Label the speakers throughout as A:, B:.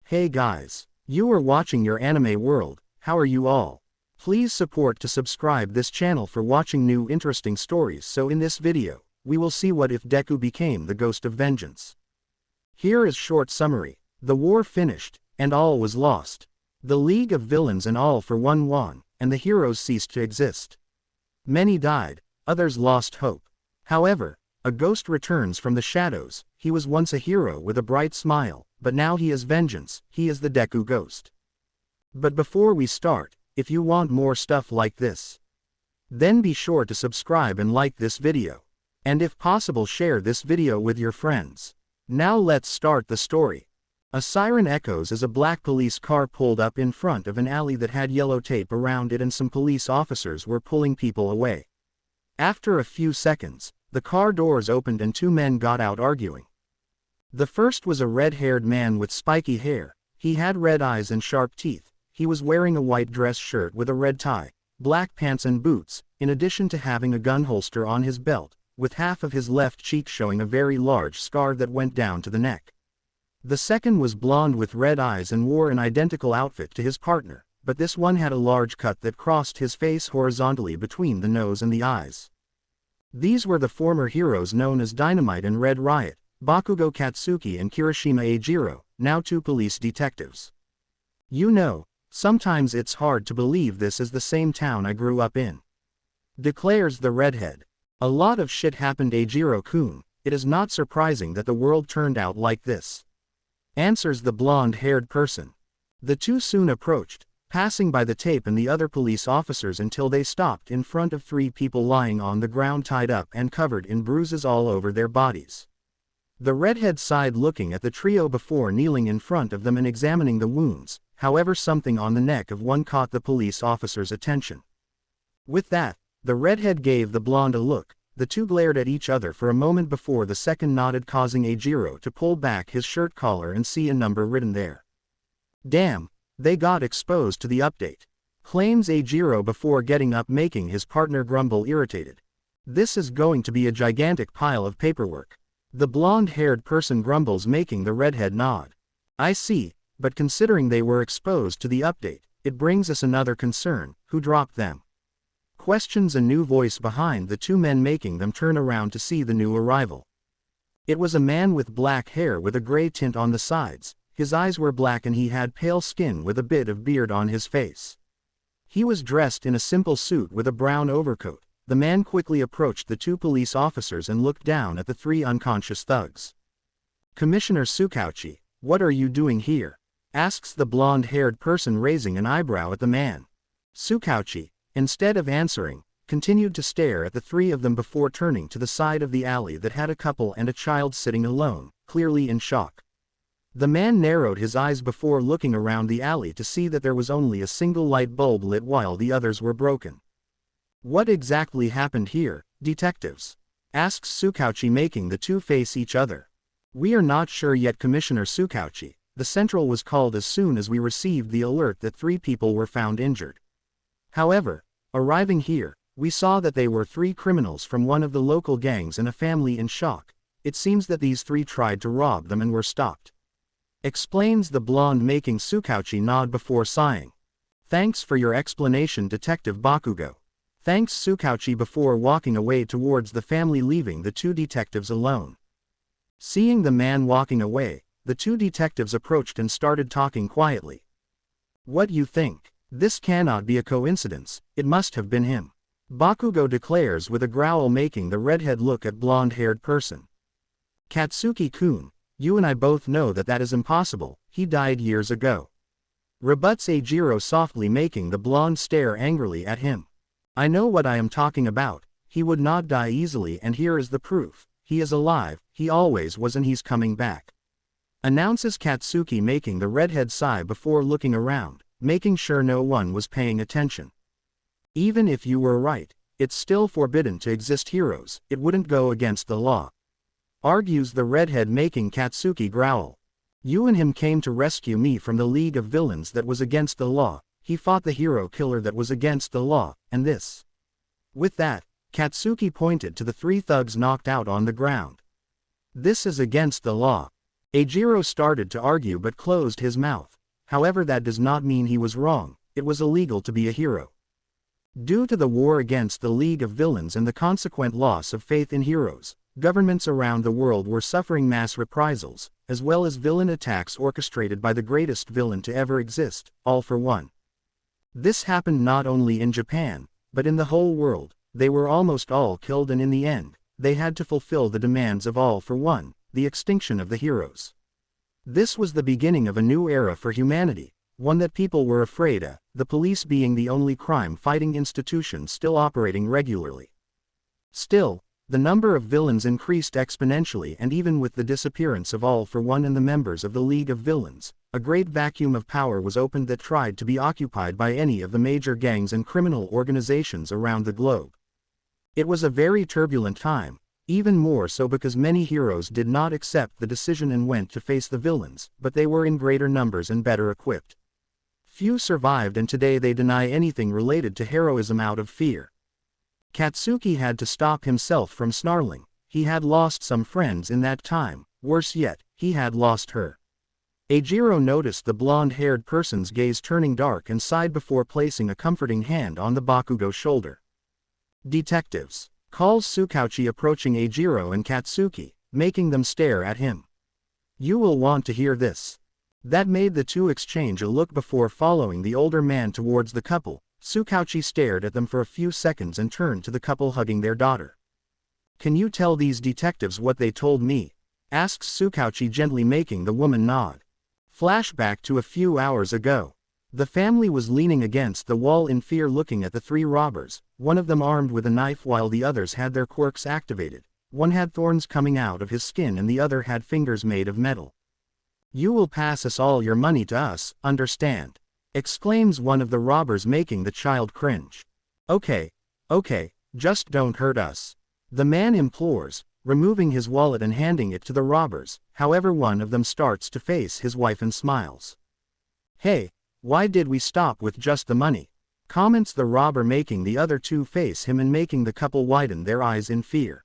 A: Hey guys, you are watching your anime world. How are you all? Please support to subscribe this channel for watching new interesting stories. So in this video, we will see what if Deku became the ghost of vengeance. Here is short summary. The war finished, and all was lost. The League of Villains and all for one won, and the heroes ceased to exist. Many died, others lost hope. However, a ghost returns from the shadows. He was once a hero with a bright smile, but now he is vengeance. He is the Deku-ghost. But before we start, if you want more stuff like this, then be sure to subscribe and like this video. And if possible, share this video with your friends. Now let's start the story. A siren echoes as a black police car pulled up in front of an alley that had yellow tape around it, and some police officers were pulling people away. After a few seconds, the car doors opened and two men got out arguing. The first was a red-haired man with spiky hair. He had red eyes and sharp teeth. He was wearing a white dress shirt with a red tie, black pants and boots, in addition to having a gun holster on his belt, with half of his left cheek showing a very large scar that went down to the neck. The second was blonde with red eyes and wore an identical outfit to his partner, but this one had a large cut that crossed his face horizontally between the nose and the eyes. These were the former heroes known as Dynamite and Red Riot, Bakugo Katsuki and Kirishima Eijiro, now two police detectives. You know, sometimes it's hard to believe this is the same town I grew up in, declares the redhead. A lot of shit happened, Eijiro-kun. It is not surprising that the world turned out like this, answers the blonde-haired person. The two soon approached, passing by the tape and the other police officers until they stopped in front of three people lying on the ground, tied up and covered in bruises all over their bodies. The redhead sighed, looking at the trio before kneeling in front of them and examining the wounds. However, something on the neck of one caught the police officer's attention. With that, the redhead gave the blonde a look. The two glared at each other for a moment before the second nodded, causing Eijiro to pull back his shirt collar and see a number written there. Damn, they got exposed to the update, claims Eijiro before getting up, making his partner grumble, irritated. This is going to be a gigantic pile of paperwork. The blonde-haired person grumbles, making the redhead nod. I see, but considering they were exposed to the update, it brings us another concern. Who dropped them? Questions a new voice behind the two men, making them turn around to see the new arrival. It was a man with black hair with a gray tint on the sides. His eyes were black and he had pale skin with a bit of beard on his face. He was dressed in a simple suit with a brown overcoat. The man quickly approached the two police officers and looked down at the three unconscious thugs. Commissioner Tsukauchi, what are you doing here? Asks the blonde-haired person, raising an eyebrow at the man. Tsukauchi, instead of answering, continued to stare at the three of them before turning to the side of the alley that had a couple and a child sitting alone, clearly in shock. The man narrowed his eyes before looking around the alley to see that there was only a single light bulb lit while the others were broken. What exactly happened here, detectives? Asks Tsukauchi, making the two face each other. We are not sure yet, Commissioner Tsukauchi. The Central was called as soon as we received the alert that three people were found injured. However, arriving here, we saw that they were three criminals from one of the local gangs and a family in shock. It seems that these three tried to rob them and were stopped, explains the blonde, making Tsukauchi nod before sighing. Thanks for your explanation, Detective Bakugo. Thanks, Tsukauchi, before walking away towards the family, leaving the two detectives alone. Seeing the man walking away, the two detectives approached and started talking quietly. What you think? This cannot be a coincidence, it must have been him, Bakugo declares with a growl, making the redhead look at blonde-haired person. Katsuki-kun, you and I both know that that is impossible. He died years ago, rebuts Eijiro softly, making the blonde stare angrily at him. I know what I am talking about. He would not die easily, and here is the proof. He is alive. He always was, and he's coming back, announces Katsuki, making the redhead sigh before looking around, making sure no one was paying attention. Even if you were right, it's still forbidden to exist heroes. It wouldn't go against the law, argues the redhead, making Katsuki growl. You and him came to rescue me from the League of Villains that was against the law. He fought the hero killer that was against the law, and this. With that, Katsuki pointed to the three thugs knocked out on the ground. This is against the law. Eijiro started to argue but closed his mouth. However, that does not mean he was wrong. It was illegal to be a hero. Due to the war against the League of Villains and the consequent loss of faith in heroes, governments around the world were suffering mass reprisals, as well as villain attacks orchestrated by the greatest villain to ever exist, All for One. This happened not only in Japan, but in the whole world. They were almost all killed, and in the end, they had to fulfill the demands of All for One, the extinction of the heroes. This was the beginning of a new era for humanity, one that people were afraid of, the police being the only crime-fighting institution still operating regularly. Still, the number of villains increased exponentially, and even with the disappearance of All for One and the members of the League of Villains, a great vacuum of power was opened that tried to be occupied by any of the major gangs and criminal organizations around the globe. It was a very turbulent time, even more so because many heroes did not accept the decision and went to face the villains, but they were in greater numbers and better equipped. Few survived, and today they deny anything related to heroism out of fear. Katsuki had to stop himself from snarling. He had lost some friends in that time, worse yet, he had lost her. Eijiro noticed the blonde-haired person's gaze turning dark and sighed before placing a comforting hand on the Bakugo's shoulder. "Detectives," calls Tsukauchi, approaching Eijiro and Katsuki, making them stare at him. "You will want to hear this." That made the two exchange a look before following the older man towards the couple. Tsukauchi stared at them for a few seconds and turned to the couple hugging their daughter. "Can you tell these detectives what they told me?" asks Tsukauchi, gently making the woman nod. Flashback to a few hours ago. The family was leaning against the wall in fear, looking at the three robbers, one of them armed with a knife while the others had their quirks activated. One had thorns coming out of his skin and the other had fingers made of metal. "You will pass us all your money to us, understand?" exclaims one of the robbers, making the child cringe. Okay, just don't hurt us," the man implores, removing his wallet and handing it to the robbers. However, one of them starts to face his wife and smiles. "Hey, why did we stop with just the money?" comments the robber, making the other two face him and making the couple widen their eyes in fear.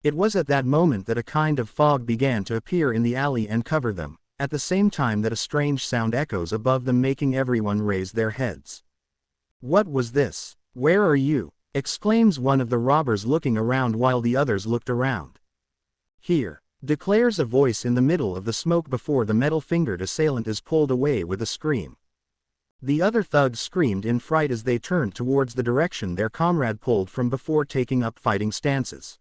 A: It was at that moment that a kind of fog began to appear in the alley and cover them, at the same time that a strange sound echoes above them, making everyone raise their heads. "What was this? Where are you?" exclaims one of the robbers, looking around while the others looked around. "Here," declares a voice in the middle of the smoke before the metal-fingered assailant is pulled away with a scream. The other thugs screamed in fright as they turned towards the direction their comrade pulled from before taking up fighting stances.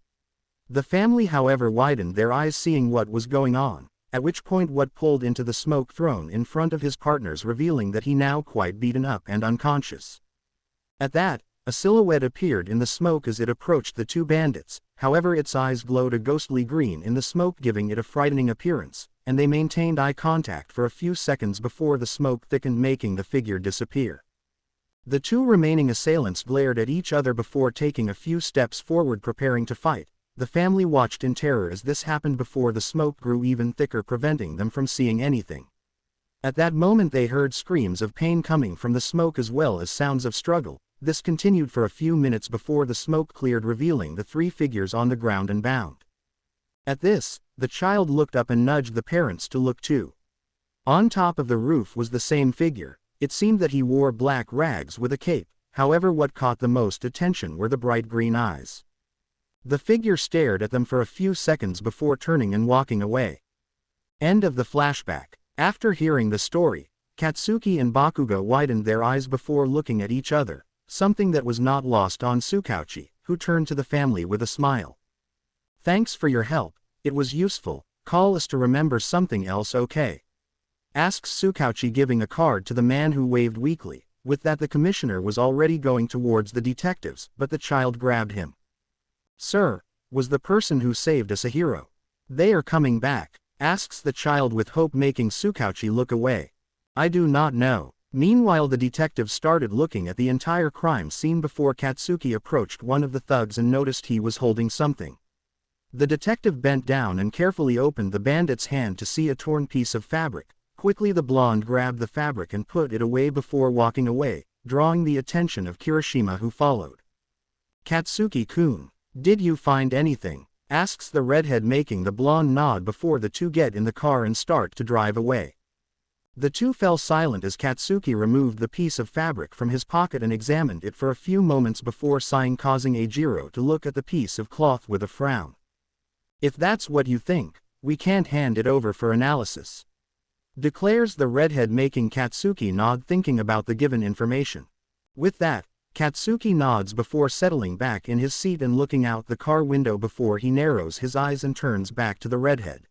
A: The family, however, widened their eyes seeing what was going on, at which point what pulled into the smoke thrown in front of his partners, revealing that he now quite beaten up and unconscious. At that, a silhouette appeared in the smoke as it approached the two bandits. However, its eyes glowed a ghostly green in the smoke, giving it a frightening appearance, and they maintained eye contact for a few seconds before the smoke thickened, making the figure disappear. The two remaining assailants glared at each other before taking a few steps forward, preparing to fight. The family watched in terror as this happened before the smoke grew even thicker, preventing them from seeing anything. At that moment they heard screams of pain coming from the smoke as well as sounds of struggle. This continued for a few minutes before the smoke cleared, revealing the three figures on the ground and bound. At this, the child looked up and nudged the parents to look too. On top of the roof was the same figure. It seemed that he wore black rags with a cape. However, what caught the most attention were the bright green eyes. The figure stared at them for a few seconds before turning and walking away. End of the flashback. After hearing the story, Katsuki and Bakugo widened their eyes before looking at each other, something that was not lost on Tsukauchi, who turned to the family with a smile. "Thanks for your help, it was useful. Call us to remember something else, okay?" asks Tsukauchi, giving a card to the man who waved weakly. With that, the commissioner was already going towards the detectives, but the child grabbed him. "Sir, was the person who saved us a hero?" "They are coming back," asks the child with hope, making Tsukauchi look away. "I do not know." Meanwhile, the detective started looking at the entire crime scene before Katsuki approached one of the thugs and noticed he was holding something. The detective bent down and carefully opened the bandit's hand to see a torn piece of fabric. Quickly the blonde grabbed the fabric and put it away before walking away, drawing the attention of Kirishima, who followed. "Katsuki-kun, did you find anything?" asks the redhead, making the blonde nod before the two get in the car and start to drive away. The two fell silent as Katsuki removed the piece of fabric from his pocket and examined it for a few moments before sighing, causing Eijiro to look at the piece of cloth with a frown. "If that's what you think, we can't hand it over for analysis," declares the redhead, making Katsuki nod, thinking about the given information. With that, Katsuki nods before settling back in his seat and looking out the car window before he narrows his eyes and turns back to the redhead.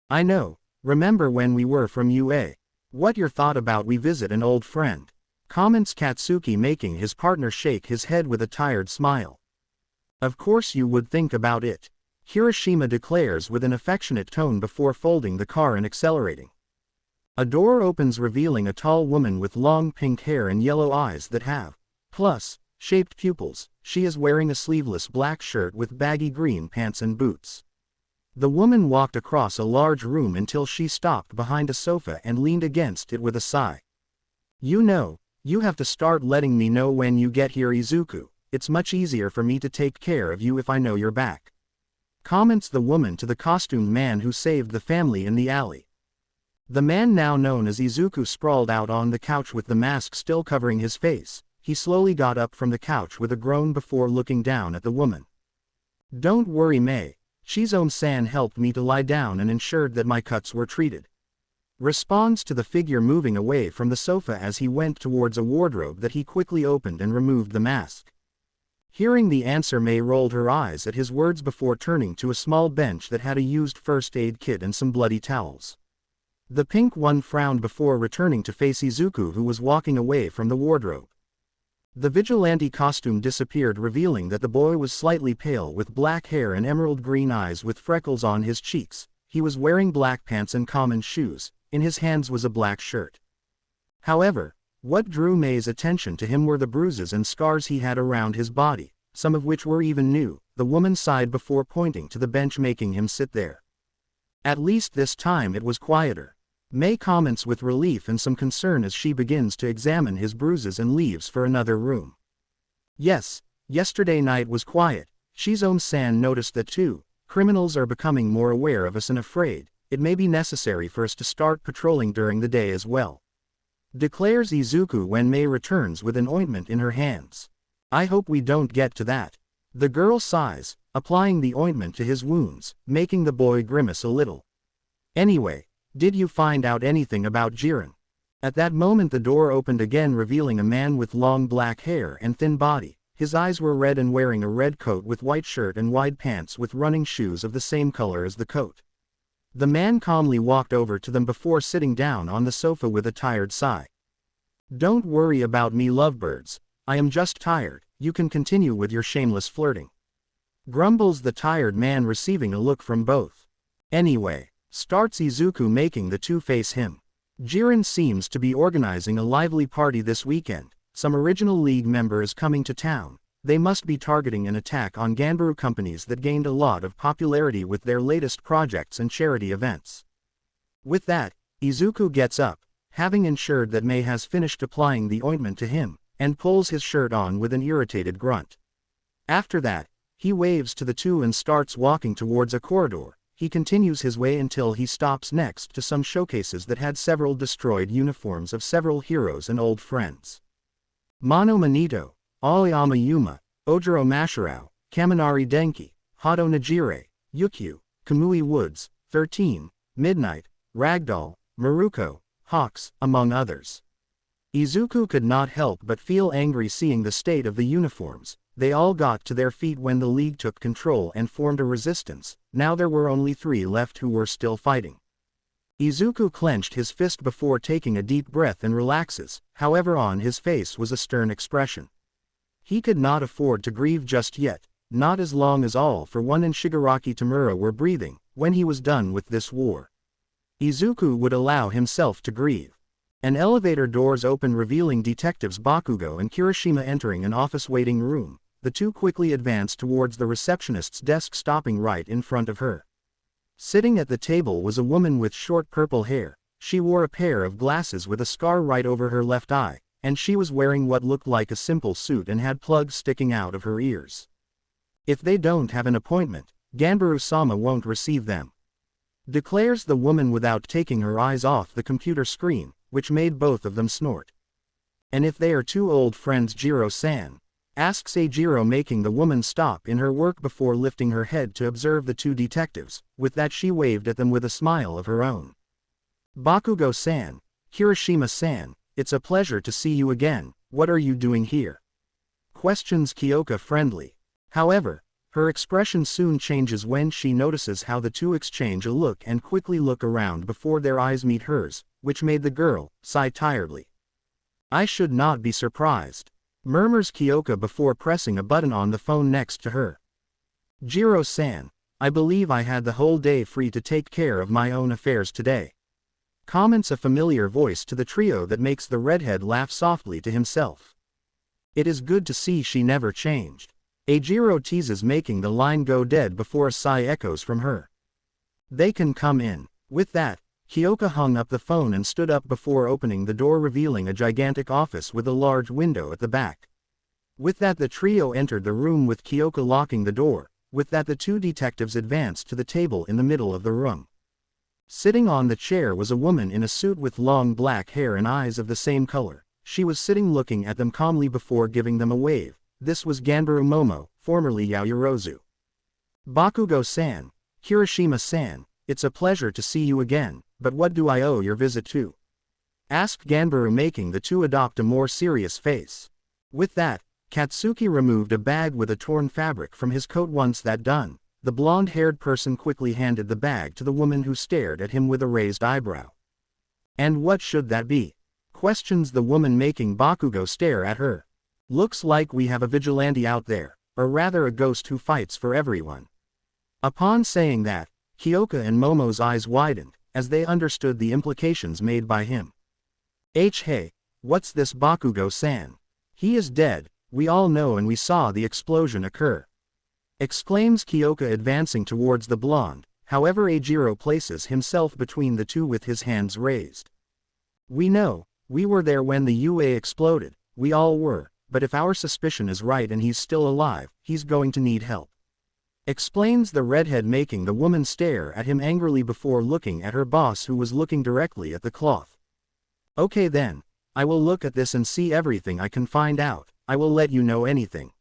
A: "I know, remember when we were from UA? What your thought about we visit an old friend?" comments Katsuki, making his partner shake his head with a tired smile. "Of course you would think about it," Hiroshima declares with an affectionate tone before folding the car and accelerating. A door opens, revealing a tall woman with long pink hair and yellow eyes that have shaped pupils. She is wearing a sleeveless black shirt with baggy green pants and boots. The woman walked across a large room until she stopped behind a sofa and leaned against it with a sigh. "You know, you have to start letting me know when you get here, Izuku. It's much easier for me to take care of you if I know you're back," comments the woman to the costumed man who saved the family in the alley. The man, now known as Izuku, sprawled out on the couch with the mask still covering his face. He slowly got up from the couch with a groan before looking down at the woman. "Don't worry, Mei. Chizomi-san helped me to lie down and ensured that my cuts were treated," responds to the figure, moving away from the sofa as he went towards a wardrobe that he quickly opened and removed the mask. Hearing the answer, Mei rolled her eyes at his words before turning to a small bench that had a used first aid kit and some bloody towels. The pink one frowned before returning to face Izuku, who was walking away from the wardrobe. The vigilante costume disappeared, revealing that the boy was slightly pale with black hair and emerald green eyes with freckles on his cheeks. He was wearing black pants and common shoes. In his hands was a black shirt. However, what drew Mei's attention to him were the bruises and scars he had around his body, some of which were even new. The woman sighed before pointing to the bench, making him sit there. "At least this time it was quieter," Mei comments with relief and some concern as she begins to examine his bruises and leaves for another room. "Yes, yesterday night was quiet. Chizomi-san noticed that too. Criminals are becoming more aware of us and afraid it may be necessary for us to start patrolling during the day as well," declares Izuku when Mei returns with an ointment in her hands. "I hope we don't get to that," the girl sighs, applying the ointment to his wounds, making the boy grimace a little. "Anyway, did you find out anything about Jiren?" At that moment the door opened again, revealing a man with long black hair and thin body. His eyes were red and wearing a red coat with white shirt and wide pants with running shoes of the same color as the coat. The man calmly walked over to them before sitting down on the sofa with a tired sigh. "Don't worry about me, lovebirds. I am just tired. You can continue with your shameless flirting," grumbles the tired man, receiving a look from both. "Anyway," starts Izuku, making the two face him. "Jiren seems to be organizing a lively party this weekend. Some original league member is coming to town. They must be targeting an attack on Ganbaru companies that gained a lot of popularity with their latest projects and charity events." With that, Izuku gets up, having ensured that Mei has finished applying the ointment to him, and pulls his shirt on with an irritated grunt. After that, he waves to the two and starts walking towards a corridor. He continues his way until he stops next to some showcases that had several destroyed uniforms of several heroes and old friends. Mono Manito, Aoyama Yuma, Ojiro Mashirao, Kaminari Denki, Hado Najire, Yukyu, Kamui Woods, 13, Midnight, Ragdoll, Maruko, Hawks, among others. Izuku could not help but feel angry seeing the state of the uniforms. They all got to their feet when the League took control and formed a resistance. Now there were only 3 left who were still fighting. Izuku clenched his fist before taking a deep breath and relaxes, however on his face was a stern expression. He could not afford to grieve just yet, not as long as All For One and Shigaraki Tamura were breathing. When he was done with this war, Izuku would allow himself to grieve. An elevator doors open, revealing detectives Bakugo and Kirishima entering an office waiting room. The two quickly advanced towards the receptionist's desk, stopping right in front of her. Sitting at the table was a woman with short purple hair. She wore a pair of glasses with a scar right over her left eye, and she was wearing what looked like a simple suit and had plugs sticking out of her ears. "If they don't have an appointment, Ganbaru-sama won't receive them," declares the woman without taking her eyes off the computer screen, which made both of them snort. "And if they are two old friends, Jiro-san?" asks Ajiro, making the woman stop in her work before lifting her head to observe the two detectives. With that she waved at them with a smile of her own. "Bakugo-san, Kirishima-san, it's a pleasure to see you again. What are you doing here?" questions Kyoka friendly. However, her expression soon changes when she notices how the two exchange a look and quickly look around before their eyes meet hers, which made the girl sigh tiredly. "I should not be surprised," murmurs Kyoka before pressing a button on the phone next to her. "Jiro-san, I believe I had the whole day free to take care of my own affairs today," comments a familiar voice to the trio that makes the redhead laugh softly to himself. "It is good to see she never changed," Ajiro teases, making the line go dead before a sigh echoes from her. "They can come in." With that, Kyoka hung up the phone and stood up before opening the door, revealing a gigantic office with a large window at the back. With that the trio entered the room with Kyoka locking the door. With that the two detectives advanced to the table in the middle of the room. Sitting on the chair was a woman in a suit with long black hair and eyes of the same color. She was sitting looking at them calmly before giving them a wave. This was Ganbaru Momo, formerly Yaoyorozu. "Bakugo-san, Kirishima-san, it's a pleasure to see you again, but what do I owe your visit to?" asked Ganbaru, making the two adopt a more serious face. With that, Katsuki removed a bag with a torn fabric from his coat. Once that done, the blonde-haired person quickly handed the bag to the woman, who stared at him with a raised eyebrow. "And what should that be?" questions the woman, making Bakugo stare at her. "Looks like we have a vigilante out there, or rather a ghost who fights for everyone." Upon saying that, Kyoka and Momo's eyes widened, as they understood the implications made by him. Hey, what's this Bakugo-san? He is dead, we all know, and we saw the explosion occur," exclaims Kyoka, advancing towards the blonde. However, Ajiro places himself between the two with his hands raised. "We know, we were there when the UA exploded, we all were, but if our suspicion is right and he's still alive, he's going to need help," explains the redhead, making the woman stare at him angrily before looking at her boss, who was looking directly at the cloth. "Okay then, I will look at this and see everything I can find out. I will let you know anything,"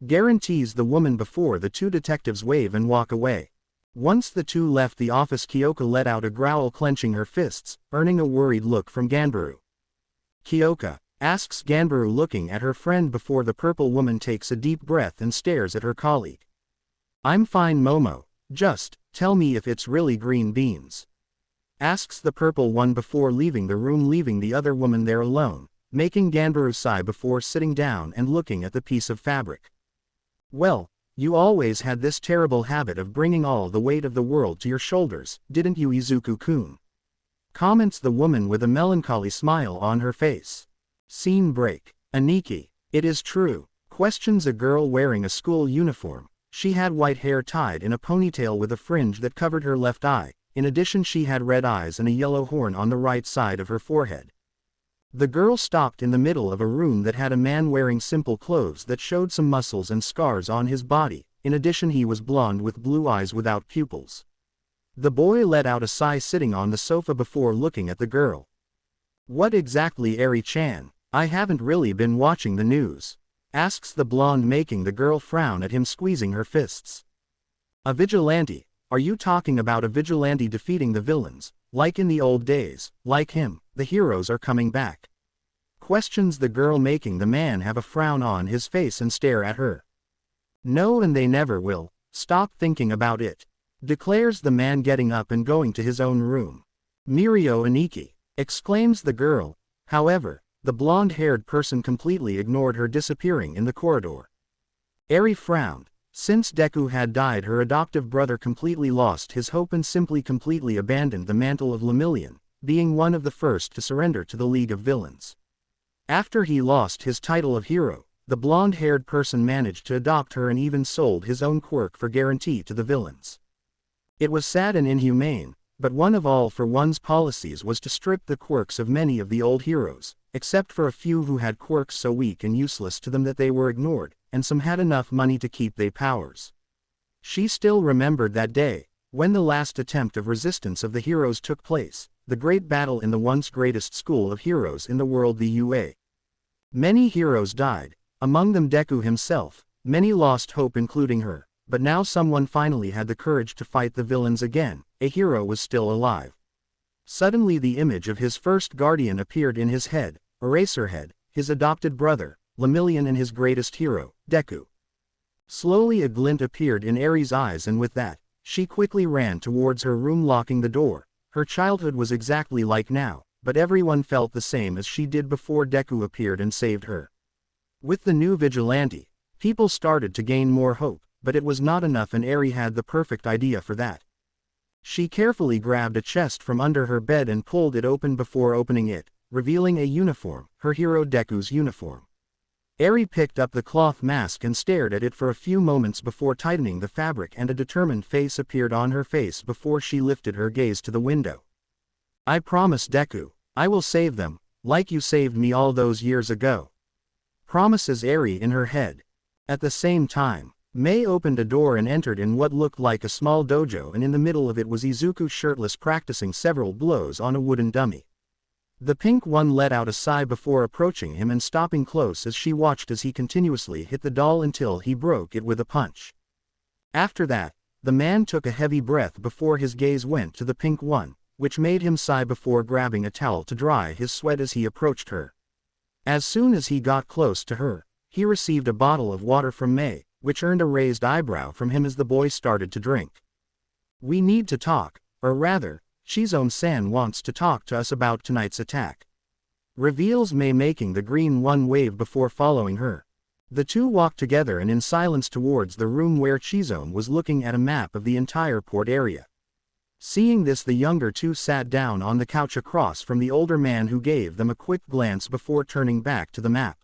A: guarantees the woman before the two detectives wave and walk away. Once the two left the office, Kyoka let out a growl, clenching her fists, earning a worried look from Ganbaru. "Kyoka?" asks Ganbaru, looking at her friend before the purple woman takes a deep breath and stares at her colleague. "I'm fine, Momo, just tell me if it's really green beans," asks the purple one before leaving the room, leaving the other woman there alone, making Ganbaru sigh before sitting down and looking at the piece of fabric. "Well, you always had this terrible habit of bringing all the weight of the world to your shoulders, didn't you, Izuku-kun?" comments the woman with a melancholy smile on her face. Scene break. "Aniki, it is true?" questions a girl wearing a school uniform. She had white hair tied in a ponytail with a fringe that covered her left eye. In addition, she had red eyes and a yellow horn on the right side of her forehead. The girl stopped in the middle of a room that had a man wearing simple clothes that showed some muscles and scars on his body. In addition, he was blonde with blue eyes without pupils. The boy let out a sigh sitting on the sofa before looking at the girl. "What exactly, Eri-chan? I haven't really been watching the news," asks the blonde, making the girl frown at him, squeezing her fists. "A vigilante? Are you talking about a vigilante defeating the villains, like in the old days? Like him, the heroes are coming back?" questions the girl, making the man have a frown on his face and stare at her. "No, and they never will. Stop thinking about it," declares the man, getting up and going to his own room. "Mirio Aniki," exclaims the girl. However, the blonde-haired person completely ignored her, disappearing in the corridor. Eri frowned. Since Deku had died, her adoptive brother completely lost his hope and simply completely abandoned the mantle of Lemillion, being one of the first to surrender to the League of Villains. After he lost his title of hero, the blonde-haired person managed to adopt her and even sold his own quirk for guarantee to the villains. It was sad and inhumane, but one of All for One's policies was to strip the quirks of many of the old heroes, except for a few who had quirks so weak and useless to them that they were ignored, and some had enough money to keep their powers. She still remembered that day, when the last attempt of resistance of the heroes took place, the great battle in the once greatest school of heroes in the world, the UA. Many heroes died, among them Deku himself, many lost hope including her, but now someone finally had the courage to fight the villains again, a hero was still alive. Suddenly the image of his first guardian appeared in his head, Eraserhead, his adopted brother, Lemillion and his greatest hero, Deku. Slowly a glint appeared in Eri's eyes, and with that, she quickly ran towards her room, locking the door. Her childhood was exactly like now, but everyone felt the same as she did before Deku appeared and saved her. With the new vigilante, people started to gain more hope, but it was not enough, and Eri had the perfect idea for that. She carefully grabbed a chest from under her bed and pulled it open before opening it, revealing a uniform, her hero Deku's uniform. Eri picked up the cloth mask and stared at it for a few moments before tightening the fabric, and a determined face appeared on her face before she lifted her gaze to the window. "I promise, Deku, I will save them, like you saved me all those years ago," promises Eri in her head. At the same time, Mei opened a door and entered in what looked like a small dojo, and in the middle of it was Izuku shirtless practicing several blows on a wooden dummy. The pink one let out a sigh before approaching him and stopping close as she watched as he continuously hit the doll until he broke it with a punch. After that, the man took a heavy breath before his gaze went to the pink one, which made him sigh before grabbing a towel to dry his sweat as he approached her. As soon as he got close to her, he received a bottle of water from Mei, which earned a raised eyebrow from him as the boy started to drink. "We need to talk, or rather, Shizome-san wants to talk to us about tonight's attack," reveals Mei, making the green one wave before following her. The two walked together and in silence towards the room where Shizome was looking at a map of the entire port area. Seeing this, the younger two sat down on the couch across from the older man, who gave them a quick glance before turning back to the map.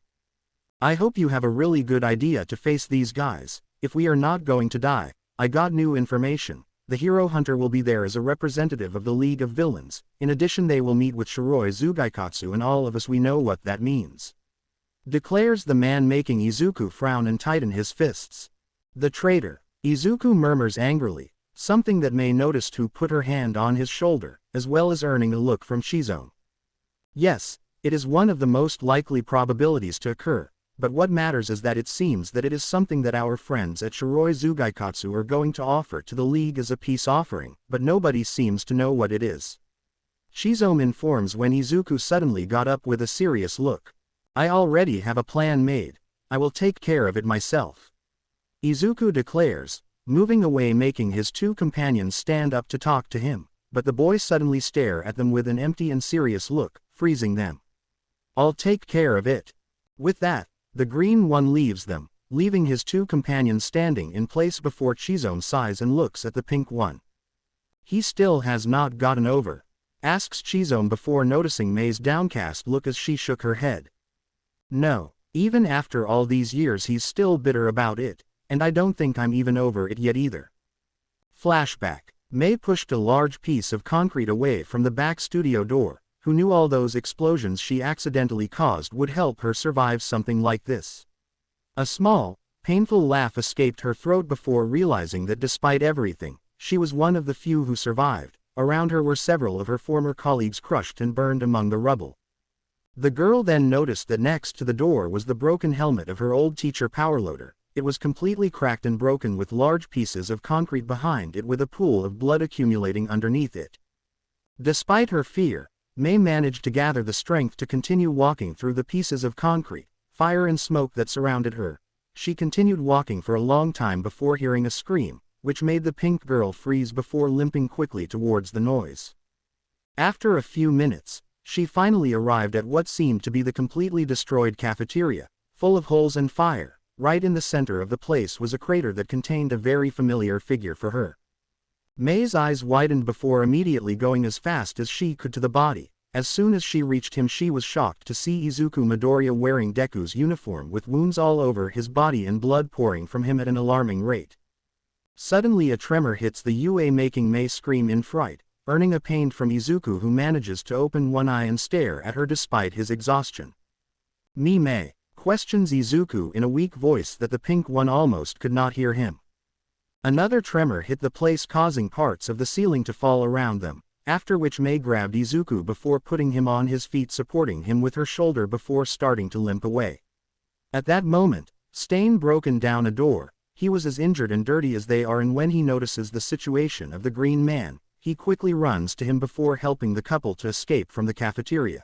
A: "I hope you have a really good idea to face these guys. If we are not going to die, I got new information. The hero hunter will be there as a representative of the League of Villains. In addition, they will meet with Shiroi Zugaikatsu, and all of us, we know what that means," declares the man, making Izuku frown and tighten his fists. "The traitor," Izuku murmurs angrily, something that Mei noticed, who put her hand on his shoulder, as well as earning a look from Shizome. "Yes, it is one of the most likely probabilities to occur. But what matters is that it seems that it is something that our friends at Shiroi Zugaikatsu are going to offer to the League as a peace offering, but nobody seems to know what it is," Shizome informs when Izuku suddenly got up with a serious look. "I already have a plan made. I will take care of it myself," Izuku declares, moving away, making his two companions stand up to talk to him, but the boys suddenly stare at them with an empty and serious look, freezing them. "I'll take care of it." With that, the green one leaves them, leaving his two companions standing in place before Shizome sighs and looks at the pink one. "He still has not gotten over?" asks Shizome before noticing Mei's downcast look as she shook her head. "No, even after all these years he's still bitter about it, and I don't think I'm even over it yet either." Flashback. Mei pushed a large piece of concrete away from the back studio door. Who knew all those explosions she accidentally caused would help her survive something like this? A small, painful laugh escaped her throat before realizing that despite everything, she was one of the few who survived. Around her were several of her former colleagues crushed and burned among the rubble. The girl then noticed that next to the door was the broken helmet of her old teacher Powerloader. It was completely cracked and broken with large pieces of concrete behind it, with a pool of blood accumulating underneath it. Despite her fear, Mei managed to gather the strength to continue walking through the pieces of concrete, fire and smoke that surrounded her. She continued walking for a long time before hearing a scream, which made the pink girl freeze before limping quickly towards the noise. After a few minutes, she finally arrived at what seemed to be the completely destroyed cafeteria, full of holes and fire. Right in the center of the place was a crater that contained a very familiar figure for her. Mei's eyes widened before immediately going as fast as she could to the body. As soon as she reached him, she was shocked to see Izuku Midoriya wearing Deku's uniform with wounds all over his body and blood pouring from him at an alarming rate. Suddenly a tremor hits the UA, making Mei scream in fright, earning a pain from Izuku, who manages to open one eye and stare at her despite his exhaustion. Mei?" questions Izuku in a weak voice that the pink one almost could not hear him. Another tremor hit the place, causing parts of the ceiling to fall around them, after which Mei grabbed Izuku before putting him on his feet, supporting him with her shoulder before starting to limp away. At that moment, Stain broken down a door. He was as injured and dirty as they are, and when he notices the situation of the green man, he quickly runs to him before helping the couple to escape from the cafeteria.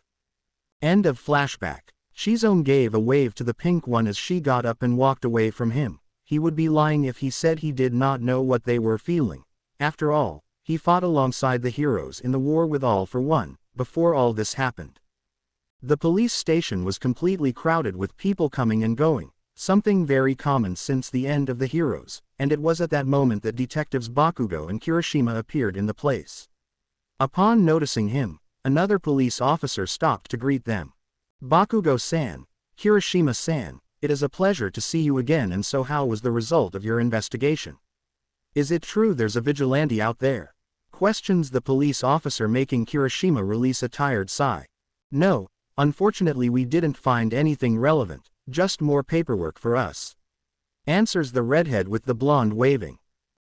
A: End of flashback. Shizome gave a wave to the pink one as she got up and walked away from him. He would be lying if he said he did not know what they were feeling. After all, he fought alongside the heroes in the war with All for One, before all this happened. The police station was completely crowded with people coming and going, something very common since the end of the heroes, and it was at that moment that detectives Bakugo and Kirishima appeared in the place. Upon noticing him, another police officer stopped to greet them. Bakugo-san, Kirishima-san, it is a pleasure to see you again, and so how was the result of your investigation? Is it true there's a vigilante out there? Questions the police officer, making Kirishima release a tired sigh. No, unfortunately we didn't find anything relevant, just more paperwork for us. Answers the redhead with the blonde, waving.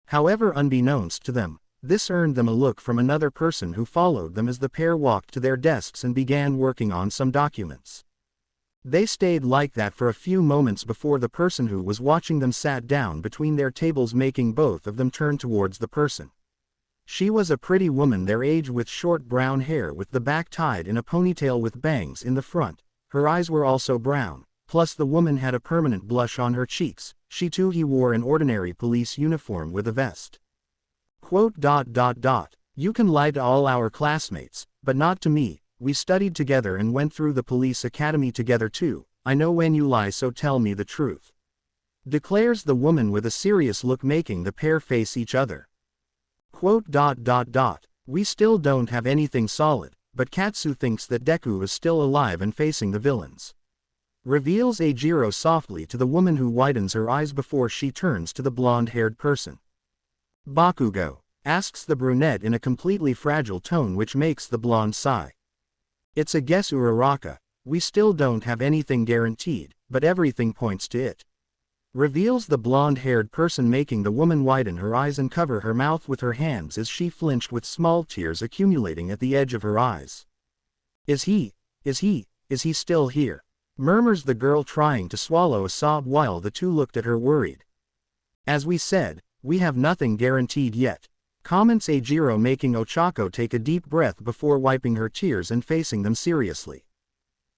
A: However, unbeknownst to them, this earned them a look from another person who followed them as the pair walked to their desks and began working on some documents. They stayed like that for a few moments before the person who was watching them sat down between their tables, making both of them turn towards the person. She was a pretty woman their age with short brown hair with the back tied in a ponytail with bangs in the front. Her eyes were also brown, plus the woman had a permanent blush on her cheeks. He wore an ordinary police uniform with a vest. Quote, "You can lie to all our classmates, but not to me. We studied together and went through the police academy together too. I know when you lie, so tell me the truth," declares the woman with a serious look, making the pair face each other. Quote, "We still don't have anything solid, but Katsu thinks that Deku is still alive and facing the villains," reveals Eijiro softly to the woman, who widens her eyes before she turns to the blonde-haired person. "Bakugo?" asks the brunette in a completely fragile tone, which makes the blonde sigh. "It's a guess, Uraraka. We still don't have anything guaranteed, but everything points to it," reveals the blonde-haired person, making the woman widen her eyes and cover her mouth with her hands as she flinched, with small tears accumulating at the edge of her eyes. Is he still here?" murmurs the girl, trying to swallow a sob while the two looked at her worried. "As we said, we have nothing guaranteed yet," comments Eijiro, making Ochako take a deep breath before wiping her tears and facing them seriously.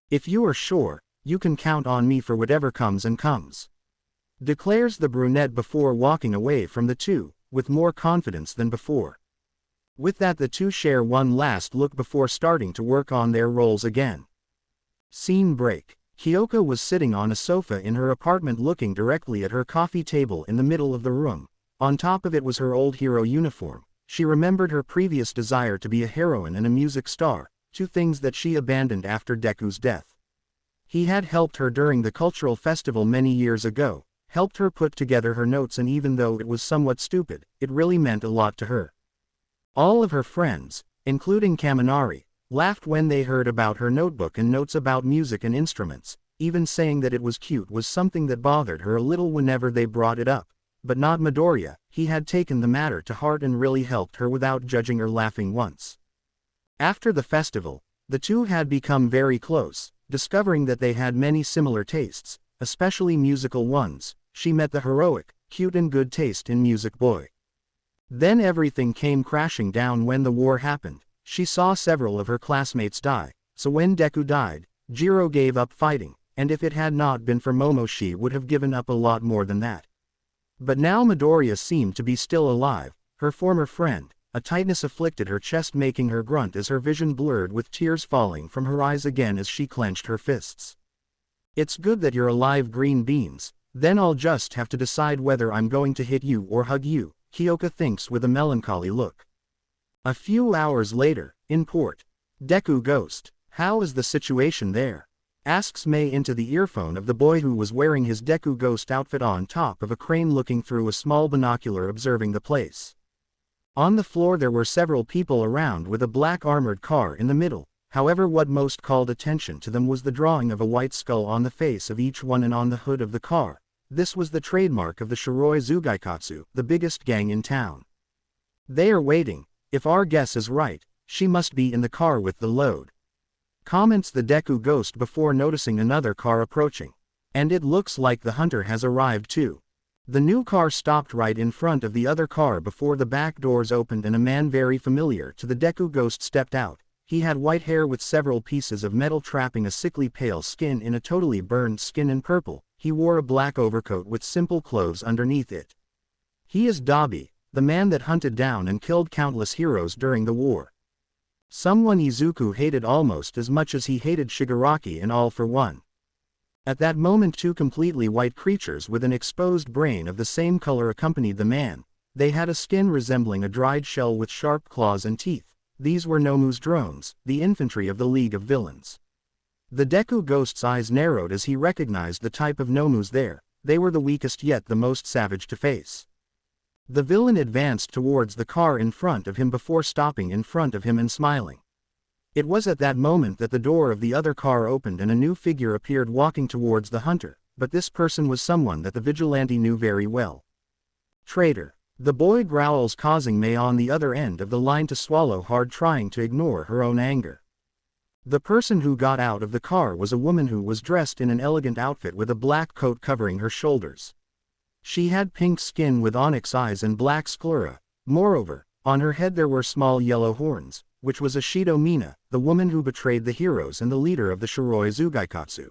A: "If you are sure, you can count on me for whatever comes and comes," declares the brunette before walking away from the two, with more confidence than before. With that, the two share one last look before starting to work on their roles again. Scene break. Kyoko was sitting on a sofa in her apartment, looking directly at her coffee table in the middle of the room. On top of it was her old hero uniform. She remembered her previous desire to be a heroine and a music star, two things that she abandoned after Deku's death. He had helped her during the cultural festival many years ago, helped her put together her notes, and even though it was somewhat stupid, it really meant a lot to her. All of her friends, including Kaminari, laughed when they heard about her notebook and notes about music and instruments. Even saying that it was cute was something that bothered her a little whenever they brought it up. But not Midoriya. He had taken the matter to heart and really helped her without judging or laughing once. After the festival, the two had become very close, discovering that they had many similar tastes, especially musical ones. She met the heroic, cute and good taste in music boy. Then everything came crashing down when the war happened. She saw several of her classmates die, so when Deku died, Jiro gave up fighting, and if it had not been for Momo, she would have given up a lot more than that. But now Midoriya seemed to be still alive, her former friend. A tightness afflicted her chest, making her grunt as her vision blurred, with tears falling from her eyes again as she clenched her fists. "It's good that you're alive, green beans. Then I'll just have to decide whether I'm going to hit you or hug you," Kyoka thinks with a melancholy look. A few hours later, in port. "Deku-ghost, how is the situation there?" asks Mei into the earphone of the boy who was wearing his Deku-ghost outfit on top of a crane, looking through a small binocular, observing the place. On the floor there were several people around, with a black armored car in the middle. However, what most called attention to them was the drawing of a white skull on the face of each one and on the hood of the car. This was the trademark of the Shiroi Zugaikatsu, the biggest gang in town. "They are waiting. If our guess is right, she must be in the car with the load," comments the Deku-ghost before noticing another car approaching. "And it looks like the hunter has arrived too." The new car stopped right in front of the other car before the back doors opened and a man very familiar to the Deku-ghost stepped out. He had white hair with several pieces of metal trapping a sickly pale skin in a totally burned skin in purple. He wore a black overcoat with simple clothes underneath it. He is Dabi, the man that hunted down and killed countless heroes during the war. Someone Izuku hated almost as much as he hated Shigaraki and All for One. At that moment two completely white creatures with an exposed brain of the same color accompanied the man. They had a skin resembling a dried shell with sharp claws and teeth. These were Nomu's drones, the infantry of the League of Villains. The Deku-ghost's eyes narrowed as he recognized the type of Nomus there. They were the weakest yet the most savage to face. The villain advanced towards the car in front of him before stopping in front of him and smiling. It was at that moment that the door of the other car opened and a new figure appeared walking towards the hunter, but this person was someone that the vigilante knew very well. "Traitor." The boy growls, causing Mei on the other end of the line to swallow hard, trying to ignore her own anger. The person who got out of the car was a woman who was dressed in an elegant outfit with a black coat covering her shoulders. She had pink skin with onyx eyes and black sclera. Moreover, on her head there were small yellow horns, which was Ashido Mina, the woman who betrayed the heroes and the leader of the Shiroi Zugaikatsu.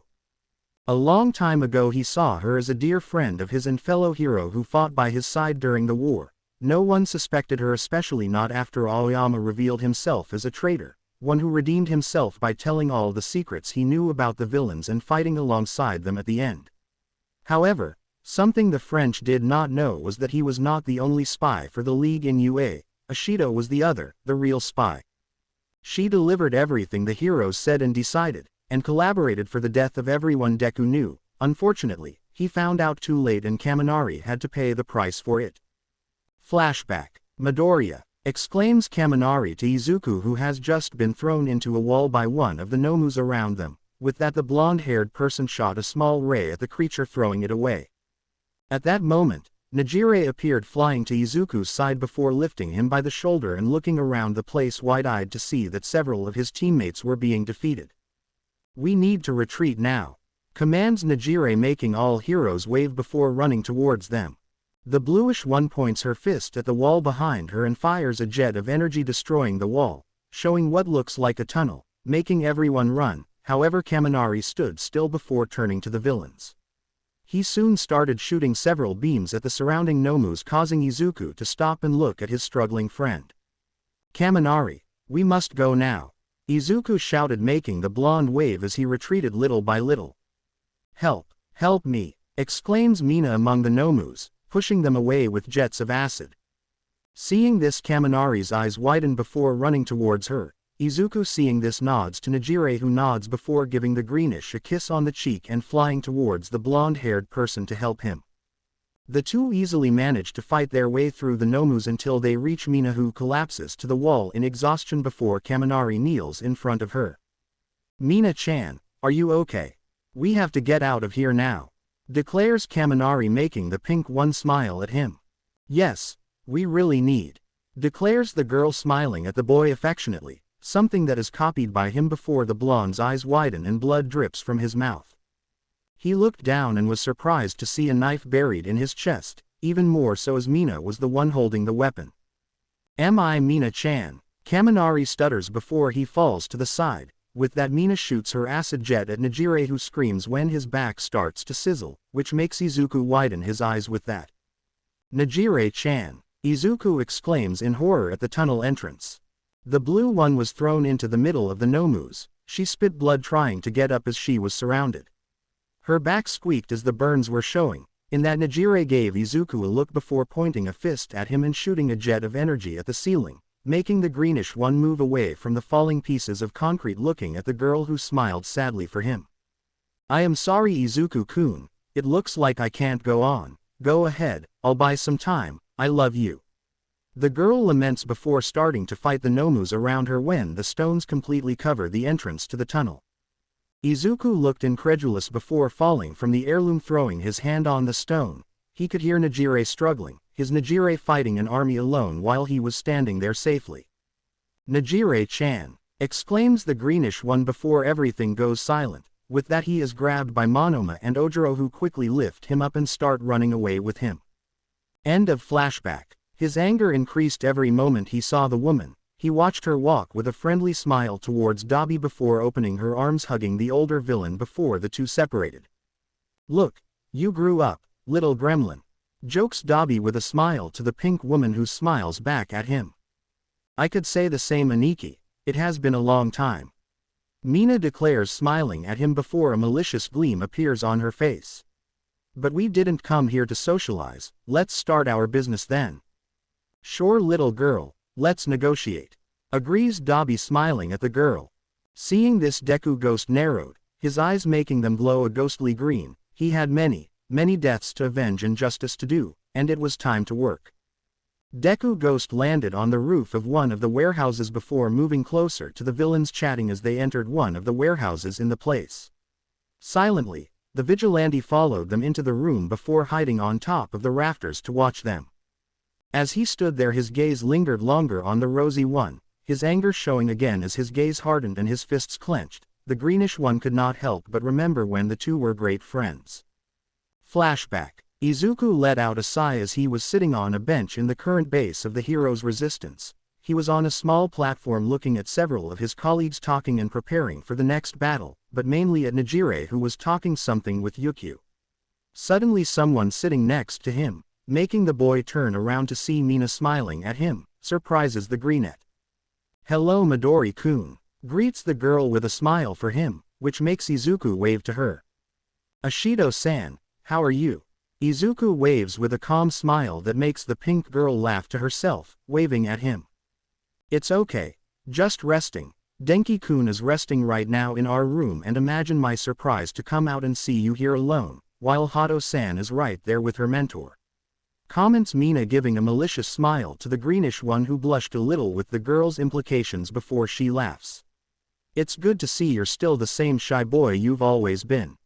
A: A long time ago he saw her as a dear friend of his and fellow hero who fought by his side during the war. No one suspected her, especially not after Aoyama revealed himself as a traitor, one who redeemed himself by telling all the secrets he knew about the villains and fighting alongside them at the end. However, something the French did not know was that he was not the only spy for the League in UA. Ashido was the other, the real spy. She delivered everything the heroes said and decided, and collaborated for the death of everyone Deku knew. Unfortunately, he found out too late and Kaminari had to pay the price for it. Flashback. "Midoriya," exclaims Kaminari to Izuku, who has just been thrown into a wall by one of the Nomus around them. With that, the blonde-haired person shot a small ray at the creature, throwing it away. At that moment, Nejire appeared flying to Izuku's side before lifting him by the shoulder and looking around the place wide-eyed to see that several of his teammates were being defeated. "We need to retreat now," commands Nejire, making all heroes wave before running towards them. The bluish one points her fist at the wall behind her and fires a jet of energy, destroying the wall, showing what looks like a tunnel, making everyone run. However, Kaminari stood still before turning to the villains. He soon started shooting several beams at the surrounding Nomus, causing Izuku to stop and look at his struggling friend. "Kaminari, we must go now," Izuku shouted, making the blonde wave as he retreated little by little. "Help, help me," exclaims Mina among the Nomus, pushing them away with jets of acid. Seeing this, Kaminari's eyes widen before running towards her. Izuku, seeing this, nods to Nejire, who nods before giving the greenish a kiss on the cheek and flying towards the blonde-haired person to help him. The two easily manage to fight their way through the Nomus until they reach Mina, who collapses to the wall in exhaustion before Kaminari kneels in front of her. "Mina-chan, are you okay? We have to get out of here now," declares Kaminari, making the pink one smile at him. "Yes, we really need," declares the girl, smiling at the boy affectionately, something that is copied by him before the blonde's eyes widen and blood drips from his mouth. He looked down and was surprised to see a knife buried in his chest, even more so as Mina was the one holding the weapon. "Am I Mina-chan?" Kaminari stutters before he falls to the side. With that, Mina shoots her acid jet at Nejire, who screams when his back starts to sizzle, which makes Izuku widen his eyes with that. "Nejire-chan," Izuku exclaims in horror at the tunnel entrance. The blue one was thrown into the middle of the Nomus. She spit blood trying to get up as she was surrounded. Her back squeaked as the burns were showing. In that, Nejire gave Izuku a look before pointing a fist at him and shooting a jet of energy at the ceiling, making the greenish one move away from the falling pieces of concrete, looking at the girl, who smiled sadly for him. "I am sorry, Izuku-kun. It looks like I can't go on. Go ahead, I'll buy some time. I love you." The girl laments before starting to fight the Nomus around her when the stones completely cover the entrance to the tunnel. Izuku looked incredulous before falling from the heirloom, throwing his hand on the stone. He could hear Nejire struggling, his Nejire fighting an army alone while he was standing there safely. "Nejire-chan!" exclaims the greenish one before everything goes silent. With that he is grabbed by Monoma and Ojiro, who quickly lift him up and start running away with him. End of flashback. His anger increased every moment he saw the woman. He watched her walk with a friendly smile towards Dabi before opening her arms, hugging the older villain before the two separated. "Look, you grew up, little gremlin," jokes Dabi with a smile to the pink woman, who smiles back at him. "I could say the same, Aniki. It has been a long time," Mina declares, smiling at him before a malicious gleam appears on her face. "But we didn't come here to socialize, let's start our business then." "Sure, little girl, let's negotiate," agrees Dabi, smiling at the girl. Seeing this, Deku-ghost narrowed, his eyes making them glow a ghostly green. He had many deaths to avenge and justice to do, and it was time to work. Deku-ghost landed on the roof of one of the warehouses before moving closer to the villains, chatting as they entered one of the warehouses in the place. Silently, the vigilante followed them into the room before hiding on top of the rafters to watch them. As he stood there, his gaze lingered longer on the rosy one, his anger showing again as his gaze hardened and his fists clenched. The greenish one could not help but remember when the two were great friends. Flashback. Izuku let out a sigh as he was sitting on a bench in the current base of the hero's resistance. He was on a small platform looking at several of his colleagues talking and preparing for the next battle, but mainly at Nejire, who was talking something with Yukio. Suddenly someone sitting next to him, making the boy turn around to see Mina smiling at him, surprises the greenette. "Hello, Midori-kun," greets the girl with a smile for him, which makes Izuku wave to her. "Ashido-san, how are you?" Izuku waves with a calm smile that makes the pink girl laugh to herself, waving at him. "It's okay. Just resting. Denki-kun is resting right now in our room, and imagine my surprise to come out and see you here alone, while Hato-san is right there with her mentor," comments Mina, giving a malicious smile to the greenish one, who blushed a little with the girl's implications before she laughs. "It's good to see you're still the same shy boy you've always been."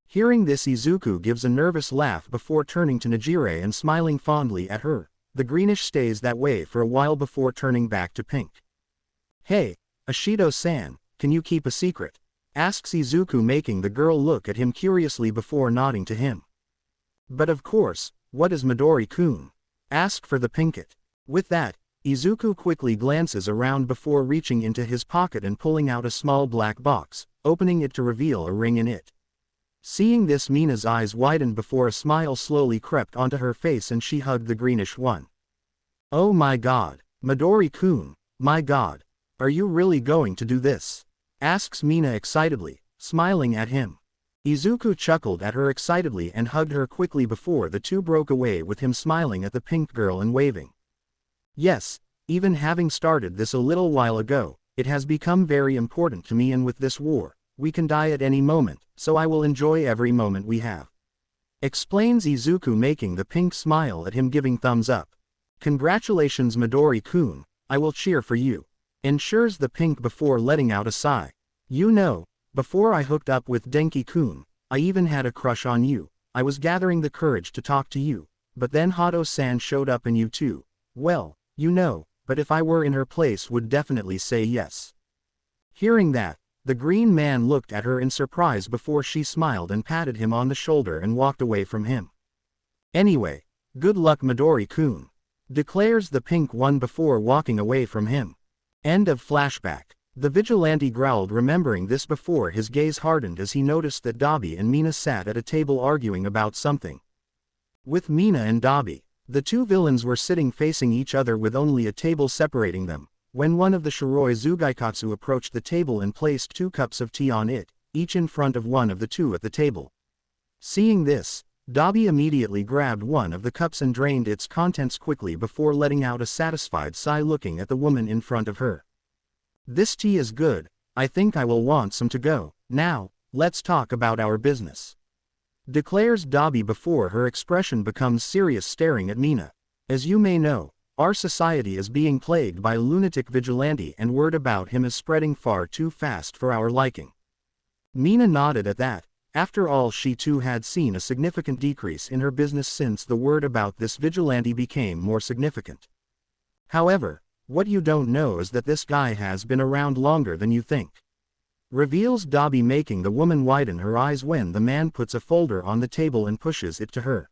A: Hearing this, Izuku gives a nervous laugh before turning to Nejire and smiling fondly at her. The greenish stays that way for a while before turning back to pink. "Hey, Ashido-san, can you keep a secret?" asks Izuku, making the girl look at him curiously before nodding to him. "But of course, what does Midori-kun ask for the pinket?" With that, Izuku quickly glances around before reaching into his pocket and pulling out a small black box, opening it to reveal a ring in it. Seeing this, Mina's eyes widened before a smile slowly crept onto her face and she hugged the greenish one. "Oh my god, Midori-kun, my god, are you really going to do this?" asks Mina excitedly, smiling at him. Izuku chuckled at her excitedly and hugged her quickly before the two broke away with him smiling at the pink girl and waving. "Yes, even having started this a little while ago, it has become very important to me, and with this war, we can die at any moment, so I will enjoy every moment we have," explains Izuku, making the pink smile at him, giving thumbs up. "Congratulations, Midori-kun, I will cheer for you," ensures the pink before letting out a sigh. "You know, before I hooked up with Denki-kun, I even had a crush on you. I was gathering the courage to talk to you, but then Hato-san showed up and you too. Well, you know, but if I were in her place would definitely say yes." Hearing that, the green man looked at her in surprise before she smiled and patted him on the shoulder and walked away from him. "Anyway, good luck, Midori-kun," declares the pink one before walking away from him. End of flashback. The vigilante growled, remembering this before his gaze hardened as he noticed that Dabi and Mina sat at a table arguing about something. With Mina and Dabi, the two villains were sitting facing each other with only a table separating them, when one of the Shiroi Zugaikatsu approached the table and placed 2 cups of tea on it, each in front of one of the two at the table. Seeing this, Dabi immediately grabbed one of the cups and drained its contents quickly before letting out a satisfied sigh, looking at the woman in front of her. "This tea is good, I think I will want some to go. Now, let's talk about our business," declares Dabi before her expression becomes serious, staring at Mina. "As you may know, our society is being plagued by a lunatic vigilante, and word about him is spreading far too fast for our liking. Mina nodded at that. After all, she too had seen a significant decrease in her business since the word about this vigilante became more significant. However, what you don't know is that this guy has been around longer than you think. Reveals Dobby, making the woman widen her eyes when the man puts a folder on the table and pushes it to her.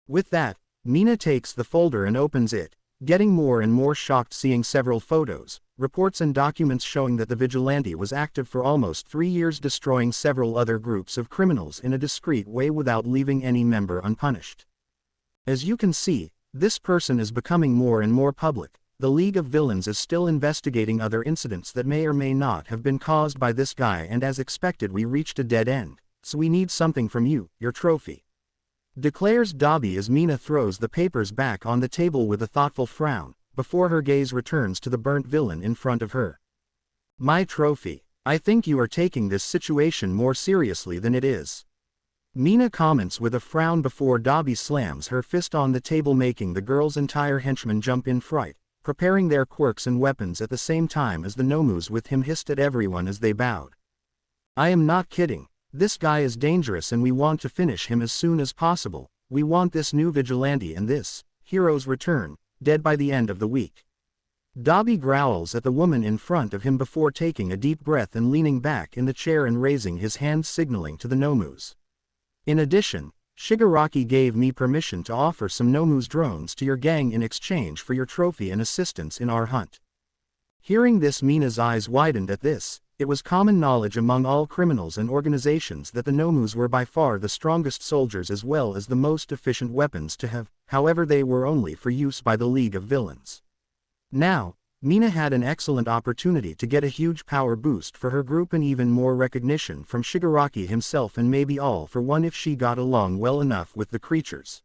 A: With that, Mina takes the folder and opens it, getting more and more shocked seeing several photos, reports and documents showing that the vigilante was active for almost 3 years, destroying several other groups of criminals in a discreet way without leaving any member unpunished. As you can see, this person is becoming more and more public. The League of Villains is still investigating other incidents that may or may not have been caused by this guy, and as expected we reached a dead end, so we need something from you, your trophy. Declares Dobby as Mina throws the papers back on the table with a thoughtful frown, before her gaze returns to the burnt villain in front of her. My trophy. I think you are taking this situation more seriously than it is. Mina comments with a frown before Dobby slams her fist on the table, making the girl's entire henchmen jump in fright, preparing their quirks and weapons at the same time as the Nomus with him hissed at everyone as they bowed. I am not kidding. This guy is dangerous and we want to finish him as soon as possible. We want this new vigilante and this hero's return, dead by the end of the week. Dobby growls at the woman in front of him before taking a deep breath and leaning back in the chair and raising his hands, signaling to the Nomus. In addition, Shigaraki gave me permission to offer some Nomus drones to your gang in exchange for your trophy and assistance in our hunt. Hearing this, Mina's eyes widened at this. It was common knowledge among all criminals and organizations that the Nomus were by far the strongest soldiers as well as the most efficient weapons to have, however they were only for use by the League of Villains. Now, Mina had an excellent opportunity to get a huge power boost for her group and even more recognition from Shigaraki himself, and maybe all for one if she got along well enough with the creatures.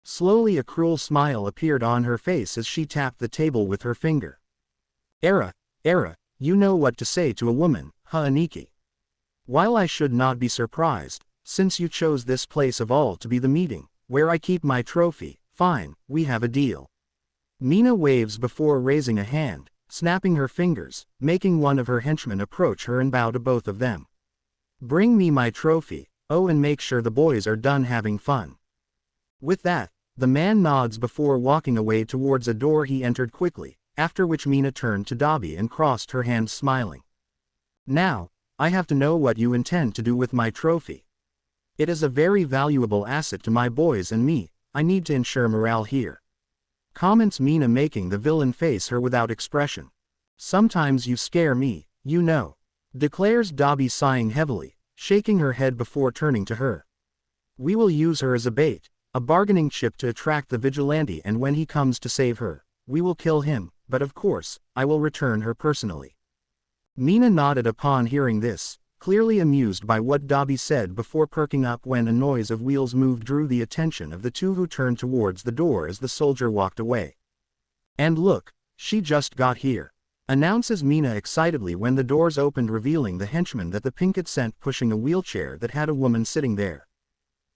A: Slowly a cruel smile appeared on her face as she tapped the table with her finger. Era, you know what to say to a woman, huh, Aniki? While I should not be surprised, since you chose this place of all to be the meeting, where I keep my trophy, fine, we have a deal. Mina waves before raising a hand, snapping her fingers, making one of her henchmen approach her and bow to both of them. Bring me my trophy, oh, and make sure the boys are done having fun. With that, the man nods before walking away towards a door he entered quickly, after which Mina turned to Dobby and crossed her hands smiling. Now, I have to know what you intend to do with my trophy. It is a very valuable asset to my boys and me. I need to ensure morale here. Comments Mina, making the villain face her without expression. Sometimes you scare me, you know. Declares Dobby, sighing heavily, shaking her head before turning to her. We will use her as a bait, a bargaining chip to attract the vigilante, and when he comes to save her, we will kill him, but of course, I will return her personally. Mina nodded upon hearing this, clearly amused by what Dobby said before perking up when a noise of wheels moved drew the attention of the two, who turned towards the door as the soldier walked away. And look, she just got here, announces Mina excitedly when the doors opened, revealing the henchman that the Pinkett sent pushing a wheelchair that had a woman sitting there.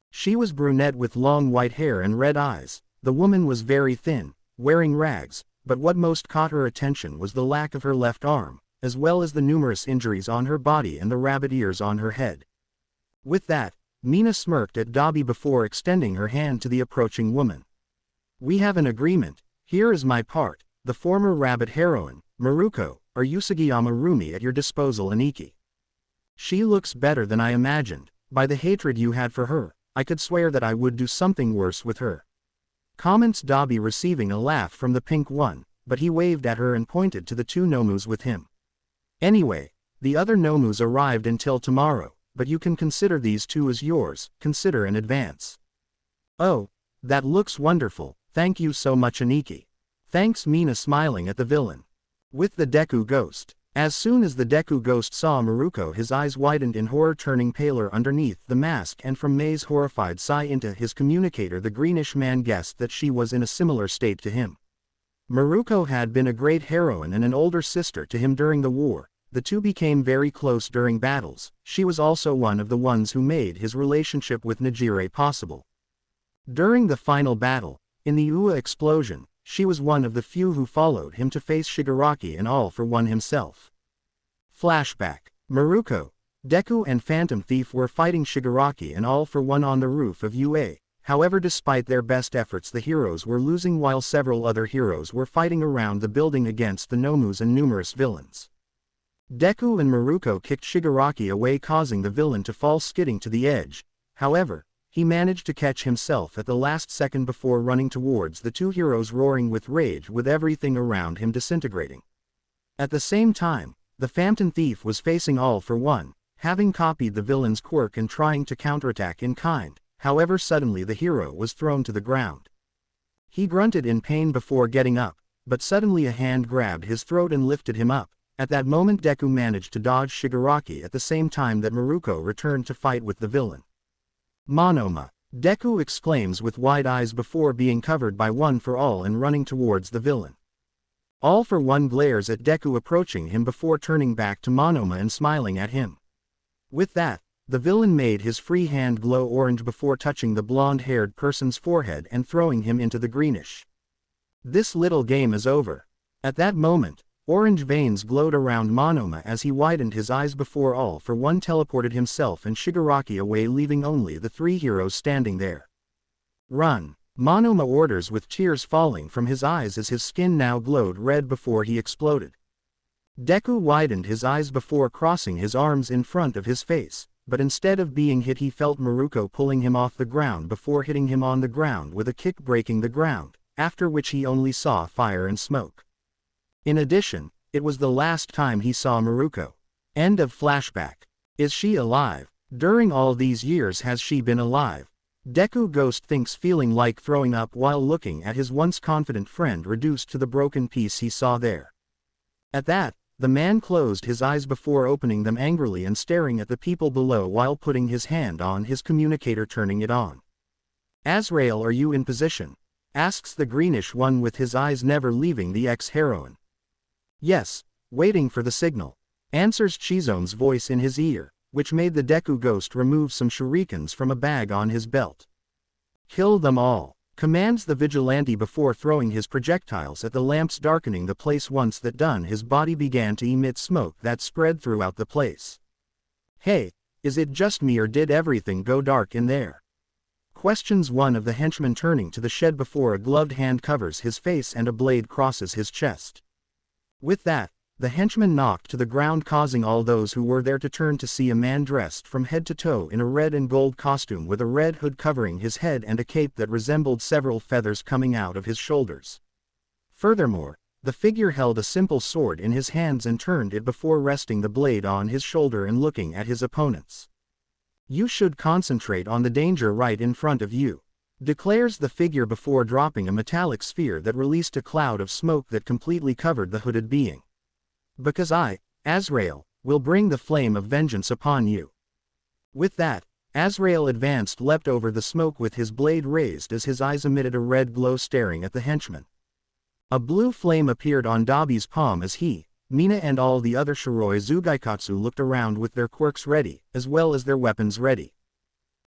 A: She was brunette with long white hair and red eyes. The woman was very thin, wearing rags, but what most caught her attention was the lack of her left arm, as well as the numerous injuries on her body and the rabbit ears on her head. With that, Mina smirked at Dobby before extending her hand to the approaching woman. We have an agreement. Here is my part, the former rabbit heroine, Maruko, or Usagiyama Rumi, at your disposal, Aniki. She looks better than I imagined. By the hatred you had for her, I could swear that I would do something worse with her. Comments Dobby, receiving a laugh from the pink one, but he waved at her and pointed to the two Nomus with him. Anyway, the other Nomus arrived until tomorrow, but you can consider these two as yours, consider in advance. Oh, that looks wonderful, thank you so much, Aniki. Thanks, Mina, smiling at the villain. With the Deku-ghost. As soon as the Deku-ghost saw Maruko, his eyes widened in horror, turning paler underneath the mask, and from May's horrified sigh into his communicator the greenish man guessed that she was in a similar state to him. Maruko had been a great heroine and an older sister to him during the war. The two became very close during battles. She was also one of the ones who made his relationship with Nejire possible. During the final battle, in the Ua explosion, she was one of the few who followed him to face Shigaraki and all for one himself. Flashback. Maruko, Deku and Phantom Thief were fighting Shigaraki and All for One on the roof of UA. However, despite their best efforts, the heroes were losing while several other heroes were fighting around the building against the Nomus and numerous villains. Deku and Maruko kicked Shigaraki away, causing the villain to fall skidding to the edge. However, he managed to catch himself at the last second before running towards the two heroes, roaring with rage with everything around him disintegrating. At the same time, the Phantom Thief was facing All for One, having copied the villain's quirk and trying to counterattack in kind. However, suddenly the hero was thrown to the ground. He grunted in pain before getting up, but suddenly a hand grabbed his throat and lifted him up. At that moment, Deku managed to dodge Shigaraki at the same time that Maruko returned to fight with the villain. Monoma! Deku exclaims with wide eyes before being covered by One for All and running towards the villain. All for One glares at Deku approaching him before turning back to Monoma and smiling at him. With that, the villain made his free hand glow orange before touching the blonde-haired person's forehead and throwing him into the greenish. This little game is over. At that moment, orange veins glowed around Monoma as he widened his eyes before All for One teleported himself and Shigaraki away, leaving only the three heroes standing there. Run! Monoma orders with tears falling from his eyes as his skin now glowed red before he exploded. Deku widened his eyes before crossing his arms in front of his face. But instead of being hit, he felt Maruko pulling him off the ground before hitting him on the ground with a kick, breaking the ground, after which he only saw fire and smoke. In addition, it was the last time he saw Maruko. End of flashback. Is she alive? During all these years, has she been alive? Deku-ghost thinks, feeling like throwing up while looking at his once confident friend reduced to the broken piece he saw there. At that, the man closed his eyes before opening them angrily and staring at the people below while putting his hand on his communicator, turning it on. Azrael, are you in position? Asks the greenish one with his eyes never leaving the ex-heroine. Yes, waiting for the signal. Answers Chizone's voice in his ear, which made the Deku-ghost remove some shurikens from a bag on his belt. Kill them all, commands the vigilante before throwing his projectiles at the lamps, darkening the place. Once that done, his body began to emit smoke that spread throughout the place. Hey, is it just me or did everything go dark in there? Questions one of the henchmen, turning to the shed before a gloved hand covers his face and a blade crosses his chest. With that, the henchman knocked to the ground, causing all those who were there to turn to see a man dressed from head to toe in a red and gold costume with a red hood covering his head and a cape that resembled several feathers coming out of his shoulders. Furthermore, the figure held a simple sword in his hands and turned it before resting the blade on his shoulder and looking at his opponents. You should concentrate on the danger right in front of you, declares the figure before dropping a metallic sphere that released a cloud of smoke that completely covered the hooded being. Because I, Azrael, will bring the flame of vengeance upon you. With that, Azrael advanced, leapt over the smoke with his blade raised as his eyes emitted a red glow, staring at the henchman. A blue flame appeared on Dabi's palm as he, Mina and all the other Shiroi Zugaikatsu looked around with their quirks ready, as well as their weapons ready.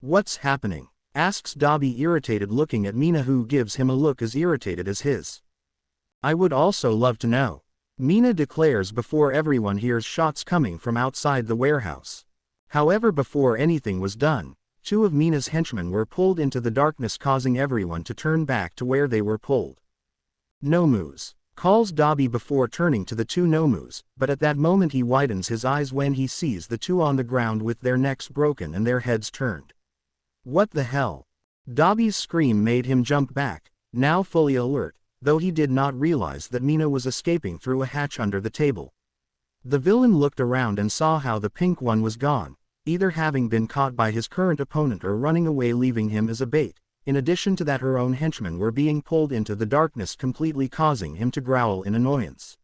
A: What's happening? Asks Dabi, irritated, looking at Mina, who gives him a look as irritated as his. I would also love to know. Mina declares before everyone hears shots coming from outside the warehouse. However, before anything was done, two of Mina's henchmen were pulled into the darkness, causing everyone to turn back to where they were pulled. Nomus, calls Dabi before turning to the two Nomus, but at that moment he widens his eyes when he sees the two on the ground with their necks broken and their heads turned. What the hell? Dabi's scream made him jump back, now fully alert, though he did not realize that Mina was escaping through a hatch under the table. The villain looked around and saw how the pink one was gone, either having been caught by his current opponent or running away, leaving him as a bait. In addition to that, her own henchmen were being pulled into the darkness, completely causing him to growl in annoyance.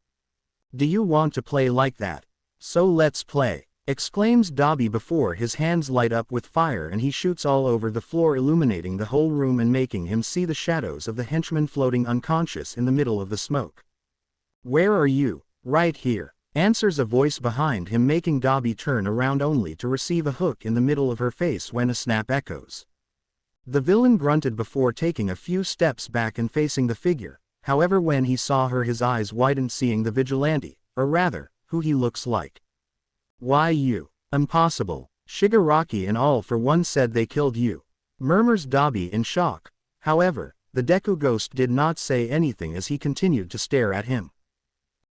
A: Do you want to play like that? So let's play, exclaims Dabi before his hands light up with fire and he shoots all over the floor, illuminating the whole room and making him see the shadows of the henchmen floating unconscious in the middle of the smoke. Where are you? Right here, answers a voice behind him, making Dabi turn around only to receive a hook in the middle of her face when a snap echoes. The villain grunted before taking a few steps back and facing the figure. However, when he saw her, his eyes widened, seeing the vigilante, or rather, who he looks like. Why, you. Impossible. Shigaraki and all for one said they killed you. Murmurs Dabi in shock. However, the Deku-ghost did not say anything as he continued to stare at him.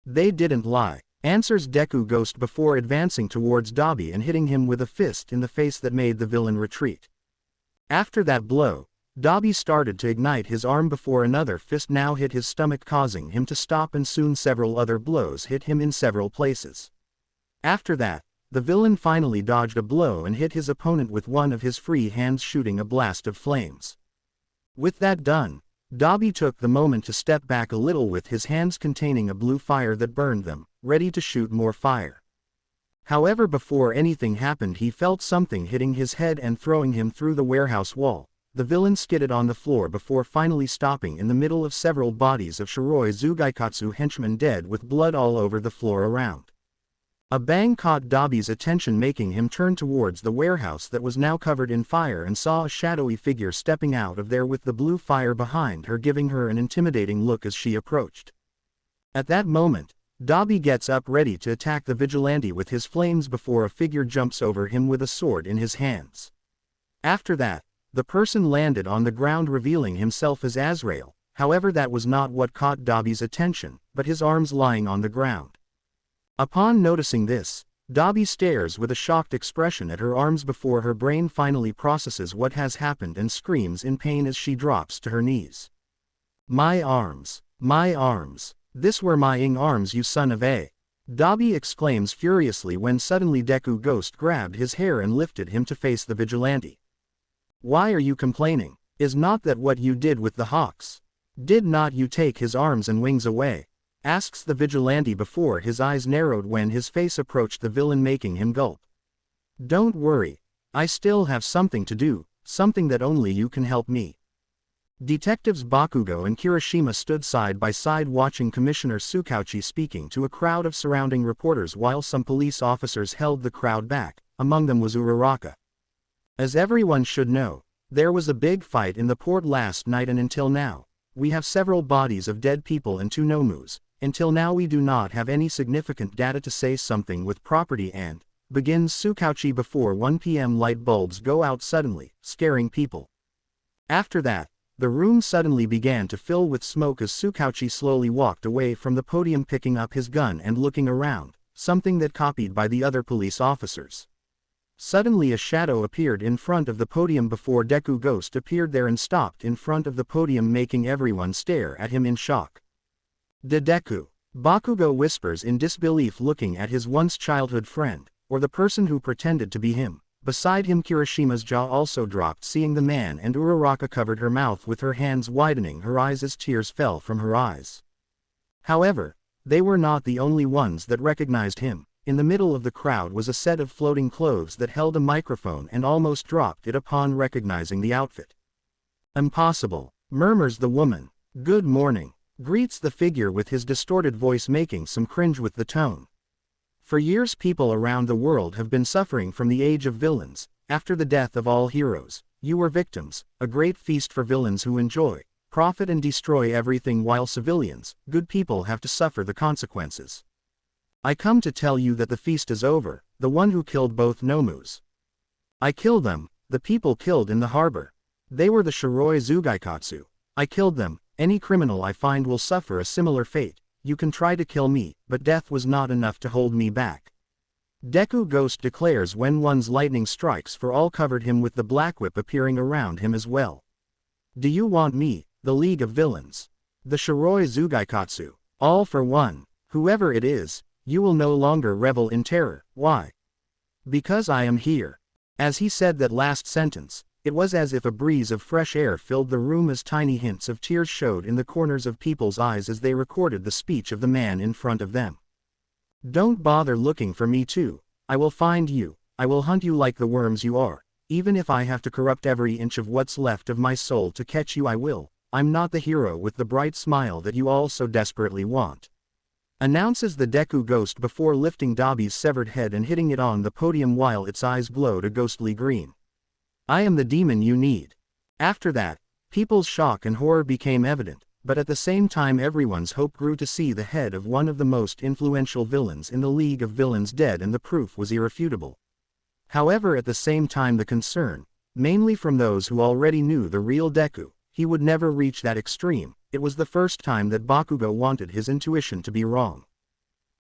A: They didn't lie, answers Deku-ghost before advancing towards Dabi and hitting him with a fist in the face that made the villain retreat. After that blow, Dabi started to ignite his arm before another fist now hit his stomach, causing him to stop, and soon several other blows hit him in several places. After that, the villain finally dodged a blow and hit his opponent with one of his free hands, shooting a blast of flames. With that done, Dabi took the moment to step back a little with his hands containing a blue fire that burned them, ready to shoot more fire. However, before anything happened, he felt something hitting his head and throwing him through the warehouse wall. The villain skidded on the floor before finally stopping in the middle of several bodies of Shiroi Zugaikatsu henchmen dead with blood all over the floor around. A bang caught Dabi's attention, making him turn towards the warehouse that was now covered in fire, and saw a shadowy figure stepping out of there with the blue fire behind her, giving her an intimidating look as she approached. At that moment, Dabi gets up ready to attack the vigilante with his flames before a figure jumps over him with a sword in his hands. After that, the person landed on the ground, revealing himself as Azrael. However, that was not what caught Dabi's attention, but his arms lying on the ground. Upon noticing this, Dabi stares with a shocked expression at her arms before her brain finally processes what has happened and screams in pain as she drops to her knees. My arms! My arms! This were my arms, you son of a... Dabi exclaims furiously when suddenly Deku-ghost grabbed his hair and lifted him to face the vigilante. Why are you complaining? Is not that what you did with the hawks? Did not you take his arms and wings away? Asks the vigilante before his eyes narrowed when his face approached the villain, making him gulp. Don't worry. I still have something to do, something that only you can help me. Detectives Bakugo and Kirishima stood side by side watching Commissioner Tsukauchi speaking to a crowd of surrounding reporters while some police officers held the crowd back. Among them was Uraraka. As everyone should know, there was a big fight in the port last night, and until now, we have several bodies of dead people and 2 nomus. Until now we do not have any significant data to say something with property, and, begins Tsukauchi, before 1 p.m. light bulbs go out suddenly, scaring people. After that, the room suddenly began to fill with smoke as Tsukauchi slowly walked away from the podium, picking up his gun and looking around, something that copied by the other police officers. Suddenly a shadow appeared in front of the podium before Deku-ghost appeared there and stopped in front of the podium, making everyone stare at him in shock. Deku, Bakugo whispers in disbelief, looking at his once childhood friend, or the person who pretended to be him. Beside him Kirishima's jaw also dropped seeing the man, and Uraraka covered her mouth with her hands, widening her eyes as tears fell from her eyes. However, they were not the only ones that recognized him. In the middle of the crowd was a set of floating clothes that held a microphone, and almost dropped it upon recognizing the outfit. Impossible, murmurs the woman. Good morning, greets the figure with his distorted voice, making some cringe with the tone. For years people around the world have been suffering from the age of villains. After the death of all heroes, you were victims, a great feast for villains who enjoy, profit and destroy everything, while civilians, good people, have to suffer the consequences. I come to tell you that the feast is over, the one who killed both nomus. I killed them, the people killed in the harbor. They were the Shiroi Zugaikatsu. I killed them. Any criminal I find will suffer a similar fate. You can try to kill me, but death was not enough to hold me back. Deku-ghost declares when one's lightning strikes for all covered him with the black whip appearing around him as well. Do you want me, the League of Villains? The Shiroi Zugaikatsu? All for one. Whoever it is, you will no longer revel in terror. Why? Because I am here. As he said that last sentence, it was as if a breeze of fresh air filled the room, as tiny hints of tears showed in the corners of people's eyes as they recorded the speech of the man in front of them. Don't bother looking for me too. I will find you. I will hunt you like the worms you are. Even if I have to corrupt every inch of what's left of my soul to catch you, I will. I'm not the hero with the bright smile that you all so desperately want. Announces the Deku-ghost before lifting Dabi's severed head and hitting it on the podium while its eyes glowed a ghostly green. I am the demon you need. After that, people's shock and horror became evident, but at the same time everyone's hope grew to see the head of one of the most influential villains in the League of Villains dead, and the proof was irrefutable. However, at the same time, the concern, mainly from those who already knew the real Deku, he would never reach that extreme. It was the first time that Bakugo wanted his intuition to be wrong.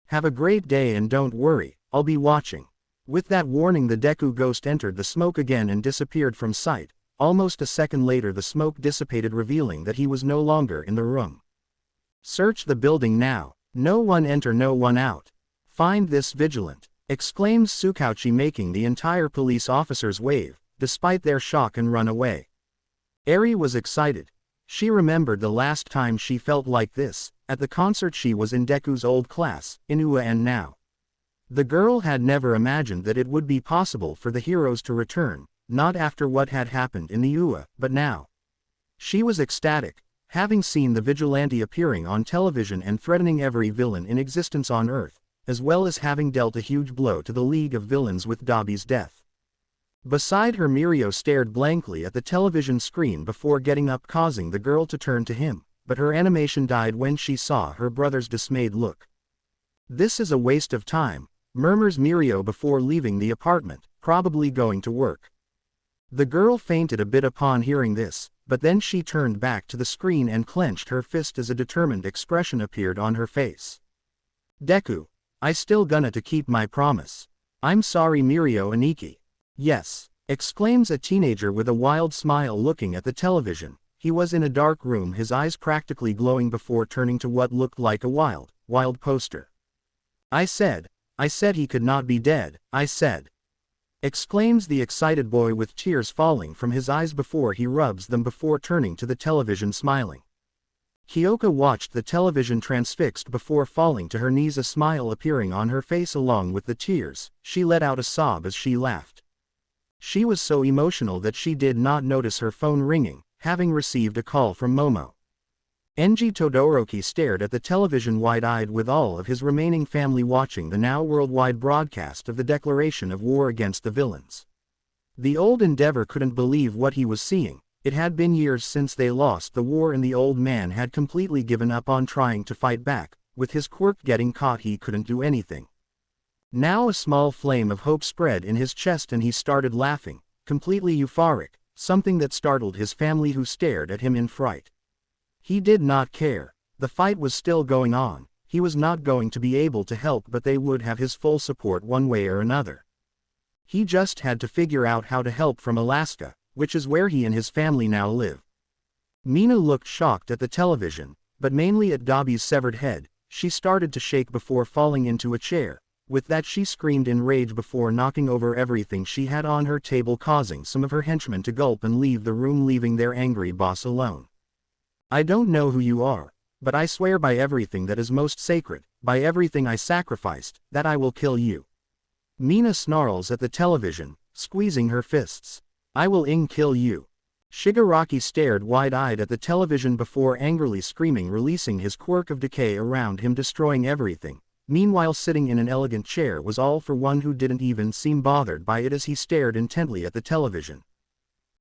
A: Have a great day and don't worry, I'll be watching. With that warning, the Deku-ghost entered the smoke again and disappeared from sight. Almost a second later, the smoke dissipated, revealing that he was no longer in the room. Search the building now. No one enter, no one out. Find this vigilant, exclaims Tsukauchi, making the entire police officers wave, despite their shock, and run away. Eri was excited. She remembered the last time she felt like this, at the concert she was in Deku's old class, in UA, and now. The girl had never imagined that it would be possible for the heroes to return, not after what had happened in the UA, but now. She was ecstatic, having seen the vigilante appearing on television and threatening every villain in existence on Earth, as well as having dealt a huge blow to the League of Villains with Dabi's death. Beside her, Mirio stared blankly at the television screen before getting up, causing the girl to turn to him, but her animation died when she saw her brother's dismayed look. This is a waste of time, murmurs Mirio before leaving the apartment, probably going to work. The girl fainted a bit upon hearing this, but then she turned back to the screen and clenched her fist as a determined expression appeared on her face. Deku, I still gonna to keep my promise. I'm sorry, Mirio Aniki. Yes, exclaims a teenager with a wild smile looking at the television. He was in a dark room, his eyes practically glowing before turning to what looked like a wild poster. I said he could not be dead, I said. Exclaims the excited boy with tears falling from his eyes before he rubs them before turning to the television smiling. Kyoka watched the television transfixed before falling to her knees, a smile appearing on her face along with the tears. She let out a sob as she laughed. She was so emotional that she did not notice her phone ringing, having received a call from Momo. Enji Todoroki stared at the television wide-eyed, with all of his remaining family watching the now worldwide broadcast of the declaration of war against the villains. The old Endeavor couldn't believe what he was seeing. It had been years since they lost the war and the old man had completely given up on trying to fight back. With his quirk getting caught, he couldn't do anything. Now a small flame of hope spread in his chest and he started laughing, completely euphoric, something that startled his family, who stared at him in fright. He did not care. The fight was still going on. He was not going to be able to help, but they would have his full support one way or another. He just had to figure out how to help from Alaska, which is where he and his family now live. Mina looked shocked at the television, but mainly at Dabi's severed head. She started to shake before falling into a chair. With that, she screamed in rage before knocking over everything she had on her table, causing some of her henchmen to gulp and leave the room, leaving their angry boss alone. I don't know who you are, but I swear by everything that is most sacred, by everything I sacrificed, that I will kill you. Mina snarls at the television, squeezing her fists. I will kill you. Shigaraki stared wide-eyed at the television before angrily screaming, releasing his quirk of decay around him, destroying everything. Meanwhile, sitting in an elegant chair was All for One, who didn't even seem bothered by it as he stared intently at the television.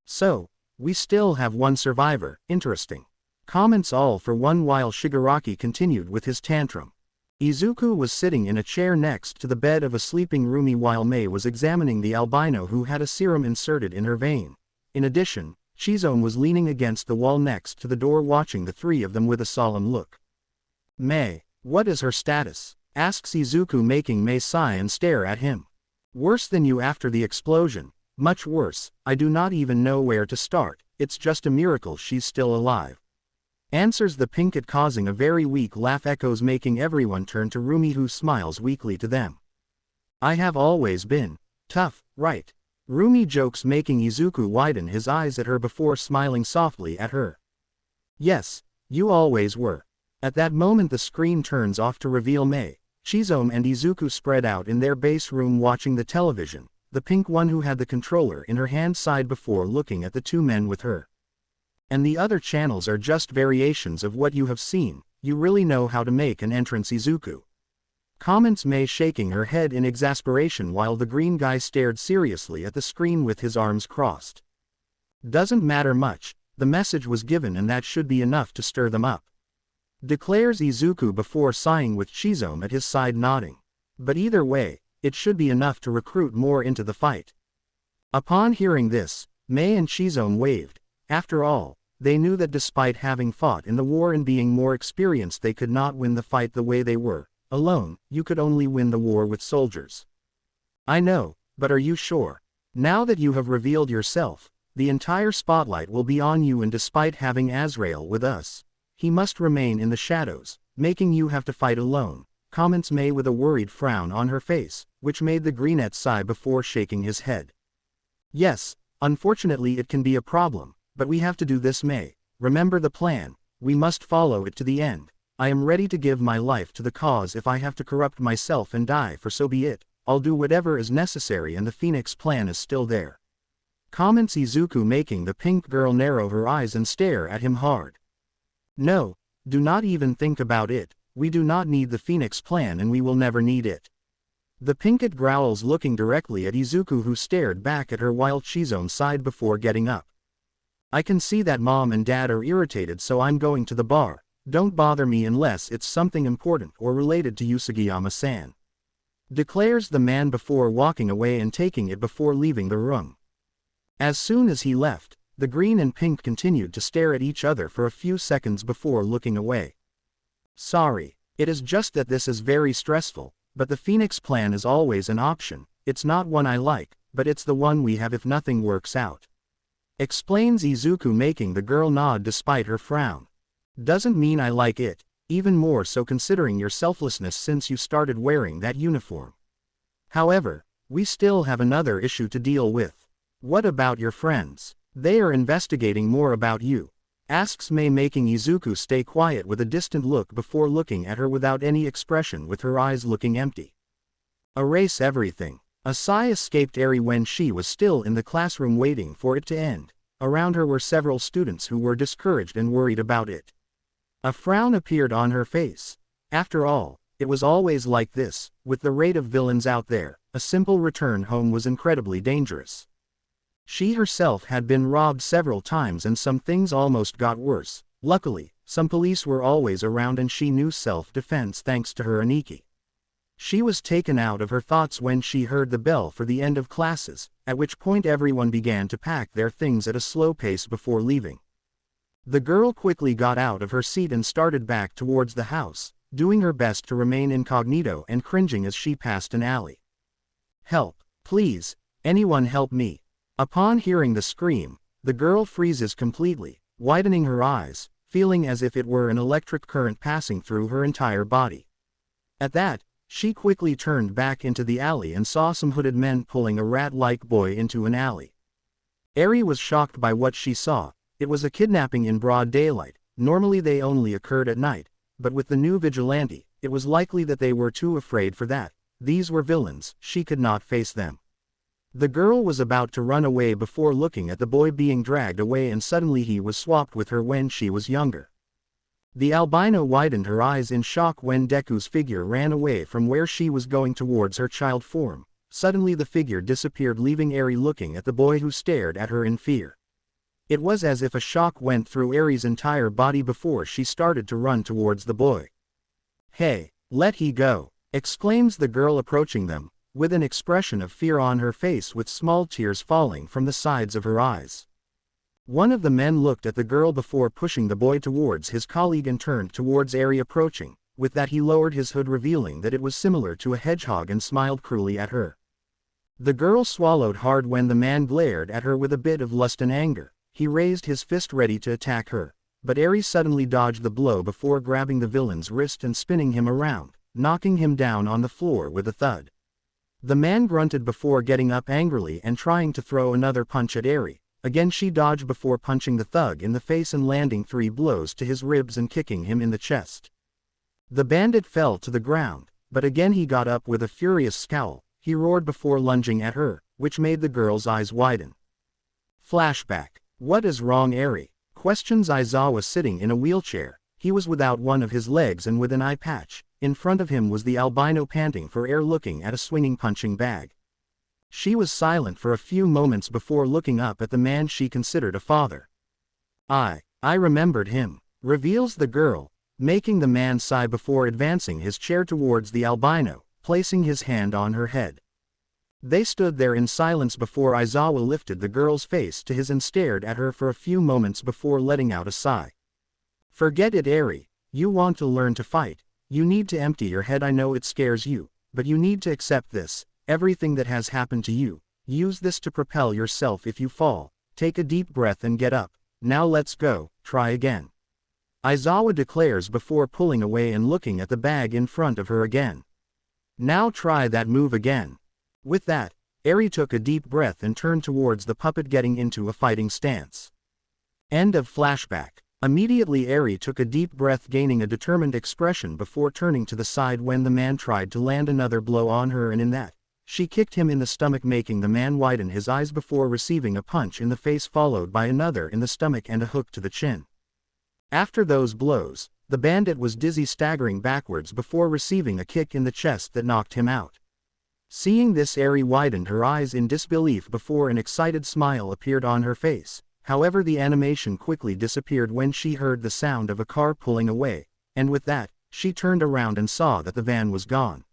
A: So, we still have one survivor, interesting. Comments All for One while Shigaraki continued with his tantrum. Izuku was sitting in a chair next to the bed of a sleeping Rumi while Mei was examining the albino who had a serum inserted in her vein. In addition, Chizome was leaning against the wall next to the door, watching the three of them with a solemn look. Mei, what is her status? Asks Izuku, making Mei sigh and stare at him. Worse than you after the explosion. Much worse. I do not even know where to start. It's just a miracle she's still alive. Answers the Pinkett, causing a very weak laugh echoes, making everyone turn to Rumi, who smiles weakly to them. I have always been tough, right? Rumi jokes, making Izuku widen his eyes at her before smiling softly at her. Yes, you always were. At that moment the screen turns off to reveal Mei, Chizome and Izuku spread out in their base room watching the television. The pink one who had the controller in her hand sighed before looking at the two men with her. And the other channels are just variations of what you have seen. You really know how to make an entrance, Izuku. Comments Mei, shaking her head in exasperation while the green guy stared seriously at the screen with his arms crossed. Doesn't matter much, the message was given and that should be enough to stir them up. Declares Izuku before sighing with Chizome at his side nodding. But either way, it should be enough to recruit more into the fight. Upon hearing this, Mei and Chizome waved. After all, they knew that despite having fought in the war and being more experienced, they could not win the fight the way they were. Alone, you could only win the war with soldiers. I know, but are you sure? Now that you have revealed yourself, the entire spotlight will be on you, and despite having Azrael with us, he must remain in the shadows, making you have to fight alone, comments Mei with a worried frown on her face, which made the greenette sigh before shaking his head. Yes, unfortunately it can be a problem, but we have to do this, Mei. Remember the plan, we must follow it to the end. I am ready to give my life to the cause. If I have to corrupt myself and die, for so be it. I'll do whatever is necessary, and the Phoenix plan is still there. Comments Izuku, making the pink girl narrow her eyes and stare at him hard. No, do not even think about it. We do not need the Phoenix plan, and we will never need it. The pinkette growls, looking directly at Izuku, who stared back at her while Chizome sighed before getting up. I can see that Mom and Dad are irritated, so I'm going to the bar. Don't bother me unless it's something important or related to Usugiyama-san, declares the man before walking away and taking it before leaving the room. As soon as he left, the green and pink continued to stare at each other for a few seconds before looking away. Sorry, it is just that this is very stressful, but the Phoenix plan is always an option. It's not one I like, but it's the one we have if nothing works out, explains Izuku, making the girl nod despite her frown. Doesn't mean I like it, even more so considering your selflessness since you started wearing that uniform. However, we still have another issue to deal with. What about your friends? They are investigating more about you, asks Mei, making Izuku stay quiet with a distant look before looking at her without any expression, with her eyes looking empty. Erase everything. A sigh escaped Eri when she was still in the classroom waiting for it to end. Around her were several students who were discouraged and worried about it. A frown appeared on her face. After all, it was always like this. With the rate of villains out there, a simple return home was incredibly dangerous. She herself had been robbed several times, and some things almost got worse. Luckily, some police were always around, and she knew self-defense thanks to her Aniki. She was taken out of her thoughts when she heard the bell for the end of classes, at which point everyone began to pack their things at a slow pace before leaving. The girl quickly got out of her seat and started back towards the house, doing her best to remain incognito and cringing as she passed an alley. Help, please, anyone help me. Upon hearing the scream, the girl freezes completely, widening her eyes, feeling as if it were an electric current passing through her entire body. At that, she quickly turned back into the alley and saw some hooded men pulling a rat-like boy into an alley. Eri was shocked by what she saw. It was a kidnapping in broad daylight. Normally they only occurred at night, but with the new vigilante, it was likely that they were too afraid for that. These were villains, she could not face them. The girl was about to run away before looking at the boy being dragged away, and suddenly he was swapped with her when she was younger. The albino widened her eyes in shock when Deku's figure ran away from where she was going towards her child form. Suddenly the figure disappeared, leaving Eri looking at the boy who stared at her in fear. It was as if a shock went through Eri's entire body before she started to run towards the boy. Hey, let he go, exclaims the girl, approaching them, with an expression of fear on her face with small tears falling from the sides of her eyes. One of the men looked at the girl before pushing the boy towards his colleague and turned towards Eri, approaching. With that he lowered his hood, revealing that it was similar to a hedgehog, and smiled cruelly at her. The girl swallowed hard when the man glared at her with a bit of lust and anger. He raised his fist ready to attack her, but Eri suddenly dodged the blow before grabbing the villain's wrist and spinning him around, knocking him down on the floor with a thud. The man grunted before getting up angrily and trying to throw another punch at Eri. Again she dodged before punching the thug in the face and landing 3 blows to his ribs and kicking him in the chest. The bandit fell to the ground, but again he got up with a furious scowl. He roared before lunging at her, which made the girl's eyes widen. Flashback. What is wrong, Eri? Questions Aizawa, sitting in a wheelchair. He was without one of his legs and with an eye patch. In front of him was the albino panting for air, looking at a swinging punching bag. She was silent for a few moments before looking up at the man she considered a father. I remembered him, reveals the girl, making the man sigh before advancing his chair towards the albino, placing his hand on her head. They stood there in silence before Aizawa lifted the girl's face to his and stared at her for a few moments before letting out a sigh. Forget it, Eri. You want to learn to fight. You need to empty your head. I know it scares you, but you need to accept this, everything that has happened to you. Use this to propel yourself if you fall. Take a deep breath and get up. Now let's go, try again. Aizawa declares before pulling away and looking at the bag in front of her again. Now try that move again. With that, Eri took a deep breath and turned towards the puppet, getting into a fighting stance. End of flashback. Immediately Eri took a deep breath, gaining a determined expression before turning to the side when the man tried to land another blow on her, and in that, she kicked him in the stomach, making the man widen his eyes before receiving a punch in the face followed by another in the stomach and a hook to the chin. After those blows, the bandit was dizzy, staggering backwards before receiving a kick in the chest that knocked him out. Seeing this, Eri widened her eyes in disbelief before an excited smile appeared on her face. However, the animation quickly disappeared when she heard the sound of a car pulling away, and with that, she turned around and saw that the van was gone.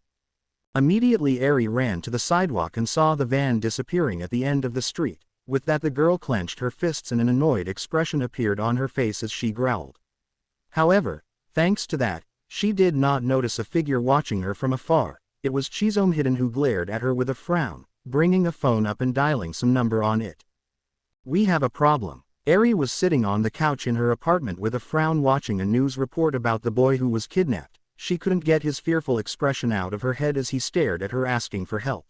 A: Immediately Eri ran to the sidewalk and saw the van disappearing at the end of the street. With that, the girl clenched her fists and an annoyed expression appeared on her face as she growled. However, thanks to that, she did not notice a figure watching her from afar. It was Chizome Hidden, who glared at her with a frown, bringing a phone up and dialing some number on it. We have a problem. Eri was sitting on the couch in her apartment with a frown, watching a news report about the boy who was kidnapped. She couldn't get his fearful expression out of her head as he stared at her asking for help.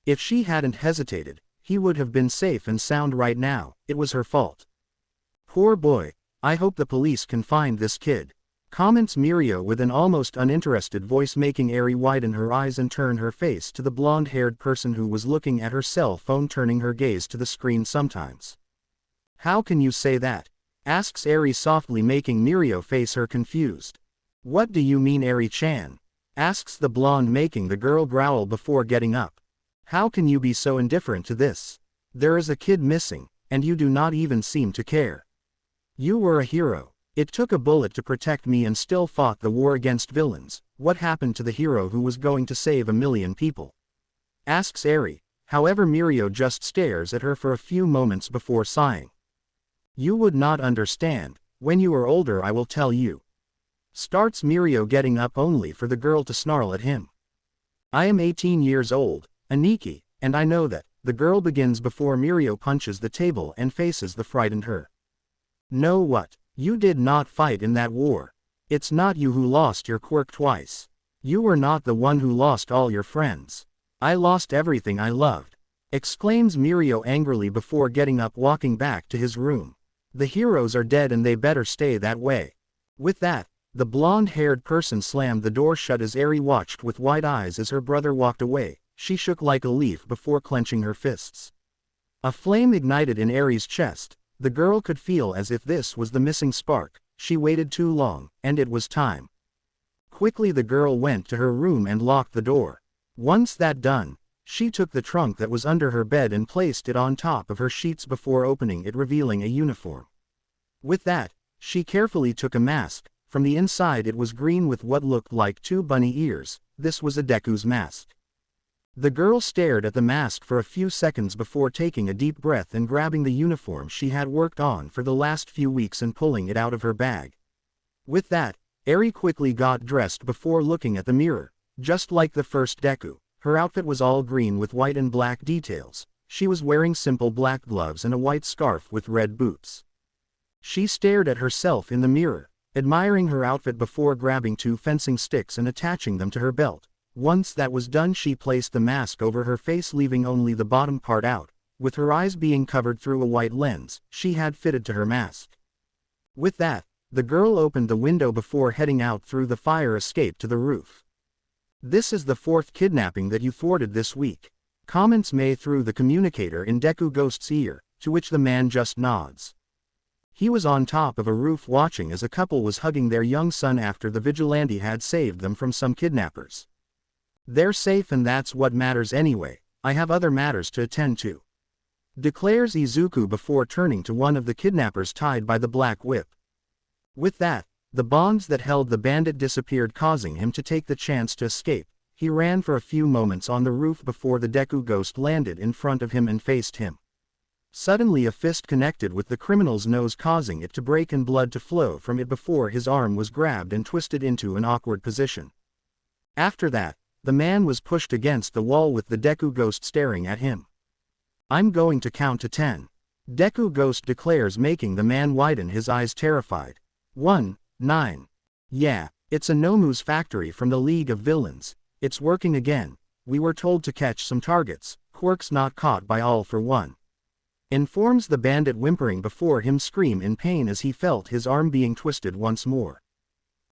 A: If she hadn't hesitated, he would have been safe and sound right now. It was her fault. Poor boy. I hope the police can find this kid. Comments Mirio with an almost uninterested voice, making Eri widen her eyes and turn her face to the blonde-haired person who was looking at her cell phone, turning her gaze to the screen sometimes. How can you say that? Asks Eri softly, making Mirio face her confused. What do you mean, Eri-chan? Asks the blonde, making the girl growl before getting up. How can you be so indifferent to this? There is a kid missing, and you do not even seem to care. You were a hero. It took a bullet to protect me and still fought the war against villains. What happened to the hero who was going to save a million people? Asks Eri. However, Mirio just stares at her for a few moments before sighing. You would not understand. When you are older I will tell you. Starts Mirio, getting up only for the girl to snarl at him. I am 18 years old, Aniki, and I know that. The girl begins before Mirio punches the table and faces the frightened her. No, what? You did not fight in that war. It's not you who lost your quirk twice. You were not the one who lost all your friends. I lost everything I loved. Exclaims Mirio angrily before getting up, walking back to his room. The heroes are dead and they better stay that way. With that, the blonde-haired person slammed the door shut as Eri watched with wide eyes as her brother walked away. She shook like a leaf before clenching her fists. A flame ignited in Eri's chest. The girl could feel as if this was the missing spark. She waited too long, and it was time. Quickly the girl went to her room and locked the door. Once that done, she took the trunk that was under her bed and placed it on top of her sheets before opening it, revealing a uniform. With that, she carefully took a mask. From the inside it was green with what looked like 2 bunny ears. This was a Deku's mask. The girl stared at the mask for a few seconds before taking a deep breath and grabbing the uniform she had worked on for the last few weeks and pulling it out of her bag. With that, Eri quickly got dressed before looking at the mirror. Just like the first Deku, her outfit was all green with white and black details. She was wearing simple black gloves and a white scarf with red boots. She stared at herself in the mirror, admiring her outfit before grabbing 2 fencing sticks and attaching them to her belt. Once that was done, she placed the mask over her face, leaving only the bottom part out. With her eyes being covered through a white lens she had fitted to her mask. With that, the girl opened the window before heading out through the fire escape to the roof. This is the 4th kidnapping that you thwarted this week. Comments May through the communicator in Deku-ghost's ear, to which the man just nods. He was on top of a roof watching as a couple was hugging their young son after the vigilante had saved them from some kidnappers. They're safe and that's what matters anyway. I have other matters to attend to. Declares Izuku before turning to one of the kidnappers tied by the black whip. With that, the bonds that held the bandit disappeared, causing him to take the chance to escape. He ran for a few moments on the roof before the Deku-ghost landed in front of him and faced him. Suddenly a fist connected with the criminal's nose, causing it to break and blood to flow from it before his arm was grabbed and twisted into an awkward position. After that, the man was pushed against the wall with the Deku-ghost staring at him. "I'm going to count to 10. Deku-ghost declares, making the man widen his eyes terrified. 1, 9. Yeah, it's a Nomu's factory from the League of Villains. It's working again. We were told to catch some targets, quirks not caught by all for one," informs the bandit, whimpering before him scream in pain as he felt his arm being twisted once more.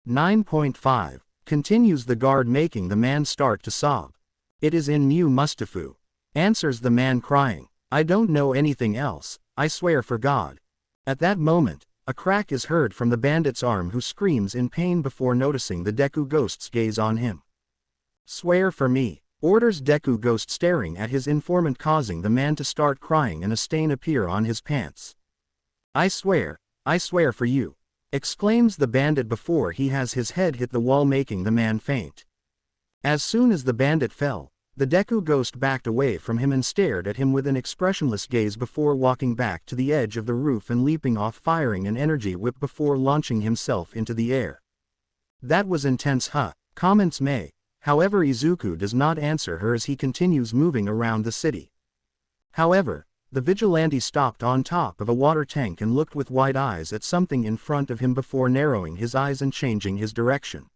A: 9.5. Continues the guard, making the man start to sob. "It is in Mu Mustafu," answers the man crying. "I don't know anything else, I swear for God." At that moment, a crack is heard from the bandit's arm, who screams in pain before noticing the Deku-ghost's gaze on him. "Swear for me," orders Deku-ghost, staring at his informant, causing the man to start crying and a stain appear on his pants. I swear for you," exclaims the bandit before he has his head hit the wall, making the man faint. As soon as the bandit fell, the Deku-ghost backed away from him and stared at him with an expressionless gaze before walking back to the edge of the roof and leaping off, firing an energy whip before launching himself into the air. "That was intense, huh?" comments Mei. However, Izuku does not answer her as he continues moving around the city. However, the vigilante stopped on top of a water tank and looked with wide eyes at something in front of him before narrowing his eyes and changing his direction.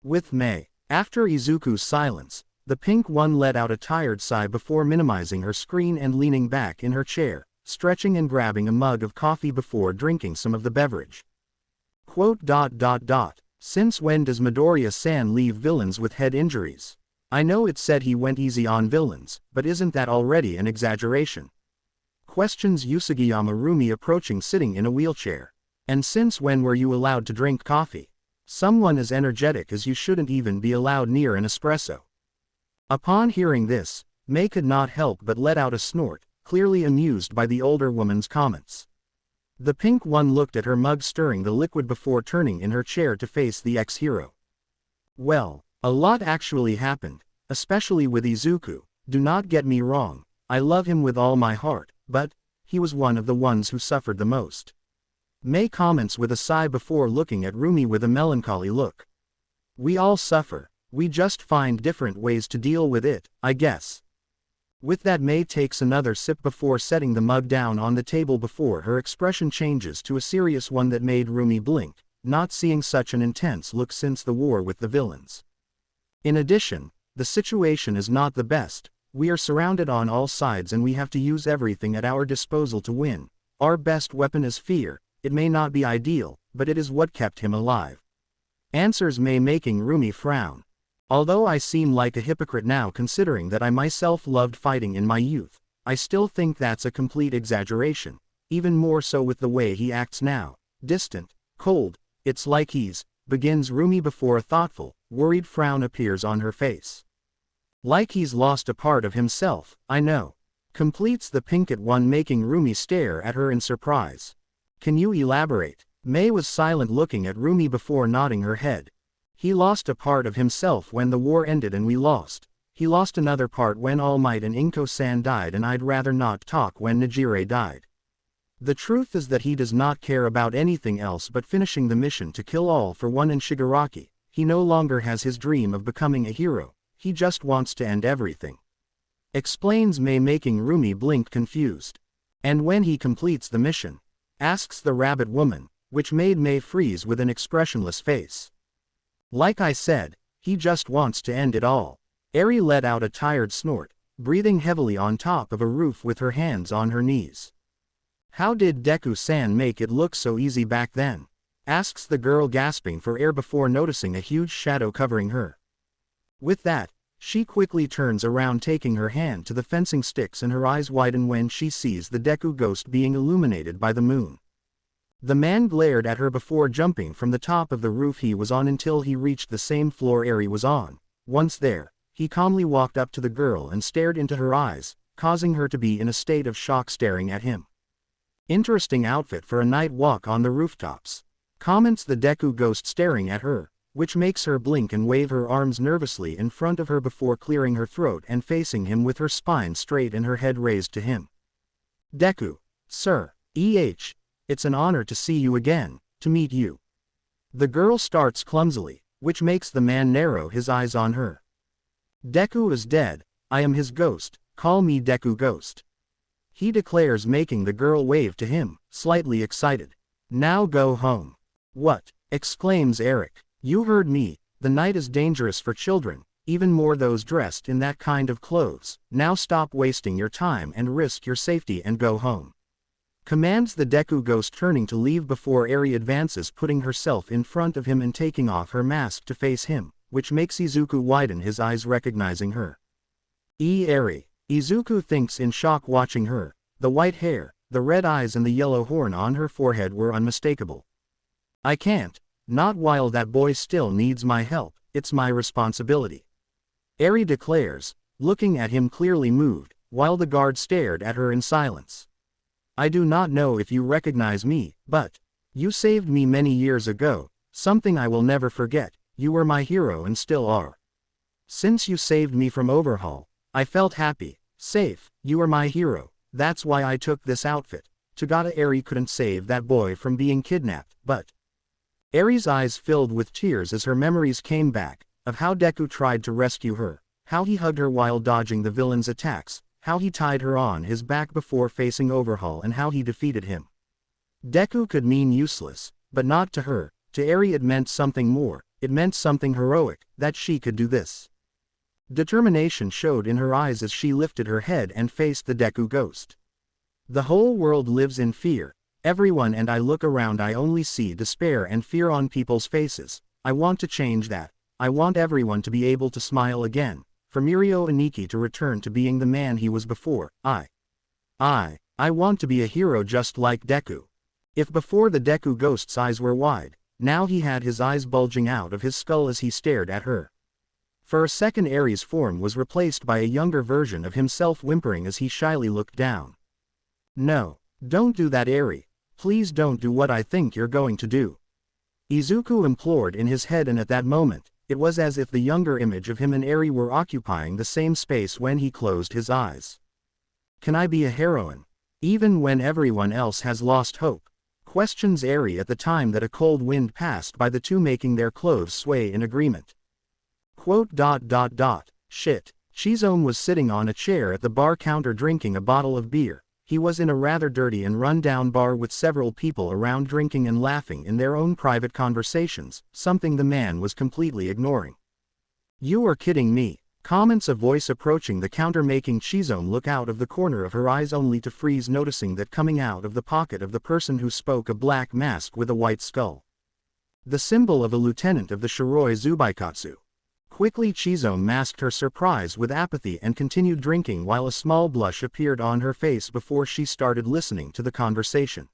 A: With Mei. After Izuku's silence, the pink one let out a tired sigh before minimizing her screen and leaning back in her chair, stretching and grabbing a mug of coffee before drinking some of the beverage. "Since when does Midoriya-san leave villains with head injuries? I know it said he went easy on villains, but isn't that already an exaggeration?" questions Usagiyama Rumi, approaching, sitting in a wheelchair. "And since when were you allowed to drink coffee? Someone as energetic as you shouldn't even be allowed near an espresso." Upon hearing this, Mei could not help but let out a snort, clearly amused by the older woman's comments. The pink one looked at her mug, stirring the liquid before turning in her chair to face the ex-hero. "Well, a lot actually happened, especially with Izuku. Do not get me wrong, I love him with all my heart, but he was one of the ones who suffered the most." Mei comments with a sigh before looking at Rumi with a melancholy look. "We all suffer, we just find different ways to deal with it, I guess." With that, Mei takes another sip before setting the mug down on the table before her expression changes to a serious one that made Rumi blink, not seeing such an intense look since the war with the villains. "In addition, the situation is not the best. We are surrounded on all sides and we have to use everything at our disposal to win. Our best weapon is fear. It may not be ideal, but it is what kept him alive," answers Mei, making Rumi frown. "Although I seem like a hypocrite now, considering that I myself loved fighting in my youth, I still think that's a complete exaggeration, even more so with the way he acts now, distant, cold. It's like he's," begins Rumi before a thoughtful, worried frown appears on her face. "Like he's lost a part of himself, I know," completes the pinkett one, making Rumi stare at her in surprise. "Can you elaborate?" Mei was silent, looking at Rumi before nodding her head. "He lost a part of himself when the war ended and we lost. He lost another part when All Might and Inko-san died, and I'd rather not talk when Nijire died. The truth is that he does not care about anything else but finishing the mission to kill all for one in Shigaraki. He no longer has his dream of becoming a hero, he just wants to end everything," explains Mei, making Rumi blink confused. "And when he completes the mission?" asks the rabbit woman, which made Mei freeze with an expressionless face. "Like I said, he just wants to end it all." Eri let out a tired snort, breathing heavily on top of a roof with her hands on her knees. "How did Deku-san make it look so easy back then?" asks the girl, gasping for air before noticing a huge shadow covering her. With that, she quickly turns around, taking her hand to the fencing sticks, and her eyes widen when she sees the Deku-ghost being illuminated by the moon. The man glared at her before jumping from the top of the roof he was on until he reached the same floor Eri was on. Once there, he calmly walked up to the girl and stared into her eyes, causing her to be in a state of shock, staring at him. "Interesting outfit for a night walk on the rooftops," comments the Deku-ghost, staring at her, which makes her blink and wave her arms nervously in front of her before clearing her throat and facing him with her spine straight and her head raised to him. Deku, sir, it's an honor to see you again, to meet you. The girl starts clumsily, which makes the man narrow his eyes on her. Deku is dead, I am his ghost, call me Deku-ghost. He declares, making the girl wave to him, slightly excited. Now go home. What? Exclaims Eric. You heard me, the night is dangerous for children, even more those dressed in that kind of clothes. Now stop wasting your time and risk your safety and go home. Commands the Deku-ghost, turning to leave before Eri advances, putting herself in front of him and taking off her mask to face him, which makes Izuku widen his eyes recognizing her. Eri. Izuku thinks in shock watching her. The white hair, the red eyes and the yellow horn on her forehead were unmistakable. I can't, not while that boy still needs my help, it's my responsibility. Eri declares, looking at him clearly moved, while the guard stared at her in silence. I do not know if you recognize me, but you saved me many years ago, something I will never forget. You were my hero and still are. Since you saved me from Overhaul, I felt happy, safe. You are my hero, that's why I took this outfit. Tagata. Eri couldn't save that boy from being kidnapped, but Eri's eyes filled with tears as her memories came back, of how Deku tried to rescue her, how he hugged her while dodging the villain's attacks, how he tied her on his back before facing Overhaul, and how he defeated him. Deku could mean useless, but not to her. To Eri it meant something more, it meant something heroic, that she could do this. Determination showed in her eyes as she lifted her head and faced the Deku-ghost. The whole world lives in fear, everyone, and I look around, I only see despair and fear on people's faces. I want to change that. I want everyone to be able to smile again, for Mirio Aniki to return to being the man he was before. I want to be a hero just like Deku. If before the Deku-ghost's eyes were wide, now he had his eyes bulging out of his skull as he stared at her. For a second Eri's form was replaced by a younger version of himself, whimpering as he shyly looked down. No, don't do that, Eri. Please don't do what I think you're going to do. Izuku implored in his head, and at that moment, it was as if the younger image of him and Eri were occupying the same space when he closed his eyes. Can I be a heroine, even when everyone else has lost hope? Questions Eri at the time that a cold wind passed by, the two making their clothes sway in agreement. Shit. Chizome was sitting on a chair at the bar counter drinking a bottle of beer. He was in a rather dirty and run-down bar with several people around drinking and laughing in their own private conversations, something the man was completely ignoring. You are kidding me, comments a voice approaching the counter, making Chizome look out of the corner of her eyes, only to freeze noticing that coming out of the pocket of the person who spoke a black mask with a white skull. The symbol of a lieutenant of the Shiroi Zubaikatsu. Quickly Chizome masked her surprise with apathy and continued drinking while a small blush appeared on her face before she started listening to the conversation.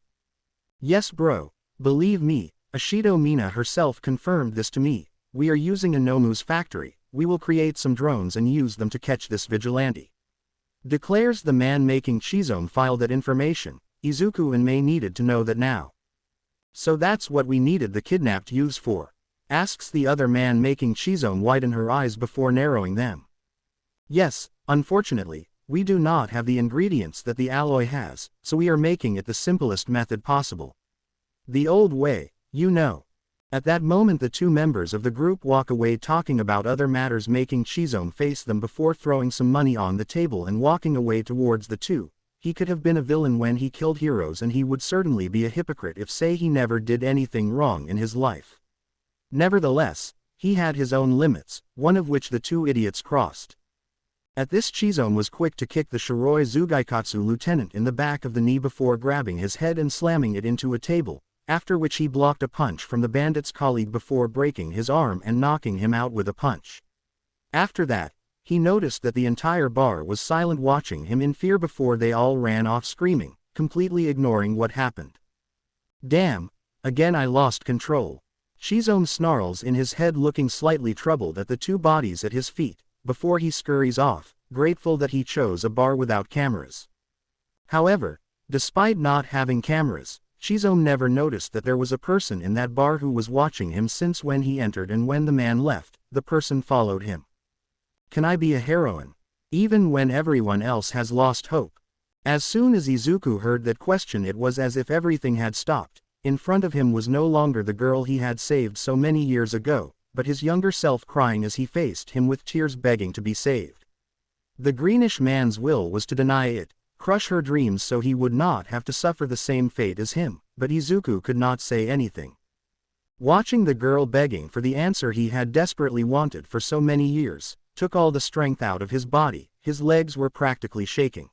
A: Yes bro, believe me, Ashido Mina herself confirmed this to me. We are using Inomu's factory, we will create some drones and use them to catch this vigilante. Declares the man, making Chizome file that information. Izuku and Mei needed to know that now. So that's what we needed the kidnapped use for? Asks the other man, making Chizome widen her eyes before narrowing them. Yes, unfortunately, we do not have the ingredients that the alloy has, so we are making it the simplest method possible. The old way, you know. At that moment the two members of the group walk away talking about other matters, making Chizome face them before throwing some money on the table and walking away towards the two. He could have been a villain when he killed heroes, and he would certainly be a hypocrite if say he never did anything wrong in his life. Nevertheless, he had his own limits, one of which the two idiots crossed. At this Chizome was quick to kick the Shiroi Zugaikatsu lieutenant in the back of the knee before grabbing his head and slamming it into a table, after which he blocked a punch from the bandit's colleague before breaking his arm and knocking him out with a punch. After that, he noticed that the entire bar was silent, watching him in fear before they all ran off screaming, completely ignoring what happened. Damn, again I lost control. Chizome snarls in his head, looking slightly troubled at the two bodies at his feet, before he scurries off, grateful that he chose a bar without cameras. However, despite not having cameras, Shizo never noticed that there was a person in that bar who was watching him since when he entered, and when the man left, the person followed him. Can I be a heroine? Even when everyone else has lost hope? As soon as Izuku heard that question, it was as if everything had stopped. In front of him was no longer the girl he had saved so many years ago, but his younger self crying as he faced him with tears begging to be saved. The greenish man's will was to deny it, crush her dreams so he would not have to suffer the same fate as him, but Izuku could not say anything. Watching the girl begging for the answer he had desperately wanted for so many years, took all the strength out of his body. His legs were practically shaking.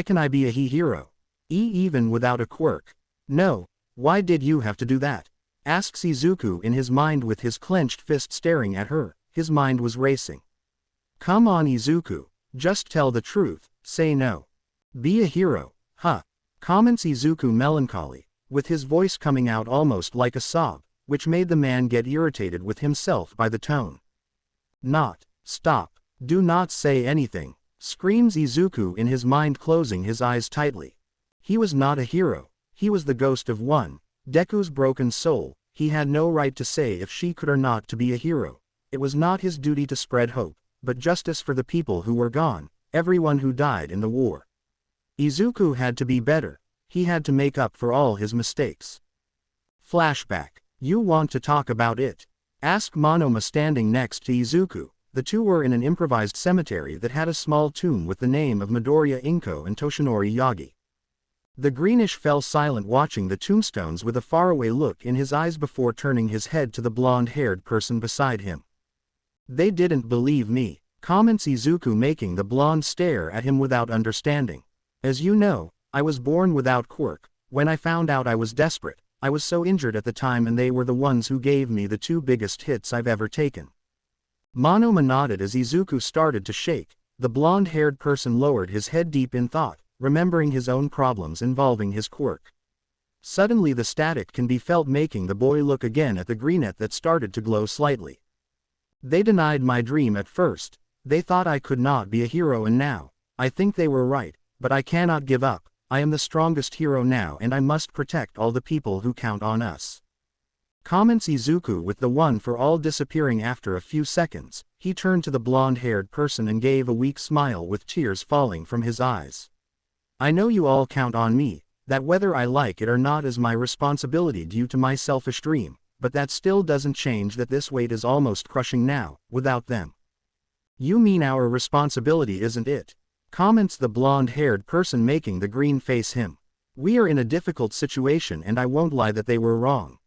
A: Can I be a hero? Even without a quirk? No. Why did you have to do that? Asks Izuku in his mind with his clenched fist staring at her. His mind was racing. Come on Izuku, just tell the truth, say no. Be a hero, huh? Comments Izuku melancholy, with his voice coming out almost like a sob, which made the man get irritated with himself by the tone. Not. Stop. Do not say anything, screams Izuku in his mind, closing his eyes tightly. He was not a hero, he was the ghost of one, Deku's broken soul. He had no right to say if she could or not to be a hero. It was not his duty to spread hope, but justice for the people who were gone, everyone who died in the war. Izuku had to be better, he had to make up for all his mistakes. Flashback. You want to talk about it? Asked Monoma standing next to Izuku. The two were in an improvised cemetery that had a small tomb with the name of Midoriya Inko and Toshinori Yagi. The greenish fell silent, watching the tombstones with a faraway look in his eyes before turning his head to the blonde-haired person beside him. They didn't believe me, comments Izuku, making the blonde stare at him without understanding. As you know, I was born without quirk. When I found out, I was desperate. I was so injured at the time, and they were the ones who gave me the two biggest hits I've ever taken. Monoma nodded as Izuku started to shake. The blonde-haired person lowered his head deep in thought, remembering his own problems involving his quirk. Suddenly the static can be felt, making the boy look again at the greenette that started to glow slightly. They denied my dream at first. They thought I could not be a hero, and now, I think they were right, but I cannot give up. I am the strongest hero now, and I must protect all the people who count on us. Comments Izuku, with the one for all disappearing after a few seconds. He turned to the blonde-haired person and gave a weak smile with tears falling from his eyes. I know you all count on me, that whether I like it or not is my responsibility due to my selfish dream, but that still doesn't change that this weight is almost crushing now, without them. You mean our responsibility isn't it? Comments the blonde-haired person, making the green face him. We are in a difficult situation, and I won't lie that they were wrong.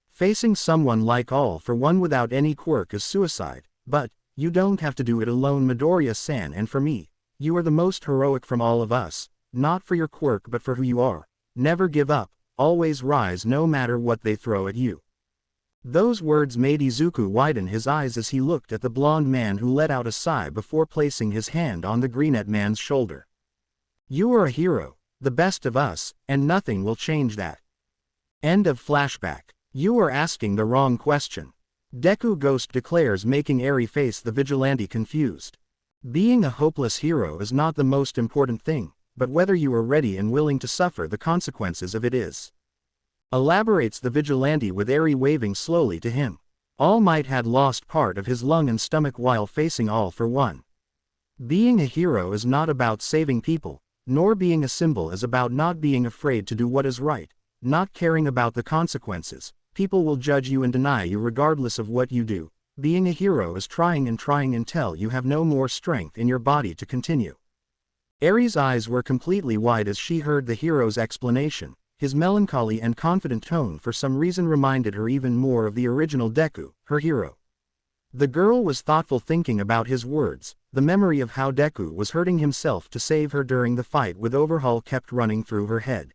A: Facing someone like All for One without any quirk is suicide, but, you don't have to do it alone, Midoriya-san, and for me, you are the most heroic from all of us, not for your quirk but for who you are. Never give up, always rise no matter what they throw at you. Those words made Izuku widen his eyes as he looked at the blonde man, who let out a sigh before placing his hand on the greenette man's shoulder. You are a hero, the best of us, and nothing will change that. End of flashback. You are asking the wrong question. Deku-ghost declares, making Eri face the vigilante confused. Being a hopeless hero is not the most important thing, but whether you are ready and willing to suffer the consequences of it is. Elaborates the vigilante, with Eri waving slowly to him. All Might had lost part of his lung and stomach while facing All for One. Being a hero is not about saving people, nor being a symbol is about not being afraid to do what is right, not caring about the consequences. People will judge you and deny you regardless of what you do. Being a hero is trying until you have no more strength in your body to continue. Eri's eyes were completely wide as she heard the hero's explanation. His melancholy and confident tone for some reason reminded her even more of the original Deku, her hero. The girl was thoughtful, thinking about his words. The memory of how Deku was hurting himself to save her during the fight with Overhaul kept running through her head.